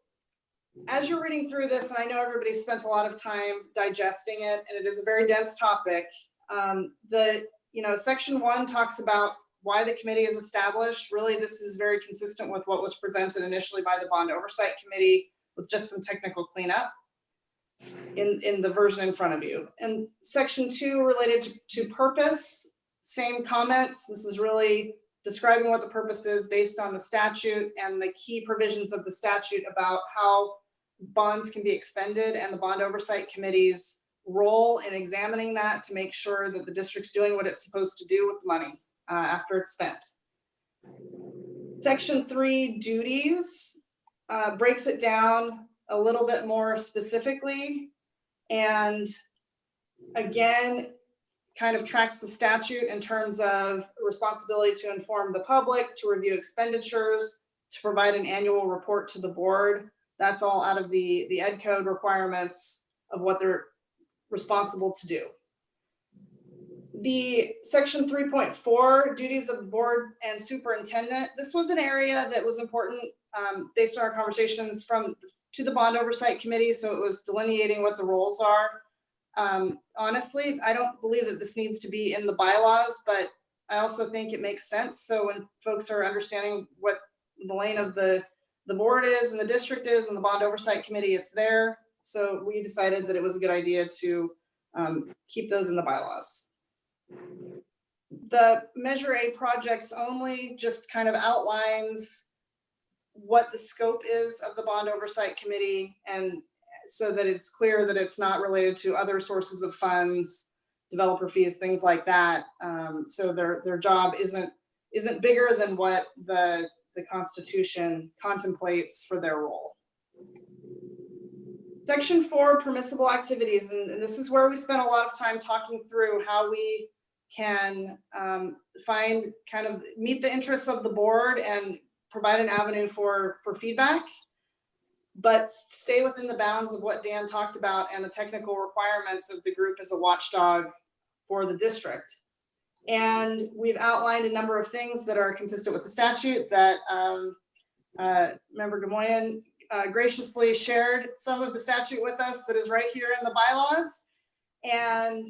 Speaker 22: as you're reading through this, and I know everybody spent a lot of time digesting it, and it is a very dense topic. Section 1 talks about why the committee is established. Really, this is very consistent with what was presented initially by the Bond Oversight Committee, with just some technical cleanup in the version in front of you. And section 2 related to purpose, same comments. This is really describing what the purpose is based on the statute and the key provisions of the statute about how bonds can be expended, and the Bond Oversight Committee's role in examining that to make sure that the district's doing what it's supposed to do with the money after it's spent. Section 3, duties, breaks it down a little bit more specifically, and again, kind of tracks the statute in terms of responsibility to inform the public, to review expenditures, to provide an annual report to the board. That's all out of the Ed Code requirements of what they're responsible to do. The section 3.4, duties of the board and superintendent. This was an area that was important based on our conversations to the Bond Oversight Committee. So it was delineating what the roles are. Honestly, I don't believe that this needs to be in the bylaws, but I also think it makes sense. So when folks are understanding what the lane of the board is and the district is and the Bond Oversight Committee, it's there. So we decided that it was a good idea to keep those in the bylaws. The Measure A projects only just kind of outlines what the scope is of the Bond Oversight Committee, and so that it's clear that it's not related to other sources of funds, developer fees, things like that. So their job isn't bigger than what the the Constitution contemplates for their role. Section 4, permissible activities, and this is where we spent a lot of time talking through how we can meet the interests of the board and provide an avenue for feedback, but stay within the bounds of what Dan talked about and the technical requirements of the group as a watchdog for the district. And we've outlined a number of things that are consistent with the statute that Member Gamoyan graciously shared some of the statute with us that is right here in the bylaws. And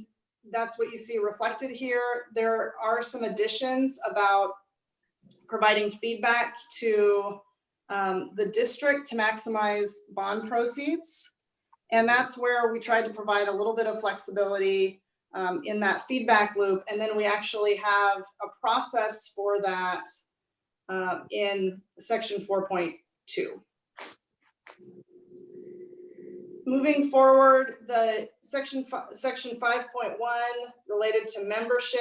Speaker 22: that's what you see reflected here. There are some additions about providing feedback to the district to maximize bond proceeds. And that's where we tried to provide a little bit of flexibility in that feedback loop. And then we actually have a process for that in section 4.2. Moving forward, the section 5.1 related to membership.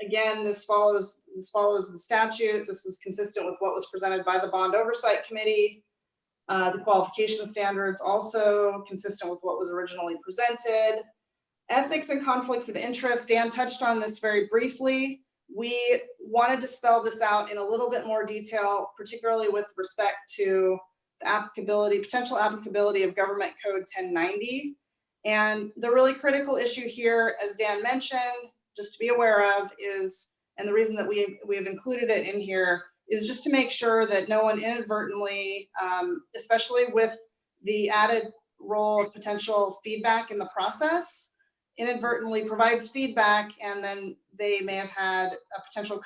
Speaker 22: Again, this follows the statute. This is consistent with what was presented by the Bond Oversight Committee. The qualification standards also consistent with what was originally presented. Ethics and conflicts of interest, Dan touched on this very briefly. We wanted to spell this out in a little bit more detail, particularly with respect to the potential applicability of Government Code 1090. And the really critical issue here, as Dan mentioned, just to be aware of is, and the reason that we have included it in here is just to make sure that no one inadvertently, especially with the added role of potential feedback in the process, inadvertently provides feedback and then they may have had a potential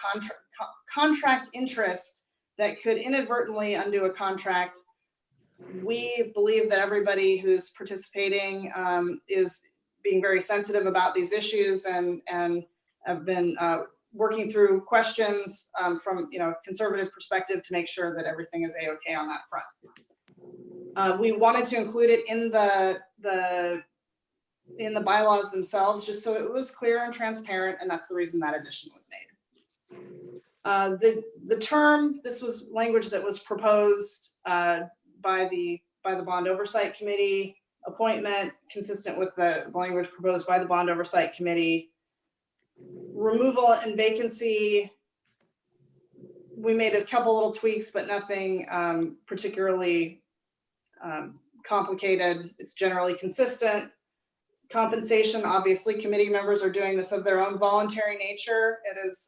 Speaker 22: contract interest that could inadvertently undo a contract. We believe that everybody who's participating is being very sensitive about these issues and have been working through questions from conservative perspective to make sure that everything is a-okay on that front. We wanted to include it in the bylaws themselves, just so it was clear and transparent, and that's the reason that addition was made. The term, this was language that was proposed by the Bond Oversight Committee. Appointment consistent with the language proposed by the Bond Oversight Committee. Removal and vacancy, we made a couple little tweaks, but nothing particularly complicated. It's generally consistent. Compensation, obviously, committee members are doing this of their own voluntary nature. It is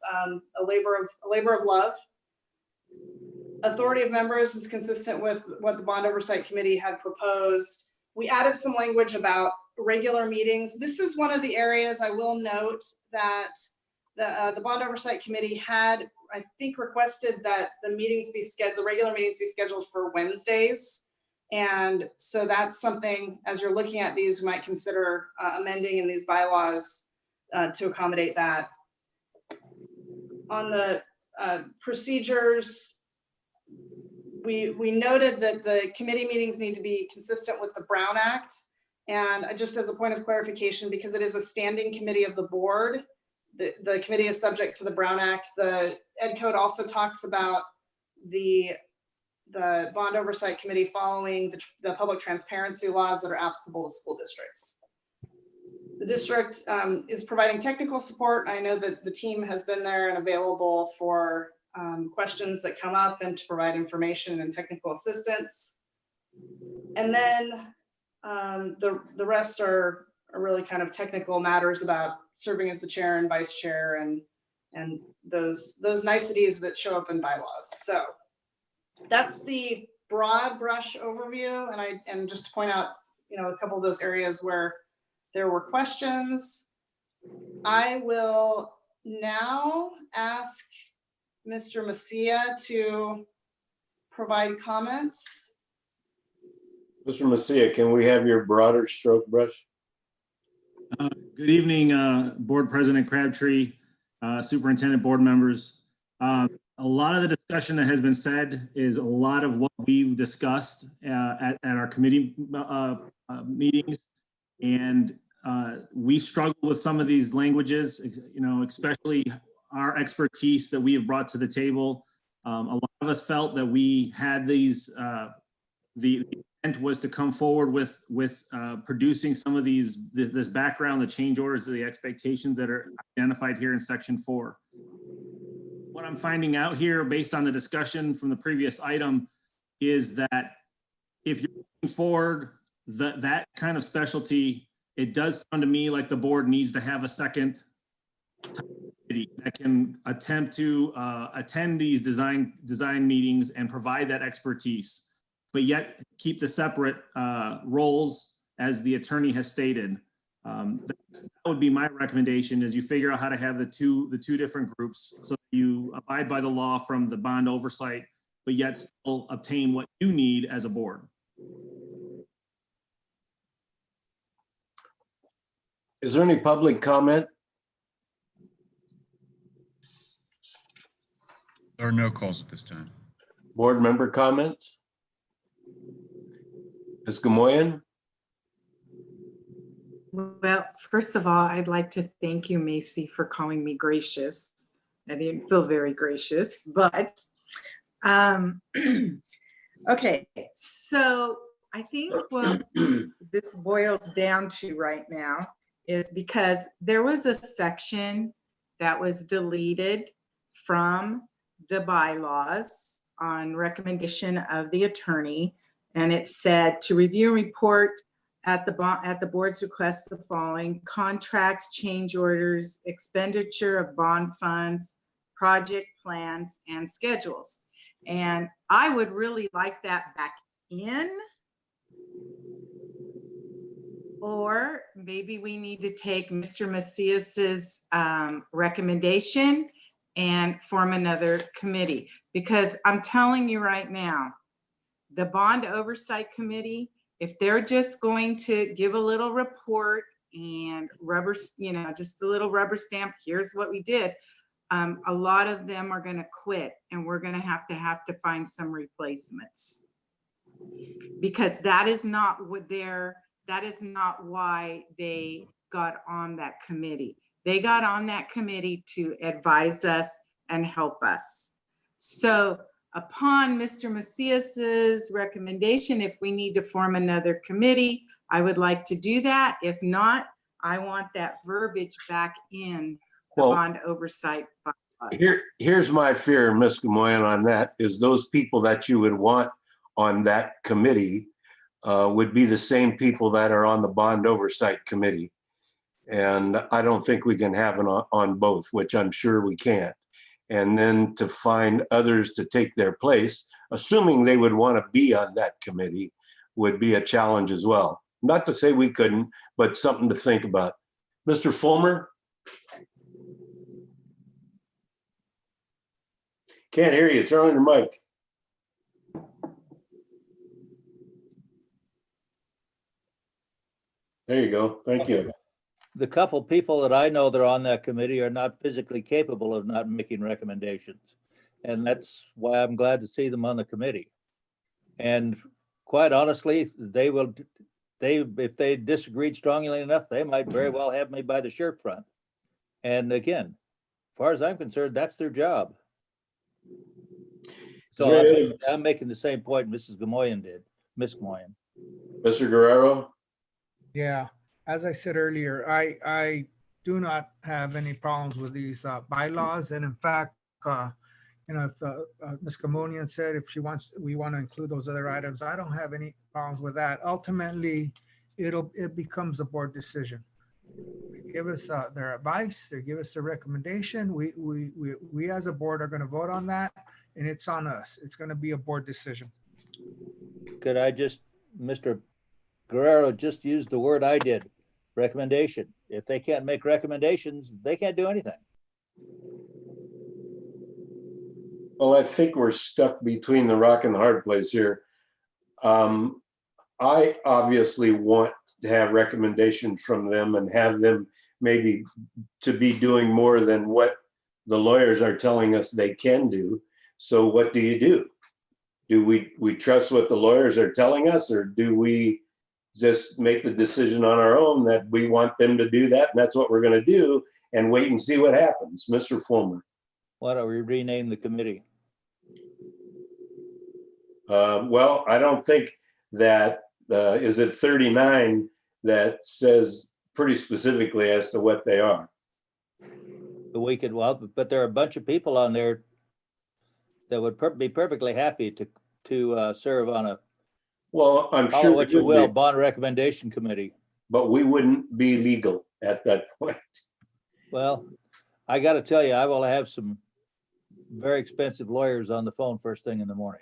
Speaker 22: a labor of love. Authority of members is consistent with what the Bond Oversight Committee had proposed. We added some language about regular meetings. This is one of the areas I will note that the Bond Oversight Committee had, I think, requested that the regular meetings be scheduled for Wednesdays. And so that's something, as you're looking at these, you might consider amending in these bylaws to accommodate that. On the procedures, we noted that the committee meetings need to be consistent with the Brown Act. And just as a point of clarification, because it is a standing committee of the board, the committee is subject to the Brown Act. The Ed Code also talks about the Bond Oversight Committee following the public transparency laws that are applicable to school districts. The district is providing technical support. I know that the team has been there and available for questions that come up and to provide information and technical assistance. And then the rest are really kind of technical matters about serving as the chair and vice chair and those niceties that show up in bylaws. So that's the broad brush overview. And just to point out, a couple of those areas where there were questions. I will now ask Mr. Macia to provide comments.
Speaker 1: Mr. Macia, can we have your broader stroke brush?
Speaker 10: Good evening, Board President Crabtree, Superintendent, board members. A lot of the discussion that has been said is a lot of what we've discussed at our committee meetings. And we struggle with some of these languages, especially our expertise that we have brought to the table A lot of us felt that we had these, the intent was to come forward with producing some of this background, the change orders, the expectations that are identified here in section 4. What I'm finding out here, based on the discussion from the previous item, is that if you're moving forward that kind of specialty, it does sound to me like the board needs to have a second committee that can attempt to attend these design meetings and provide that expertise, but yet keep the separate roles as the attorney has stated. That would be my recommendation, is you figure out how to have the two different groups so that you abide by the law from the bond oversight, but yet still obtain what you need as a board.
Speaker 1: Is there any public comment?
Speaker 14: There are no calls at this time.
Speaker 1: Board member comments? Ms. Gamoyen?
Speaker 4: Well, first of all, I'd like to thank you, Macy, for calling me gracious. I didn't feel very gracious, but okay. So I think what this boils down to right now is because there was a section that was deleted from the bylaws on recommendation of the attorney, and it said to review and report at the board's request the following: contracts, change orders, expenditure of bond funds, project plans, and schedules. And I would really like that back in, or maybe we need to take Mr. Macias's recommendation and form another committee, because I'm telling you right now, the Bond Oversight Committee, if they're just going to give a little report and rubber, just a little rubber stamp, here's what we did, a lot of them are going to quit, and we're going to have to find some replacements, because that is not why they got on that committee. They got on that committee to advise us and help us. So upon Mr. Macias's recommendation, if we need to form another committee, I would like to do that. If not, I want that verbiage back in the bond oversight bylaws.
Speaker 1: Here's my fear, Ms. Gamoyen, on that, is those people that you would want on that committee would be the same people that are on the bond oversight committee. And I don't think we can have it on both, which I'm sure we can't. And then to find others to take their place, assuming they would want to be on that committee, would be a challenge as well. Not to say we couldn't, but something to think about. Mr. Fulmer? Can't hear you. Turn on your mic. There you go. Thank you.
Speaker 12: The couple people that I know that are on that committee are not physically capable of not making recommendations. And that's why I'm glad to see them on the committee. And quite honestly, if they disagreed strongly enough, they might very well have me by the shirt front. And again, as far as I'm concerned, that's their job. So I'm making the same point Mrs. Gamoyen did, Ms. Gamoyen.
Speaker 1: Mr. Guerrero?
Speaker 8: Yeah, as I said earlier, I do not have any problems with these bylaws. And in fact, if Ms. Gamoyen said if we want to include those other items, I don't have any problems with that. Ultimately, it becomes a board decision. They give us their advice, they give us their recommendation. We as a board are going to vote on that, and it's on us. It's going to be a board decision.
Speaker 12: Could I just, Mr. Guerrero just used the word I did, recommendation. If they can't make recommendations, they can't do anything.
Speaker 1: Well, I think we're stuck between the rock and the hard place here. I obviously want to have recommendations from them and have them maybe to be doing more than what the lawyers are telling us they can do. So what do? Do we trust what the lawyers are telling us, or do we just make the decision on our own that we want them to do that and that's what we're going to do and wait and see what happens? Mr. Fulmer.
Speaker 12: Why don't we rename the committee?
Speaker 1: Well, I don't think that, is it 39 that says pretty specifically as to what they are?
Speaker 12: We could, well, but there are a bunch of people on there that would be perfectly happy to serve on a,
Speaker 1: Well, I'm
Speaker 12: call it
Speaker 1: sure
Speaker 12: what
Speaker 1: it
Speaker 12: you
Speaker 1: would
Speaker 12: will,
Speaker 1: be,
Speaker 12: bond recommendation committee.
Speaker 1: but we wouldn't be legal at that point.
Speaker 12: Well, I got to tell you, I will have some very expensive lawyers on the phone first thing in the morning.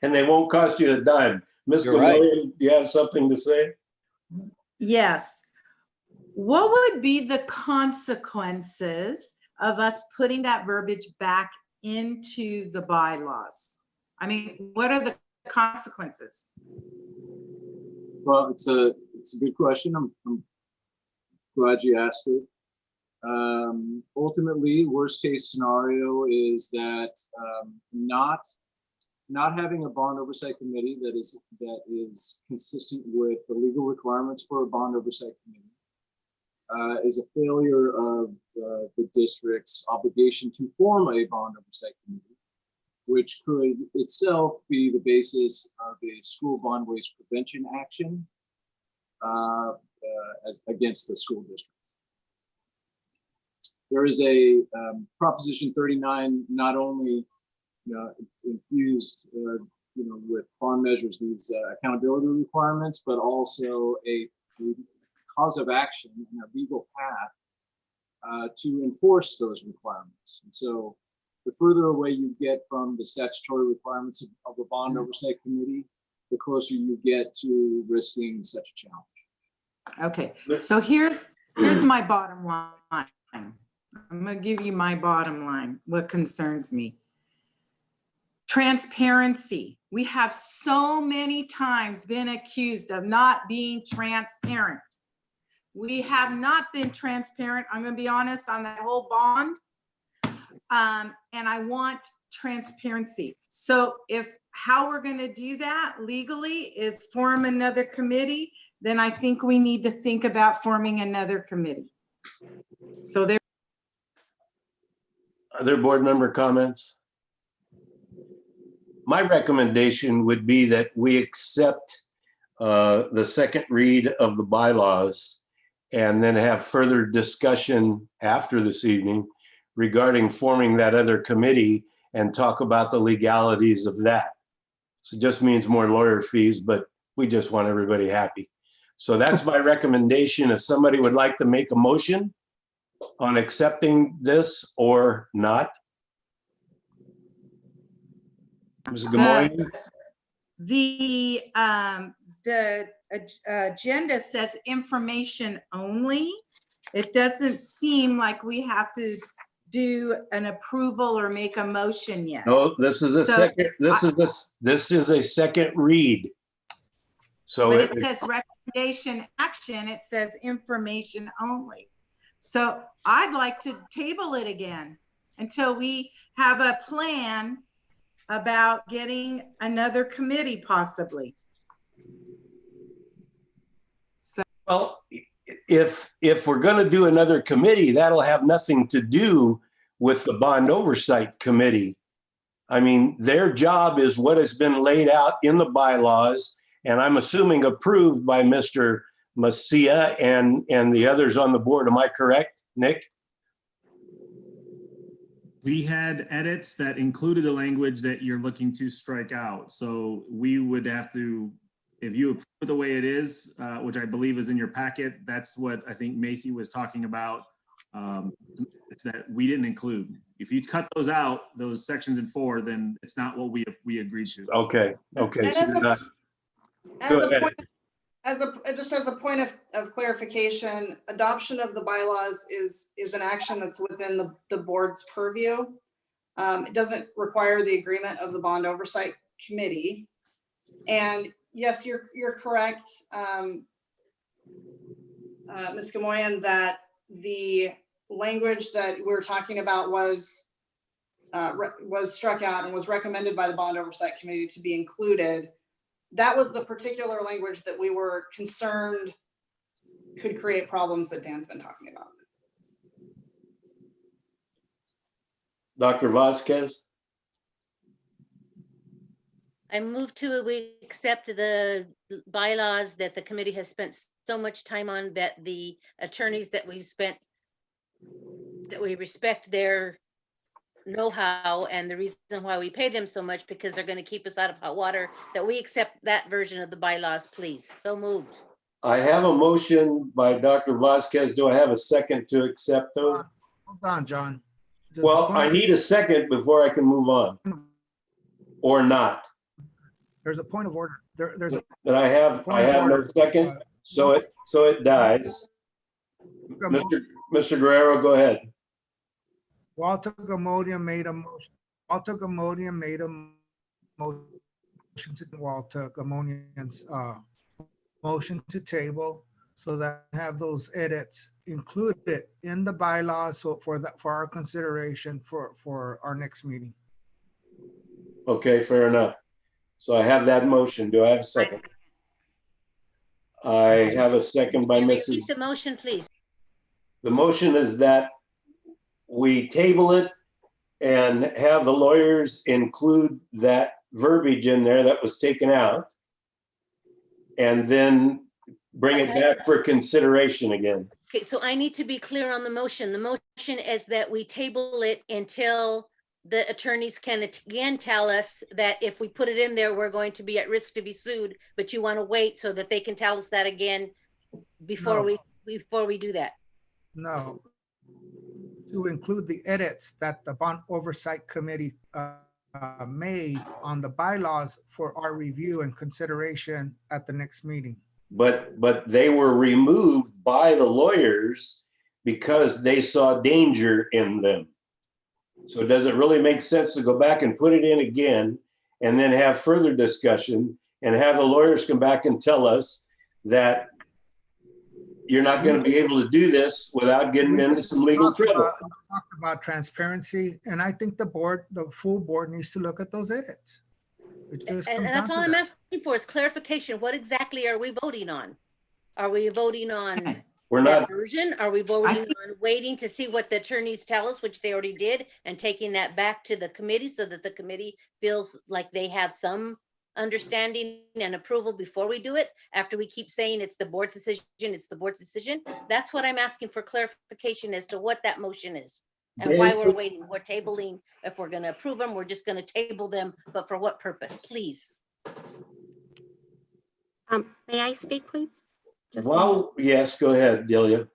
Speaker 1: And they won't cost you a dime. Ms.
Speaker 12: You're right.
Speaker 1: Gamoyen, do you have something to say?
Speaker 4: Yes. What would be the consequences of us putting that verbiage back into the bylaws? I mean, what are the consequences?
Speaker 2: Well, it's a good question. I'm glad you asked it. Ultimately, worst case scenario is that not having a bond oversight committee that is consistent with the legal requirements for a bond oversight committee is a failure of the district's obligation to form a bond oversight committee, which could itself be the basis of a school bond waste prevention action as against the school district. There is a Proposition 39 not only infused with bond measures these accountability requirements, but also a cause of action and a legal path to enforce those requirements. And so the further away you get from the statutory requirements of a bond oversight committee, the closer you get to risking such a challenge.
Speaker 4: Okay, so here's my bottom line. I'm gonna give you my bottom line, what concerns me. Transparency. We have so many times been accused of not being transparent. We have not been transparent, I'm gonna be honest, on that whole bond. And I want transparency. So if how we're gonna do that legally is form another committee, then I think we need to think about forming another committee. So there.
Speaker 1: Other board member comments? My recommendation would be that we accept the second read of the bylaws and then have further discussion after this evening regarding forming that other committee and talk about the legalities of that. So it just means more lawyer fees, but we just want everybody happy. So that's my recommendation. If somebody would like to make a motion on accepting this or not. Ms. Gamoyen?
Speaker 4: The agenda says information only. It doesn't seem like we have to do an approval or make a motion yet.
Speaker 1: No, this is a second, this is a second read. So
Speaker 4: but it says recommendation action, it says information only. So I'd like to table it again until we have a plan about getting another committee possibly. So,
Speaker 1: well, if we're going to do another committee, that'll have nothing to do with the bond oversight committee. I mean, their job is what has been laid out in the bylaws, and I'm assuming approved by Mr. Macia and the others on the board. Am I correct, Nick?
Speaker 10: We had edits that included the language that you're looking to strike out. So we would have to, if you approve the way it is, which I believe is in your packet, that's what I think Macy was talking about. It's that we didn't include. If you cut those out, those sections in 4, then it's not what we agreed to.
Speaker 1: Okay. Okay.
Speaker 22: And
Speaker 1: So
Speaker 22: just as a point of clarification, adoption of the bylaws is an action that's within the board's purview. It doesn't require the agreement of the bond oversight committee. And yes, you're correct, Ms. Gamoyen, that the language that we were talking about was struck out and was recommended by the bond oversight committee to be included. That was the particular language that we were concerned could create problems that Dan's been talking about.
Speaker 1: Dr. Vasquez?
Speaker 6: I move to we accept the bylaws that the committee has spent so much time on, that the attorneys that we've spent, that we respect their know-how and the reason why we pay them so much, because they're going to keep us out of hot water, that we accept that version of the bylaws, please. So moved.
Speaker 1: I have a motion by Dr. Vasquez. Do I have a second to accept those?
Speaker 8: Hold on, John. Does
Speaker 1: Well,
Speaker 8: the point
Speaker 1: I
Speaker 8: of-
Speaker 1: need a second before I can move on. Or not.
Speaker 8: There's a point of order. There's a
Speaker 1: But I have
Speaker 8: point of
Speaker 1: no
Speaker 8: order.
Speaker 1: second, so it dies. Mr. Guerrero, go ahead.
Speaker 8: Walter Gamodia made a motion. Walter Gamodia made a motion to Walter Gamodian's motion to table, so that have those edits included in the bylaws, so for our consideration for our next meeting.
Speaker 1: Okay, fair enough. So I have that motion. Do I have a second? I have a second by Mrs.
Speaker 6: Repeat the motion, please.
Speaker 1: The motion is that we table it and have the lawyers include that verbiage in there that was taken out, and then bring it back for consideration again.
Speaker 6: Okay, so I need to be clear on the motion. The motion is that we table it until the attorneys can again tell us that if we put it in there, we're going to be at risk to be sued, but you want to wait so that they can tell us that again before
Speaker 8: No.
Speaker 6: we do that.
Speaker 8: No. To include the edits that the Bond Oversight Committee made on the bylaws for our review and consideration at the next meeting.
Speaker 1: But they were removed by the lawyers because they saw danger in them. So does it really make sense to go back and put it in again and then have further discussion and have the lawyers come back and tell us that you're not going to be able to do this without getting into some legal trouble?
Speaker 8: We talked about transparency, and I think the full board needs to look at those edits. It just
Speaker 6: And
Speaker 8: comes
Speaker 6: that's
Speaker 8: down
Speaker 6: all
Speaker 8: to
Speaker 6: I'm
Speaker 8: that.
Speaker 6: asking for is clarification. What exactly are we voting on? Are we voting on
Speaker 1: We're
Speaker 6: that
Speaker 1: not,
Speaker 6: version? Are we voting on waiting to see what the attorneys tell us, which they already did, and taking that back to the committee so that the committee feels like they have some understanding and approval before we do it, after we keep saying it's the board's decision, it's the board's decision? That's what I'm asking for clarification as to what that motion is and why we're waiting. We're tabling. If we're going to approve them, we're just going to table them, but for what purpose, please?
Speaker 5: May I speak, please?
Speaker 1: well, yes, go ahead, Delia.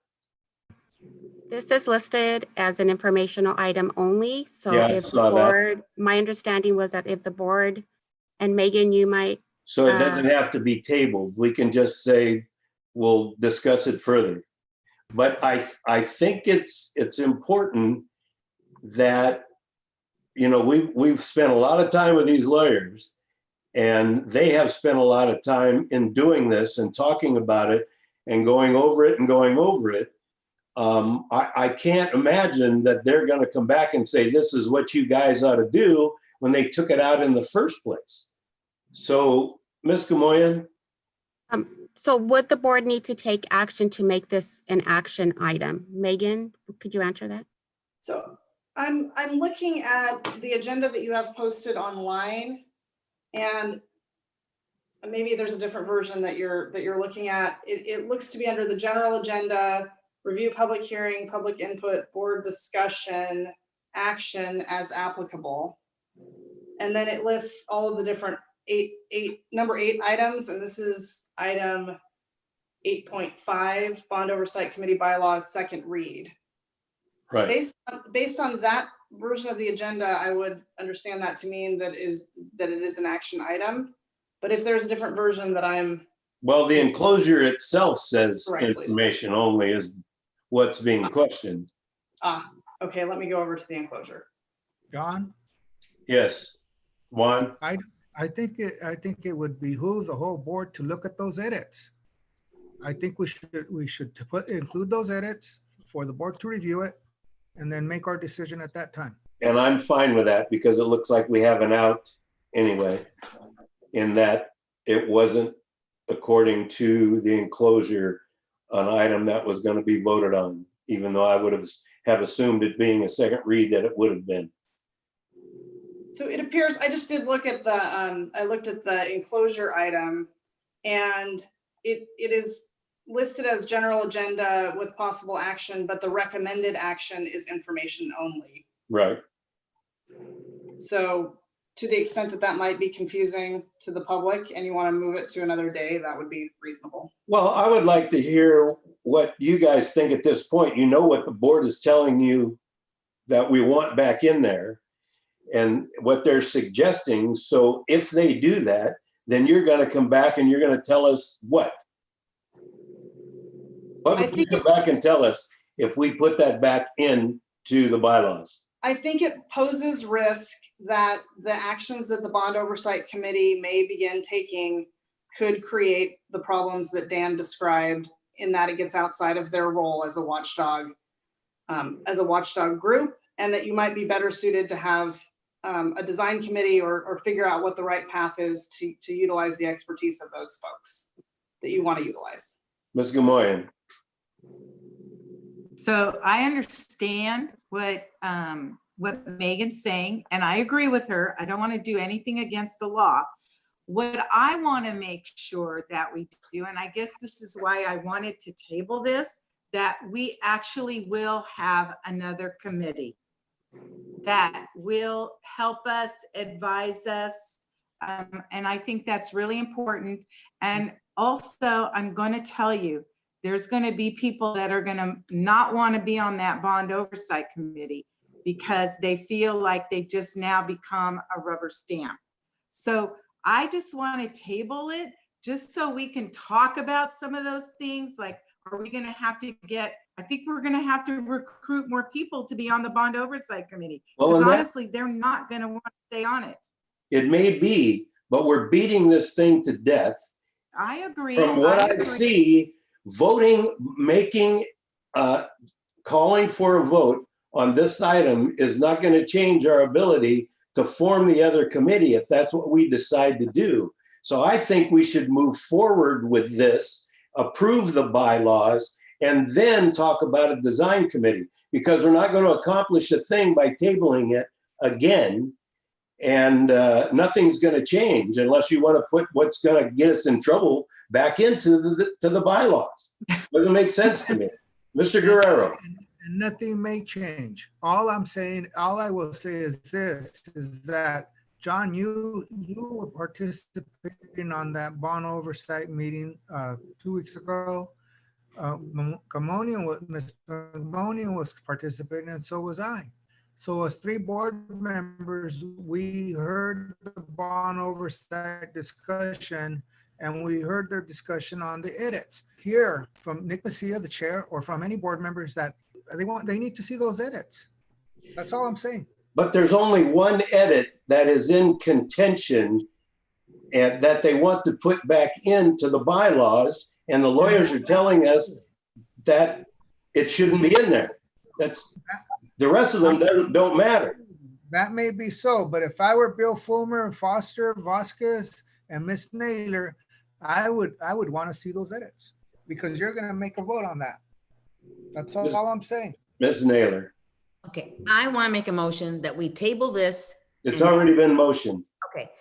Speaker 5: This is listed as an informational item only. So
Speaker 1: Yeah, I
Speaker 5: if
Speaker 1: saw
Speaker 5: the
Speaker 1: that.
Speaker 5: board, my understanding was that if the board, and Megan, you might,
Speaker 1: So it doesn't have to be tabled. We can just say, we'll discuss it further. But I think it's important that, you know, we've spent a lot of time with these lawyers, and they have spent a lot of time in doing this and talking about it and going over it and going over it. I can't imagine that they're going to come back and say, this is what you guys ought to do, when they took it out in the first place. So, Ms. Gamoyan,
Speaker 5: so would the board need to take action to make this an action item? Megan, could you answer that?
Speaker 22: So I'm looking at the agenda that you have posted online, and maybe there's a different version that you're looking at. It looks to be under the general agenda, review, public hearing, public input, board discussion, action as applicable. And then it lists all of the different number 8 items, and this is item 8.5, Bond Oversight Committee bylaws, second read.
Speaker 1: right?
Speaker 22: Based on that version of the agenda, I would understand that to mean that it is an action item. But if there's a different version that I'm
Speaker 1: Well, the enclosure itself says
Speaker 22: Right, please.
Speaker 1: information only is what's being questioned.
Speaker 22: okay, let me go over to the enclosure.
Speaker 8: John,
Speaker 1: Yes, Juan?
Speaker 8: I think it would behoove the whole board to look at those edits. I think we should include those edits for the board to review it and then make our decision at that time.
Speaker 1: And I'm fine with that because it looks like we have an out anyway, in that it wasn't according to the enclosure an item that was going to be voted on, even though I would have assumed it being a second read that it would have been.
Speaker 22: So it appears, I just did look at the, I looked at the enclosure item, and it is listed as general agenda with possible action, but the recommended action is information only.
Speaker 1: Right.
Speaker 22: So to the extent that that might be confusing to the public and you want to move it to another day, that would be reasonable.
Speaker 1: Well, I would like to hear what you guys think at this point. You know what the board is telling you that we want back in there and what they're suggesting. So if they do that, then you're going to come back and you're going to tell us what? What would you come back and tell us if we put that back into the bylaws?
Speaker 22: I think it poses risk that the actions that the Bond Oversight Committee may begin taking could create the problems that Dan described, in that it gets outside of their role as a watchdog group, and that you might be better suited to have a design committee or figure out what the right path is to utilize the expertise of those folks that you want to utilize.
Speaker 1: Ms. Gamoyan.
Speaker 4: So I understand what Megan's saying, and I agree with her. I don't want to do anything against the law. What I want to make sure that we do, and I guess this is why I wanted to table this, that we actually will have another committee that will help us, advise us, and I think that's really important. And also, I'm going to tell you, there's going to be people that are going to not want to be on that Bond Oversight Committee because they feel like they just now become a rubber stamp. So I just want to table it just so we can talk about some of those things. Like, are we going to have to I think we're going to have to recruit more people to be on the Bond Oversight Committee. Because honestly, they're not going to want to stay on it.
Speaker 1: It may be, but we're beating this thing to death.
Speaker 4: I agree.
Speaker 1: From what I see, voting, calling for a vote on this item is not going to change our ability to form the other committee if that's what we decide to do. So I think we should move forward with this, approve the bylaws, and then talk about a design committee, because we're not going to accomplish a thing by tabling it again. And nothing's going to change unless you want to put what's going to get us in trouble back into the bylaws. Doesn't make sense to me. Mr. Guerrero.
Speaker 8: And nothing may change. All I'm saying, all I will say is this, is that, John, you were participating on that bond oversight meeting 2 weeks ago. Ms. Gamonian was participating, and so was I. So as 3 board members, we heard the bond oversight discussion, and we heard their discussion on the edits. Hear from Nick Visalia, the chair, or from any board members that they need to see those edits. That's all I'm saying.
Speaker 1: But there's only one edit that is in contention and that they want to put back into the bylaws, and the lawyers are telling us that it shouldn't be in there. The rest of them don't matter.
Speaker 8: That may be so, but if I were Bill Fulmer and Foster, Vasquez, and Ms. Naylor, I would want to see those edits, because you're going to make a vote on that. That's all I'm saying.
Speaker 1: Ms. Naylor.
Speaker 11: Okay, I want to make a motion that we table this.
Speaker 1: It's already been motioned.
Speaker 11: Okay,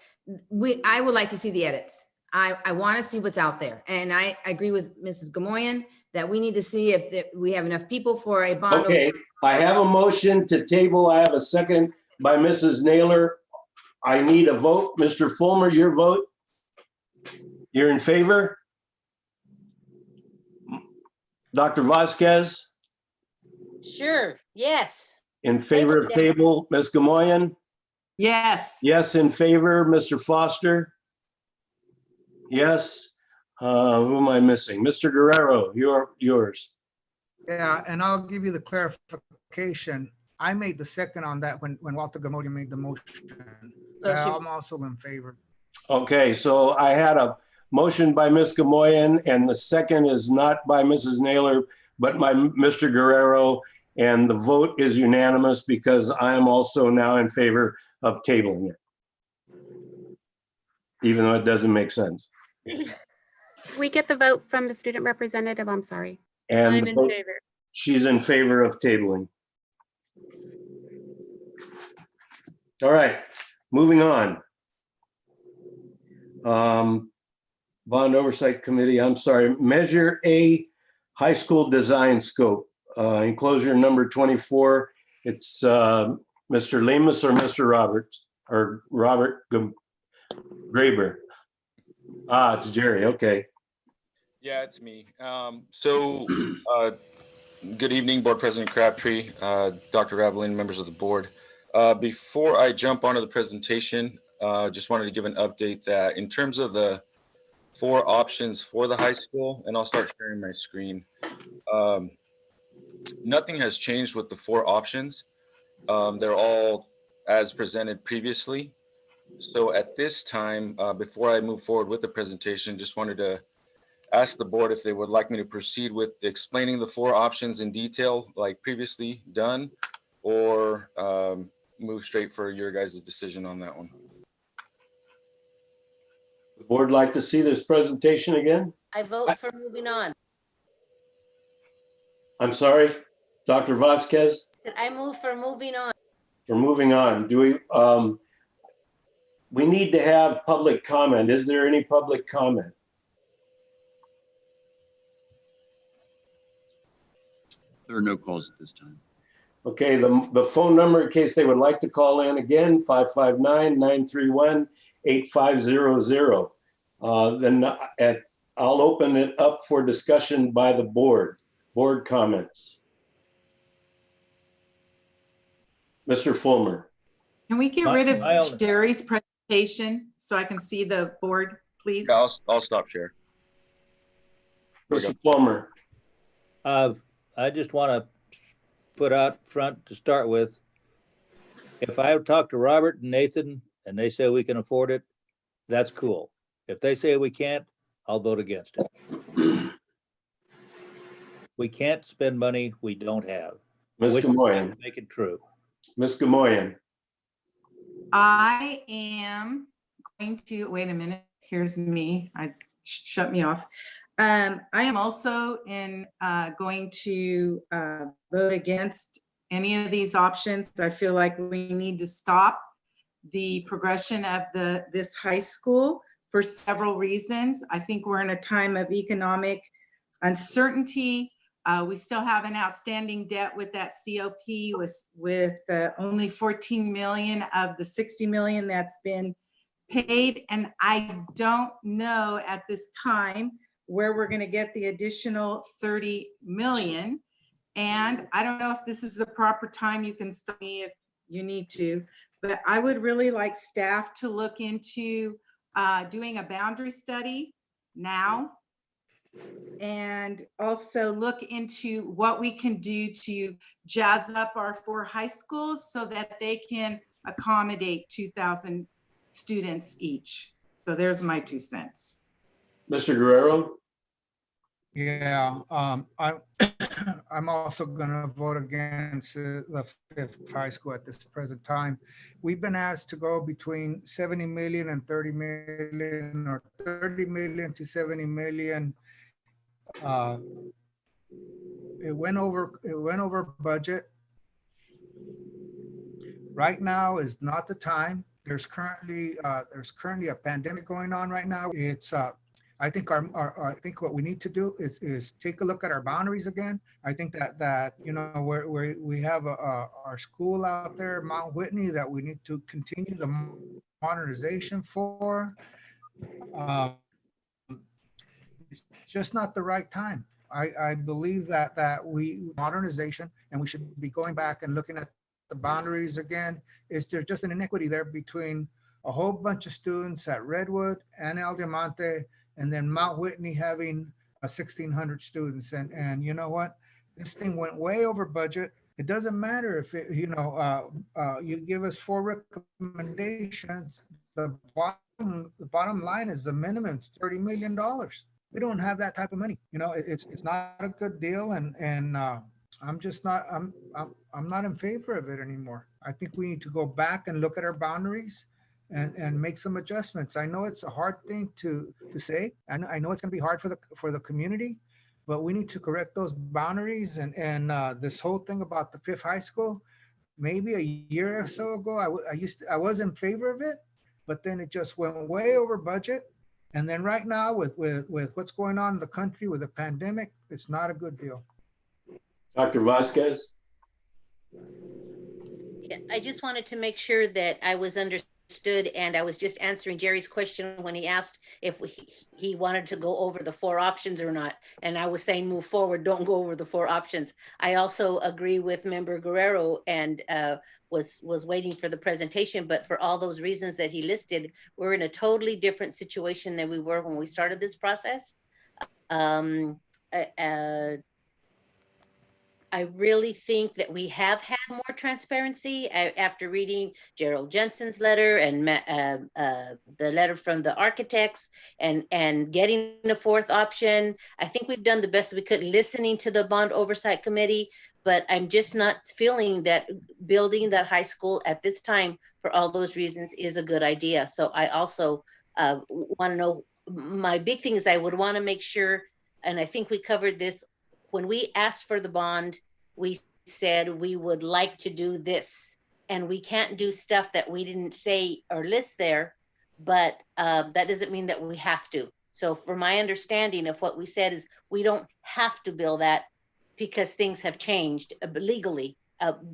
Speaker 11: I would like to see the edits. I want to see what's out there. And I agree with Mrs. Gamoyan that we need to see if we have enough people for a bond.
Speaker 1: Okay, I have a motion to table. I have a second by Mrs. Naylor. I need a vote. Mr. Fulmer, your vote? You're in favor? Dr. Vasquez?
Speaker 6: Sure, yes.
Speaker 1: In favor of table. Ms. Gamoyan?
Speaker 4: Yes.
Speaker 1: Yes, in favor. Mr. Foster? Yes. Who am I missing? Mr. Guerrero, yours.
Speaker 8: Yeah, and I'll give you the clarification. I made the second on that when Walter Gamodian made the motion. I'm also in favor.
Speaker 1: Okay, so I had a motion by Ms. Gamoyan, and the second is not by Mrs. Naylor, but by Mr. Guerrero, and the vote is unanimous because I am also now in favor of tabling it, even though it doesn't make sense.
Speaker 5: We get the vote from the student representative, I'm sorry.
Speaker 1: And
Speaker 15: I'm in favor.
Speaker 1: She's in favor of tabling. All right, Moving on. Bond Oversight Committee, I'm sorry, Measure A, High School Design Scope, enclosure number 24. It's Mr. Lemus or Mr. Roberts, or Robert Graber. Ah, it's Jerry, okay.
Speaker 3: Yeah, it's me. Good evening, Board President Crabtree, Dr. Ravelin, members of the board. Before I jump onto the presentation, just wanted to give an update that in terms of the 4 options for the high school, and I'll start sharing my screen. Nothing has changed with the 4 options. They're all as presented previously. So at this time, before I move forward with the presentation, just wanted to ask the board if they would like me to proceed with explaining the 4 options in detail like previously done, or move straight for your guys' decision on that one.
Speaker 1: The board like to see this presentation again?
Speaker 6: I vote for moving on.
Speaker 1: I'm sorry, Dr. Vasquez,
Speaker 6: I move for moving on.
Speaker 1: for moving on. Do we need to have public comment. Is there any public comment?
Speaker 14: There are no calls at this time.
Speaker 1: Okay, the phone number in case they would like to call in again, 559-931-8500. Then I'll open it up for discussion by the board comments. Mr. Fulmer.
Speaker 4: Can we get rid of Jerry's presentation so I can see the board, please?
Speaker 3: Yeah, I'll stop share.
Speaker 1: Mr. Fulmer.
Speaker 12: I just want to put out front to start with, if I talk to Robert and Nathan and they say we can afford it, that's cool. If they say we can't, I'll vote against it. We can't spend money we don't have.
Speaker 1: Ms. Gamoyan.
Speaker 12: Make it true.
Speaker 1: Ms. Gamoyan.
Speaker 4: I am going to, wait a minute, here's me, shut me off. I am also going to vote against any of these options. I feel like we need to stop the progression of this high school for several reasons. I think we're in a time of economic uncertainty. We still have an outstanding debt with that COP with only 14 million of the 60 million that's been paid. And I don't know at this time where we're going to get the additional 30 million. And I don't know if this is the proper time. You can stop me if you need to, but I would really like staff to look into doing a boundary study now, and also look into what we can do to jazz up our 4 high schools so that they can accommodate 2,000 students each. So there's my 2 cents.
Speaker 1: Mr. Guerrero?
Speaker 8: Yeah, I'm also going to vote against the 5th high school at this present time. We've been asked to go between 70 million and 30 million, or 30 million to 70 million. It went over budget. Right now is not the time. There's currently a pandemic going on right now. It's I think I think what we need to do is take a look at our boundaries again. I think that you know we have our school out there, Mount Whitney, that we need to continue the modernization for. It's just not the right time. I believe that we modernization, and we should be going back and looking at the boundaries again. Is there just an inequity there between a whole bunch of students at Redwood and El Diamante, and then Mount Whitney having 1,600 students? And you know what? This thing went way over budget. It doesn't matter if it, you know, you give us 4 recommendations. The bottom line is the minimum is $30 million. We don't have that type of money. You know, it's not a good deal, and I'm just not I'm not in favor of it anymore. I think we need to go back and look at our boundaries and make some adjustments. I know it's a hard thing to say, and I know it's going to be hard for the community, but we need to correct those boundaries. And this whole thing about the 5th high school, maybe a year or so ago, I was in favor of it, but then it just went way over budget. And then right now with what's going on in the country with the pandemic, it's not a good deal.
Speaker 1: Dr. Vasquez?
Speaker 6: Yeah, I just wanted to make sure that I was understood, and I was just answering Jerry's question when he asked if he wanted to go over the 4 options or not. And I was saying move forward, don't go over the 4 options. I also agree with Member Guerrero and was waiting for the presentation, but for all those reasons that he listed, we're in a totally different situation than we were when we started this process. I really think that we have had more transparency after reading Gerald Jensen's letter and the letter from the architects and getting a 4th option. I think we've done the best we could listening to the Bond Oversight Committee, but I'm just not feeling that building that high school at this time for all those reasons is a good idea. So I also want to know, my big thing is I would want to make sure, and I think we covered this, when we asked for the bond, we said we would like to do this, and we can't do stuff that we didn't say or list there, but that doesn't mean that we have to. So for my understanding of what we said is we don't have to bill that because things have changed legally.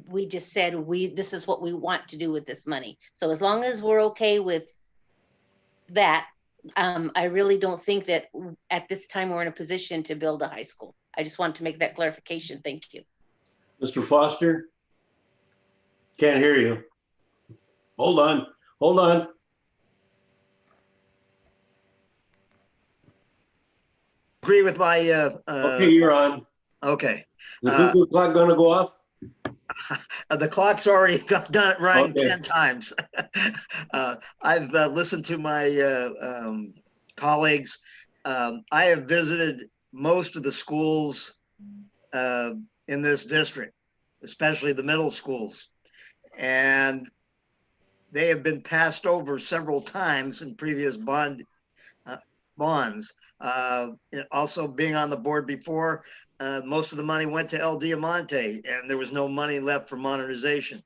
Speaker 6: We just said this is what we want to do with this money. So as long as we're okay with that, I really don't think that at this time we're in a position to build a high school. I just wanted to make that clarification. Thank you.
Speaker 1: Mr. Foster? Can't hear you. Hold on, hold on.
Speaker 7: Agree with my,
Speaker 1: Okay, you're on.
Speaker 7: okay.
Speaker 1: Is the Google clock gonna go off?
Speaker 7: The clock's already done running
Speaker 1: Okay.
Speaker 7: 10 times. I've listened to my colleagues. I have visited most of the schools in this district, especially the middle schools. And they have been passed over several times in previous bonds. Also being on the board before, most of the money went to El Diamante and there was no money left for modernization.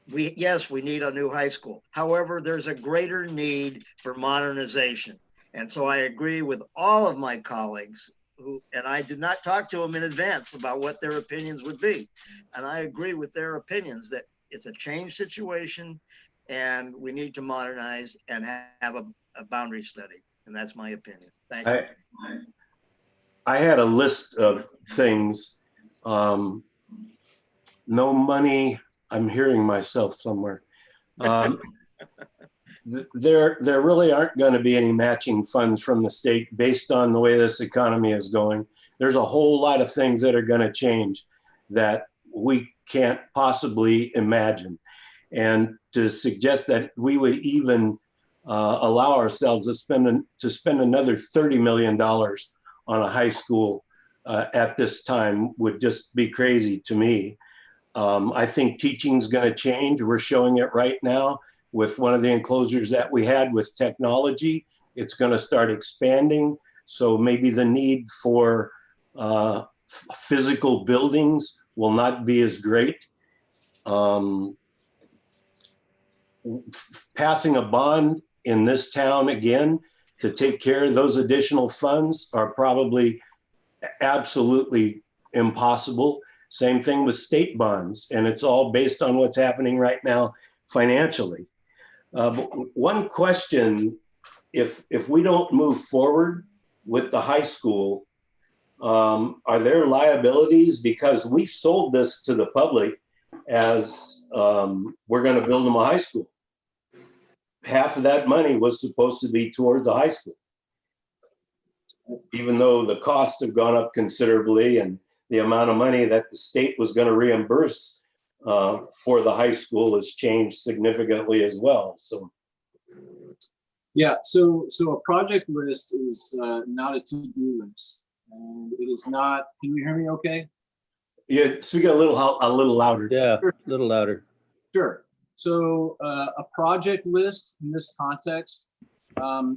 Speaker 7: Yes, we need a new high school. However, there's a greater need for modernization. And so I agree with all of my colleagues and I did not talk to them in advance about what their opinions would be. And I agree with their opinions that it's a changed situation and we need to modernize and have a boundary study. And that's my opinion. Thank you.
Speaker 1: I had a list of things. No money, I'm hearing myself somewhere. There really aren't going to be any matching funds from the state based on the way this economy is going. There's a whole lot of things that are going to change that we can't possibly imagine. And to suggest that we would even allow ourselves to spend another $30 million on a high school at this time would just be crazy to me. I think teaching is going to change. We're showing it right now with one of the enclosures that we had with technology. It's going to start expanding. So maybe the need for physical buildings will not be as great. Passing a bond in this town again to take care of those additional funds are probably absolutely impossible. Same thing with state bonds, and it's all based on what's happening right now financially. But one question, if we don't move forward with the high school, are there liabilities? Because we sold this to the public as we're going to build them a high school. Half of that money was supposed to be towards a high school, even though the costs have gone up considerably and the amount of money that the state was going to reimburse for the high school has changed significantly as well. So,
Speaker 2: yeah, so a project list is not a to-do list, and it is not. Can you hear me? Okay.
Speaker 1: Yeah, speak a little louder.
Speaker 12: Yeah, a little louder.
Speaker 2: Sure. So a project list in this context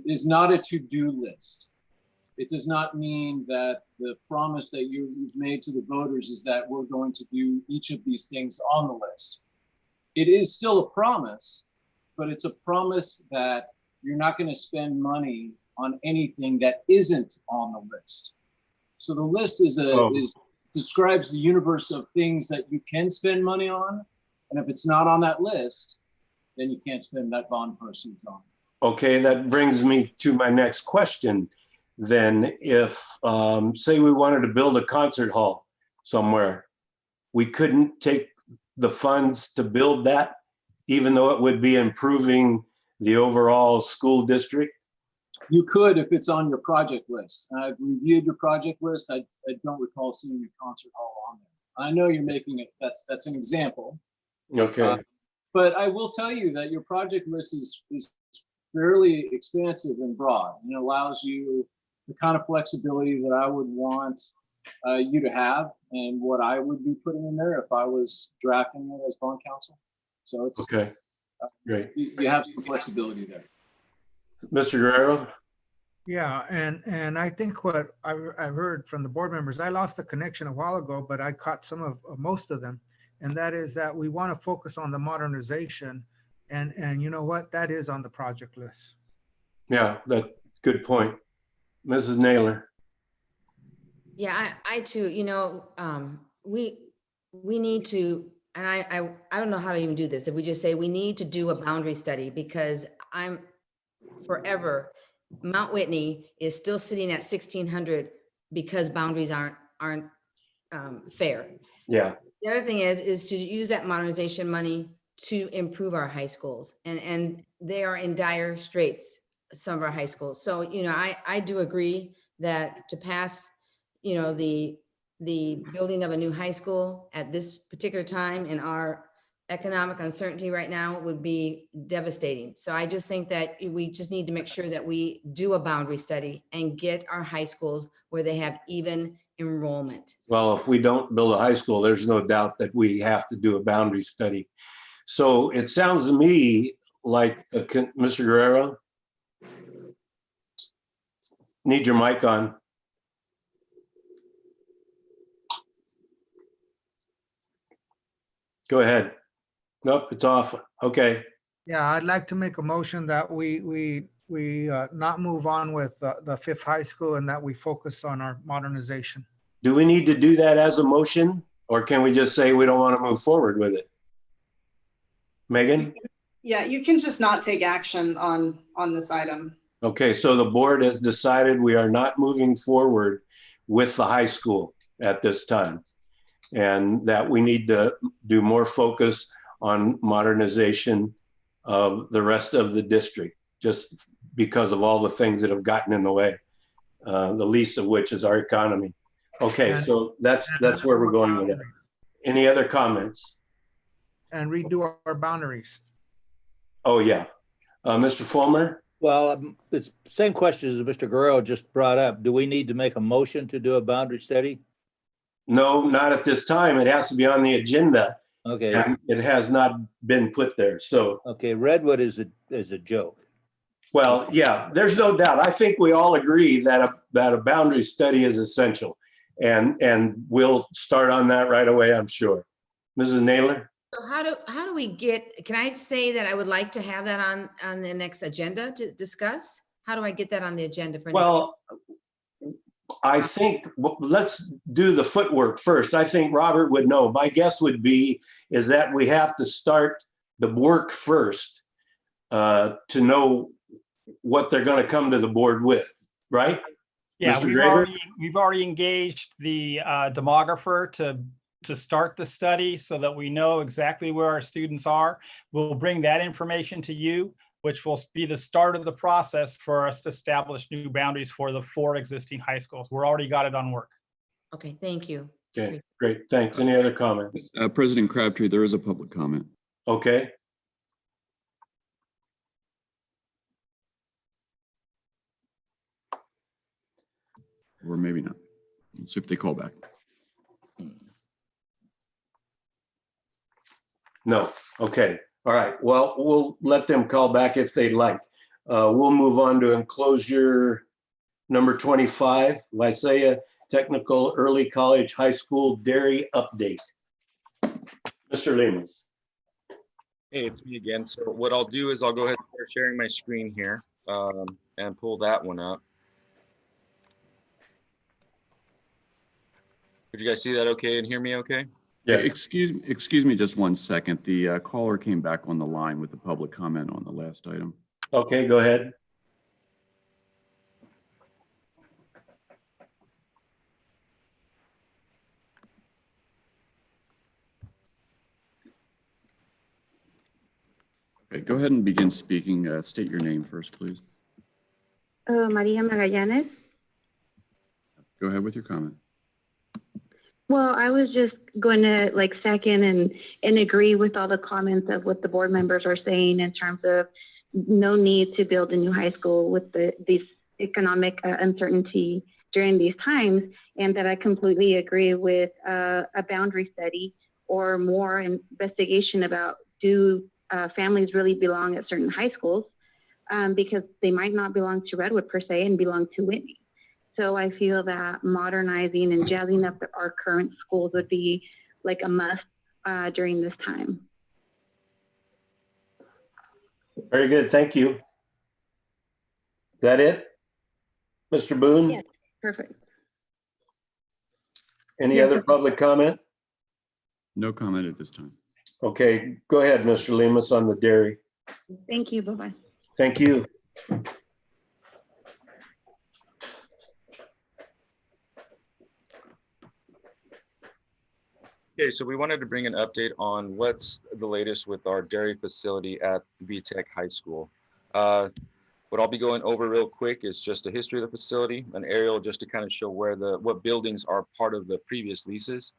Speaker 2: is not a to-do list. It does not mean that the promise that you've made to the voters is that we're going to do each of these things on the list. It is still a promise, but it's a promise that you're not going to spend money on anything that isn't on the list. So the list describes the universe of things that you can spend money on. And if it's not on that list, then you can't spend that bond proceeds on.
Speaker 1: Okay, that brings me to my next question. Then if, say we wanted to build a concert hall somewhere, we couldn't take the funds to build that, even though it would be improving the overall school district?
Speaker 2: You could if it's on your project list. I've reviewed your project list. I don't recall seeing a concert hall on there. I know you're making it, that's an example.
Speaker 1: Okay.
Speaker 2: But I will tell you that your project list is fairly expansive and broad, and it allows you the kind of flexibility that I would want you to have and what I would be putting in there if I was drafting it as bond counsel. So it's
Speaker 1: okay. Great.
Speaker 2: You have some flexibility there.
Speaker 1: Mr. Guerrero?
Speaker 8: Yeah, and I think what I've heard from the board members, I lost the connection a while ago, but I caught some of most of them. And that is that we want to focus on the modernization. And you know what? That is on the project list.
Speaker 1: Yeah, that good point. Mrs. Naylor?
Speaker 11: Yeah, I too, we need to, and I don't know how to even do this. If we just say we need to do a boundary study, because I'm forever, Mount Whitney is still sitting at 1,600 because boundaries aren't fair.
Speaker 1: Yeah.
Speaker 11: The other thing is to use that modernization money to improve our high schools, and they are in dire straits, some of our high schools. So, I do agree that to pass, the building of a new high school at this particular time in our economic uncertainty right now would be devastating. So I just think that we just need to make sure that we do a boundary study and get our high schools where they have even enrollment.
Speaker 1: Well, if we don't build a high school, there's no doubt that we have to do a boundary study. So it sounds to me like, Mr. Guerrero, need your mic on. Go ahead. Nope, it's off. Okay.
Speaker 8: Yeah, I'd like to make a motion that we not move on with the fifth high school and that we focus on our modernization.
Speaker 1: Do we need to do that as a motion, or can we just say we don't want to move forward with it? Megan?
Speaker 22: Yeah, you can just not take action on this item.
Speaker 1: Okay, so the board has decided we are not moving forward with the high school at this time, and that we need to do more focus on modernization of the rest of the district, just because of all the things that have gotten in the way, the least of which is our economy. Okay, so that's where we're going with it. Any other comments?
Speaker 8: And redo our boundaries.
Speaker 1: Oh, yeah. Mr. Fulmer?
Speaker 12: Well, it's the same question as Mr. Guerrero just brought up. Do we need to make a motion to do a boundary study?
Speaker 1: No, not at this time. It has to be on the agenda.
Speaker 12: Okay.
Speaker 1: And it has not been put there, so.
Speaker 12: Okay, Redwood is a joke.
Speaker 1: Well, yeah, there's no doubt. I think we all agree that a boundary study is essential. And we'll start on that right away, I'm sure. Mrs. Naylor?
Speaker 11: So how do we get, can I say that I would like to have that on the next agenda to discuss? How do I get that on the agenda for next?
Speaker 1: Well, I think let's do the footwork first. I think Robert would know. My guess would be is that we have to start the work first to know what they're going to come to the board with, right?
Speaker 21: Yeah,
Speaker 1: Mr.
Speaker 21: we've already engaged the demographer to start the study so that we know exactly where our students are. We'll bring that information to you, which will be the start of the process for us to establish new boundaries for the 4 existing high schools. We're already got it on work.
Speaker 11: Okay, thank you.
Speaker 1: Okay, great. Thanks. Any other comments?
Speaker 14: President Crabtree, there is a public comment.
Speaker 1: Okay.
Speaker 14: Or maybe not. Let's see if they call back.
Speaker 1: No. Okay. All right. Well, we'll let them call back if they'd like. We'll move on to enclosure Number 25, Visalia Technical Early College High School Dairy Update. Mr. Lemus.
Speaker 3: Hey, it's me again. So what I'll do is I'll go ahead and start sharing my screen here and pull that one up. Could you guys see that okay and hear me okay?
Speaker 1: Yes.
Speaker 14: Excuse me just one second. The caller came back on the line with the public comment on the last item.
Speaker 1: Okay, go ahead.
Speaker 14: Okay, go ahead and begin speaking. State your name first, please.
Speaker 13: Maria Magallanes.
Speaker 14: Go ahead with your comment.
Speaker 13: Well, I was just going to second and agree with all the comments of what the board members are saying in terms of no need to build a new high school with this economic uncertainty during these times, and that I completely agree with a boundary study or more investigation about do families really belong at certain high schools, because they might not belong to Redwood per se and belong to Whitney. So I feel that modernizing and jazzing up our current schools would be a must during this time.
Speaker 1: Very good, thank you. Is that it? Mr. Boone?
Speaker 13: Yes, perfect.
Speaker 1: Any
Speaker 13: Yes,
Speaker 1: other public comment?
Speaker 14: No comment at this time.
Speaker 1: Okay, go ahead, Mr. Lemus, on the dairy.
Speaker 13: Thank you, bye-bye.
Speaker 1: Thank you.
Speaker 3: Okay, so we wanted to bring an update on what's the latest with our dairy facility at VTech High School. What I'll be going over real quick is just a history of the facility, an aerial just to kind of show what buildings are part of the previous leases,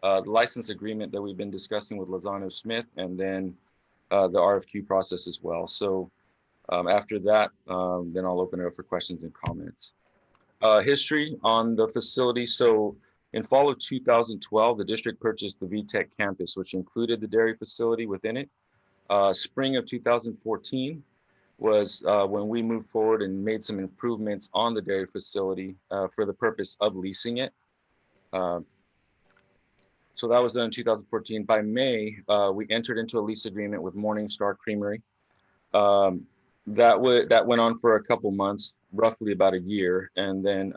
Speaker 3: the license agreement that we've been discussing with Lozano Smith, and then the RFQ process as well. So after that, then I'll open it up for questions and comments. History on the facility. So in fall of 2012, the district purchased the VTech campus, which included the dairy facility within it. Spring of 2014 was when we moved forward and made some improvements on the dairy facility for the purpose of leasing it. So that was done in 2014. By May, we entered into a lease agreement with Morningstar Creamery. That went on for a couple months, roughly about a year, and then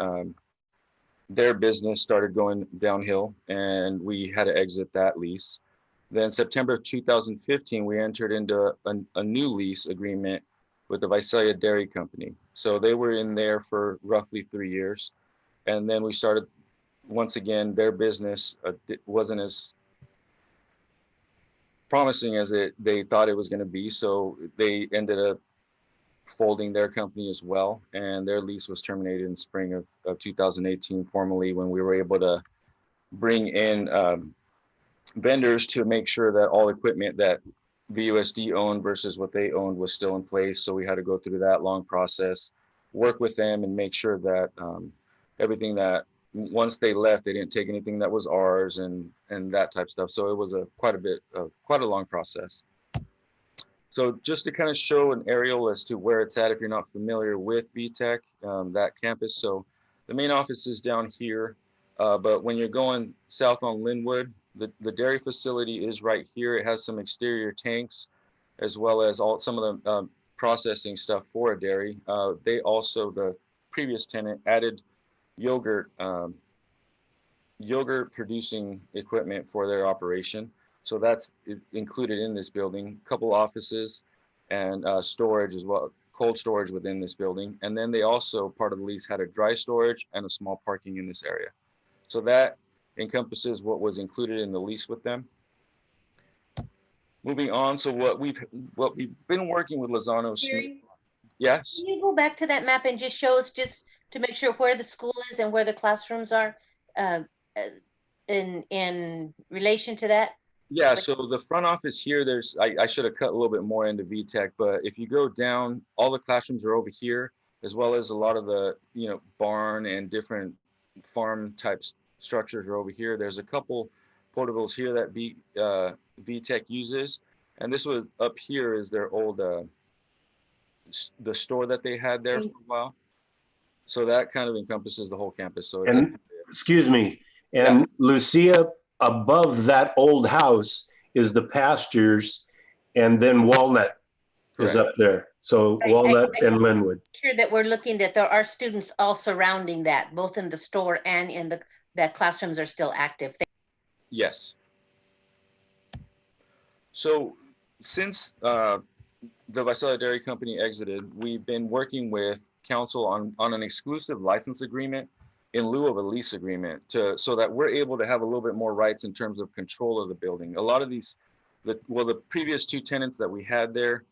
Speaker 3: their business started going downhill, and we had to exit that lease. Then September of 2015, we entered into a new lease agreement with the Visalia Dairy Company. So they were in there for roughly 3 years, and then we started. Once again, their business wasn't as promising as they thought it was going to be, so they ended up folding their company as well, and their lease was terminated in spring of 2018 formally, when we were able to bring in vendors to make sure that all equipment that VUSD owned versus what they owned was still in place. So we had to go through that long process, work with them, and make sure that everything that once they left, they didn't take anything that was ours and that type of stuff. So it was quite a long process. So just to kind of show an aerial as to where it's at, if you're not familiar with VTech, that campus. So the main office is down here, but when you're going south on Linwood, the dairy facility is right here. It has some exterior tanks, as well as some of the processing stuff for a dairy. They also, the previous tenant, added yogurt producing equipment for their operation. So that's included in this building, a couple offices and storage as well, cold storage within this building. And then they also, part of the lease, had a dry storage and a small parking in this area. So that encompasses what was included in the lease with them. Moving on, so what we've been working with Lozano Smith. Yes.
Speaker 6: Can you go back to that map and just show us, just to make sure where the school is and where the classrooms are in relation to that?
Speaker 3: Yeah, so the front office here, I should have cut a little bit more into VTech, but if you go down, all the classrooms are over here, as well as a lot of the barn and different farm type structures are over here. There's a couple portables here that VTech uses, and this was up here is their old the store that they had there for a while. So that kind of encompasses the whole campus. So it's
Speaker 1: And, excuse me, and Lucia, above that old house is the pastures, and then Walnut is up there. So Walnut and Linwood.
Speaker 6: Sure that we're looking that there are students all surrounding that, both in the store and in that classrooms are still active.
Speaker 3: Yes. So since the Visalia Dairy Company exited, we've been working with council on an exclusive license agreement in lieu of a lease agreement so that we're able to have a little bit more rights in terms of control of the building. A lot of these, the previous two tenants that we had there,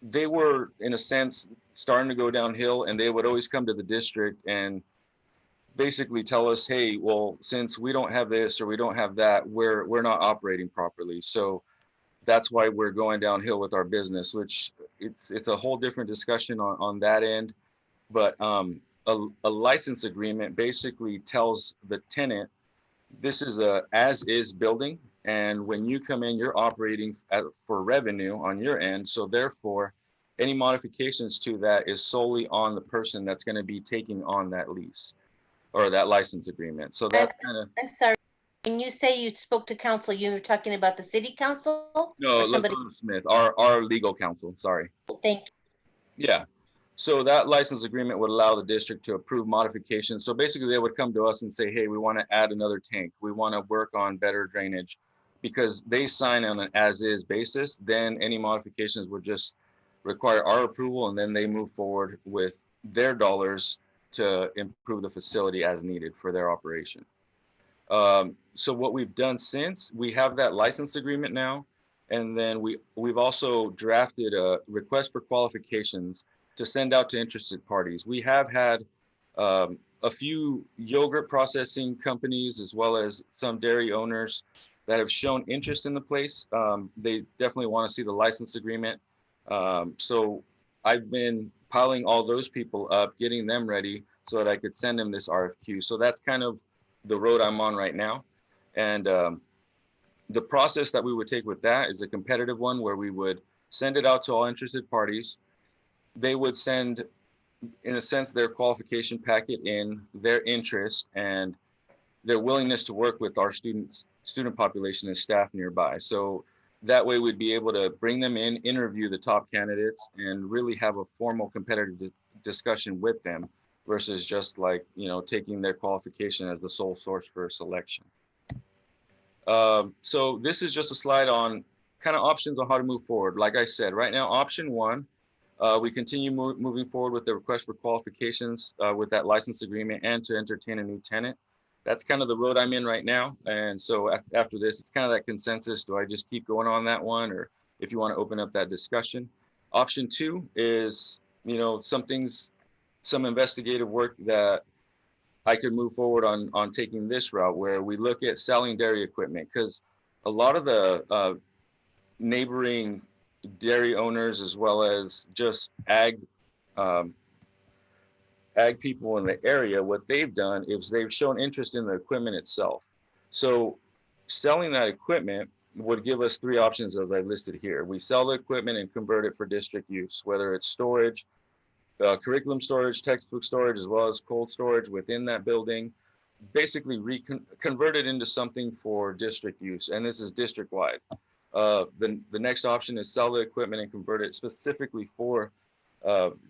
Speaker 3: they were in a sense starting to go downhill, and they would always come to the district and basically tell us, hey, well, since we don't have this or we don't have that, we're not operating properly. So that's why we're going downhill with our business, which it's a whole different discussion on that end. But a license agreement basically tells the tenant, this is a as-is building, and when you come in, you're operating for revenue on your end. So therefore, any modifications to that is solely on the person that's going to be taking on that lease or that license agreement. So that's kind of.
Speaker 6: I'm sorry. When you say you spoke to council, you were talking about the city council?
Speaker 3: No,
Speaker 6: or somebody?
Speaker 3: LaToya Smith, our legal counsel. Sorry.
Speaker 6: Thank you.
Speaker 3: Yeah. So that license agreement would allow the district to approve modifications. So basically they would come to us and say, hey, we want to add another tank. We want to work on better drainage, because they sign on an as-is basis. Then any modifications would just require our approval, and then they move forward with their dollars to improve the facility as needed for their operation. So what we've done since, we have that license agreement now, and then we've also drafted a request for qualifications to send out to interested parties. We have had a few yogurt processing companies as well as some dairy owners that have shown interest in the place. They definitely want to see the license agreement. So I've been piling all those people up, getting them ready so that I could send them this RFQ. So that's kind of the road I'm on right now. And the process that we would take with that is a competitive one where we would send it out to all interested parties. They would send, in a sense, their qualification packet in, their interest, and their willingness to work with our student population and staff nearby. So that way we'd be able to bring them in, interview the top candidates, and really have a formal competitive discussion with them versus just like, taking their qualification as the sole source for selection. So this is just a slide on kind of options on how to move forward. Like I said, right now, option one, we continue moving forward with the request for qualifications with that license agreement and to entertain a new tenant. That's kind of the road I'm in right now. And so after this, it's kind of that consensus. Do I just keep going on that one, or if you want to open up that discussion? Option two is, some investigative work that I could move forward on taking this route where we look at selling dairy equipment, because a lot of the neighboring dairy owners, as well as just ag people in the area, what they've done is they've shown interest in the equipment itself. So selling that equipment would give us three options as I listed here. We sell the equipment and convert it for district use, whether it's storage, curriculum storage, textbook storage, as well as cold storage within that building, basically convert it into something for district use. And this is district wide. The next option is sell the equipment and convert it specifically for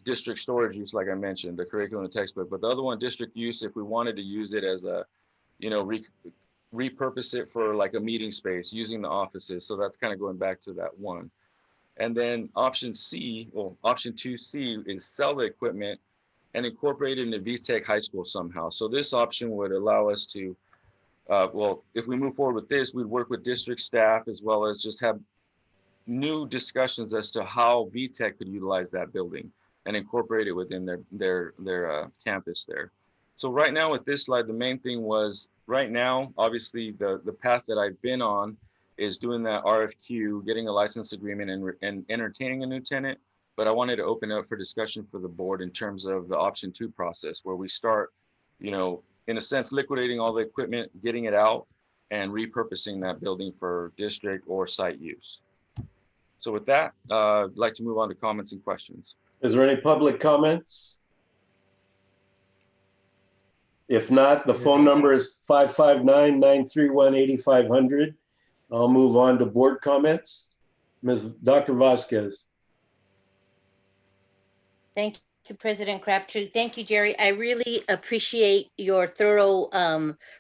Speaker 3: district storage use, like I mentioned, the curriculum and textbook. But the other one, district use, if we wanted to use it as a, repurpose it for like a meeting space using the offices. So that's kind of going back to that one. And then option 2C is sell the equipment and incorporate it into VTech High School somehow. So this option would allow us to, if we move forward with this, we'd work with district staff as well as just have new discussions as to how VTech could utilize that building and incorporate it within their campus there. So right now with this slide, the main thing was right now, obviously the path that I've been on is doing that RFQ, getting a license agreement and entertaining a new tenant. But I wanted to open up for discussion for the board in terms of the option 2 process, where we start, in a sense, liquidating all the equipment, getting it out and repurposing that building for district or site use. So with that, I'd like to move on to comments and questions.
Speaker 1: Is there any public comments? If not, the phone number is 559-931-8500. I'll move on to board comments. Dr. Vasquez.
Speaker 6: Thank you, President Crabtree. Thank you, Jerry. I really appreciate your thorough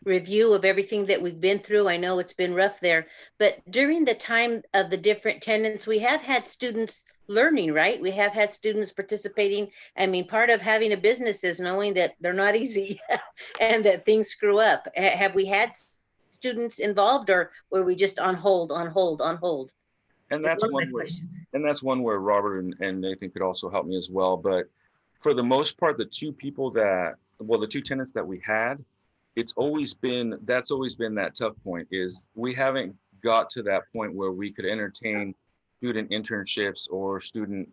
Speaker 6: review of everything that we've been through. I know it's been rough there, but during the time of the different tenants, we have had students learning, right? We have had students participating. I mean, part of having a business is knowing that they're not easy and that things screw up. Have we had students involved, or were we just on hold, on hold, on hold?
Speaker 3: And that's one where Robert and Nathan could also help me as well. But for the most part, the two tenants that we had, that's always been that tough point, is we haven't got to that point where we could entertain student internships or student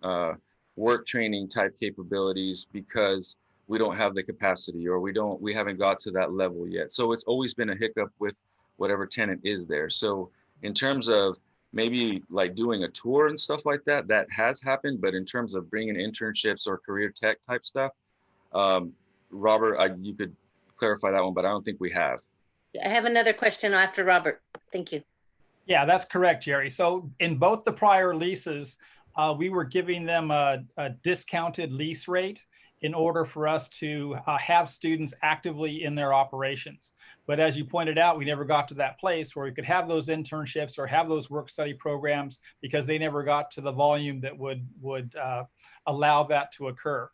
Speaker 3: work training type capabilities, because we don't have the capacity, or we haven't got to that level yet. So it's always been a hiccup with whatever tenant is there. So in terms of maybe like doing a tour and stuff like that, that has happened. But in terms of bringing internships or career tech type stuff, Robert, you could clarify that one, but I don't think we have.
Speaker 6: I have another question after Robert. Thank you.
Speaker 21: Yeah, that's correct, Jerry. So in both the prior leases, we were giving them a discounted lease rate in order for us to have students actively in their operations. But as you pointed out, we never got to that place where we could have those internships or have those work study programs, because they never got to the volume that would allow that to occur.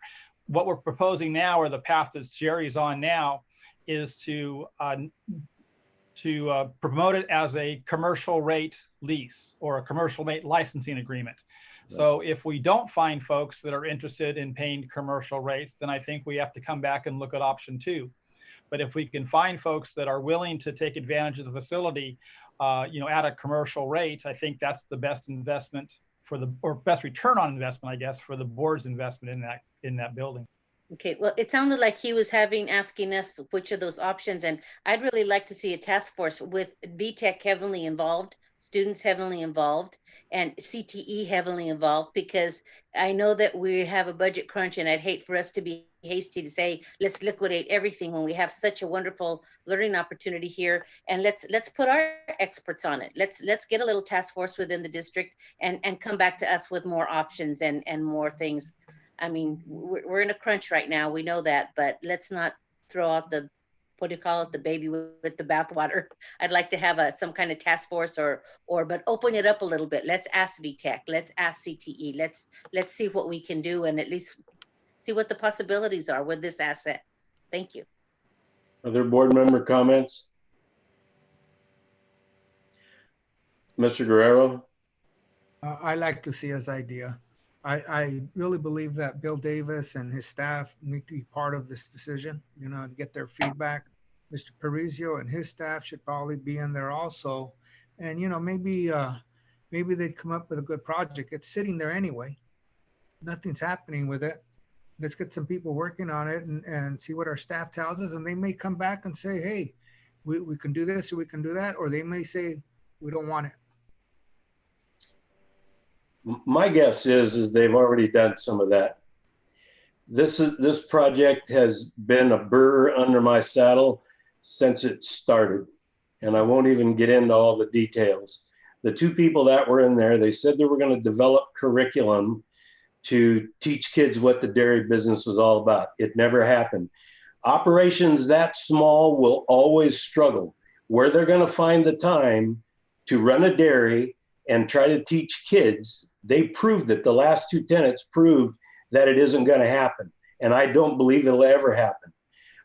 Speaker 21: What we're proposing now, or the path that Jerry's on now, is to promote it as a commercial rate lease or a commercial rate licensing agreement. So if we don't find folks that are interested in paying commercial rates, then I think we have to come back and look at option 2. But if we can find folks that are willing to take advantage of the facility, at a commercial rate, I think that's the best investment or best return on investment, I guess, for the board's investment in that building.
Speaker 6: Okay, well, it sounded like he was asking us which of those options, and I'd really like to see a task force with VTech heavily involved, students heavily involved, and CTE heavily involved, because I know that we have a budget crunch, and I'd hate for us to be hasty to say, let's liquidate everything when we have such a wonderful learning opportunity here, and let's put our experts on it. Let's get a little task force within the district and come back to us with more options and more things. I mean, we're in a crunch right now. We know that, but let's not throw out the, what do you call it, the baby with the bathwater. I'd like to have some kind of task force but open it up a little bit. Let's ask VTech, let's ask CTE, let's see what we can do, and at least see what the possibilities are with this asset. Thank you.
Speaker 1: Other board member comments? Mr. Guerrero?
Speaker 8: I like to see his idea. I really believe that Bill Davis and his staff need to be part of this decision, and get their feedback. Mr. Parizio and his staff should probably be in there also. And, maybe they'd come up with a good project. It's sitting there anyway. Nothing's happening with it. Let's get some people working on it and see what our staff tells us. And they may come back and say, hey, we can do this or we can do that. Or they may say, we don't want it.
Speaker 1: My guess is they've already done some of that. This project has been a burr under my saddle since it started, and I won't even get into all the details. The two people that were in there, they said they were going to develop curriculum to teach kids what the dairy business was all about. It never happened. Operations that small will always struggle. Where they're going to find the time to run a dairy and try to teach kids, they proved it. The last two tenants proved that it isn't going to happen. And I don't believe it'll ever happen.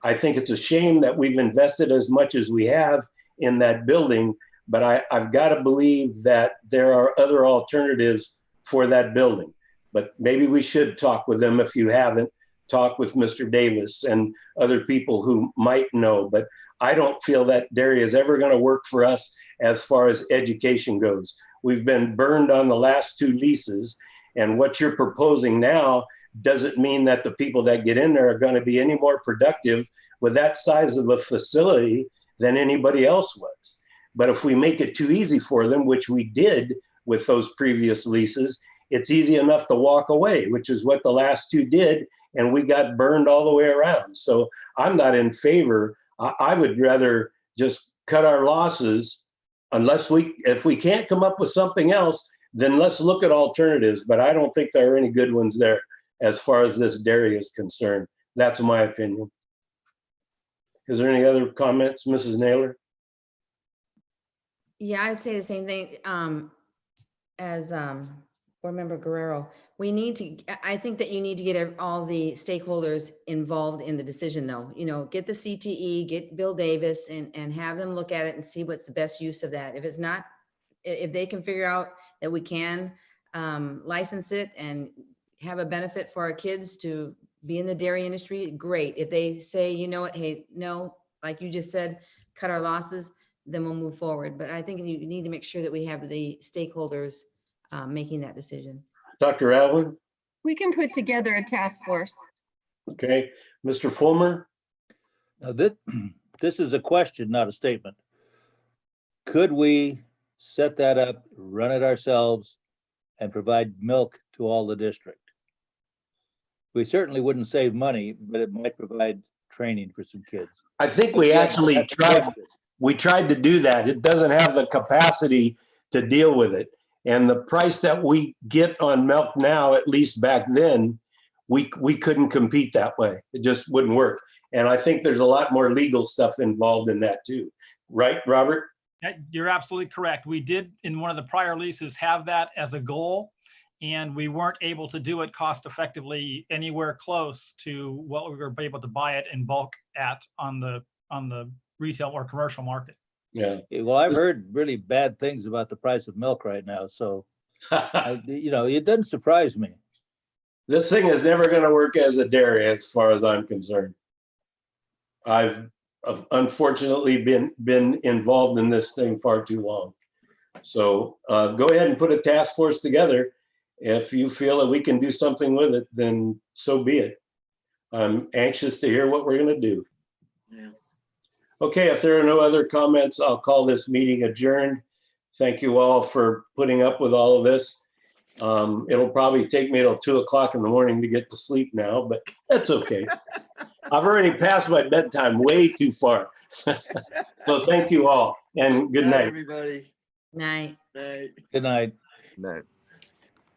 Speaker 1: I think it's a shame that we've invested as much as we have in that building, but I've got to believe that there are other alternatives for that building. But maybe we should talk with them. If you haven't, talk with Mr. Davis and other people who might know. But I don't feel that dairy is ever going to work for us as far as education goes. We've been burned on the last two leases, and what you're proposing now doesn't mean that the people that get in there are going to be any more productive with that size of a facility than anybody else was. But if we make it too easy for them, which we did with those previous leases, it's easy enough to walk away, which is what the last two did and we got burned all the way around. So I'm not in favor. I would rather just cut our losses if we can't come up with something else, then let's look at alternatives. But I don't think there are any good ones there as far as this dairy is concerned. That's my opinion. Is there any other comments, Mrs. Naylor?
Speaker 11: Yeah, I'd say the same thing as Board Member Guerrero. I think that you need to get all the stakeholders involved in the decision though. You know, get the CTE, get Bill Davis and have them look at it and see what's the best use of that. If they can figure out that we can license it and have a benefit for our kids to be in the dairy industry, great. If they say, you know what, hey, no, like you just said, cut our losses, then we'll move forward. But I think you need to make sure that we have the stakeholders making that decision.
Speaker 1: Dr. Alvin?
Speaker 9: We can put together a task force.
Speaker 1: Okay. Mr. Fulmer?
Speaker 12: Now this is a question, not a statement. Could we set that up, run it ourselves, and provide milk to all the district? We certainly wouldn't save money, but it might provide training for some kids.
Speaker 1: I think we actually tried to do that. It doesn't have the capacity to deal with it. And the price that we get on milk now, at least back then, we couldn't compete that way. It just wouldn't work. And I think there's a lot more legal stuff involved in that too. Right, Robert?
Speaker 21: You're absolutely correct. We did in one of the prior leases have that as a goal, and we weren't able to do it cost effectively anywhere close to what we were able to buy it in bulk at on the retail or commercial market.
Speaker 1: Yeah.
Speaker 12: Well, I've heard really bad things about the price of milk right now. So, it doesn't surprise me.
Speaker 1: This thing is never going to work as a dairy as far as I'm concerned. I've unfortunately been involved in this thing far too long. So go ahead and put a task force together. If you feel that we can do something with it, then so be it. I'm anxious to hear what we're going to do.
Speaker 7: Yeah.
Speaker 1: Okay, if there are no other comments, I'll call this meeting adjourned. Thank you all for putting up with all of this. It'll probably take me till 2 o'clock in the morning to get to sleep now, but that's okay. I've already passed my bedtime way too far. So thank you all and good night.
Speaker 7: Everybody.
Speaker 11: Night.
Speaker 7: Night.
Speaker 12: Good night.
Speaker 16: Night.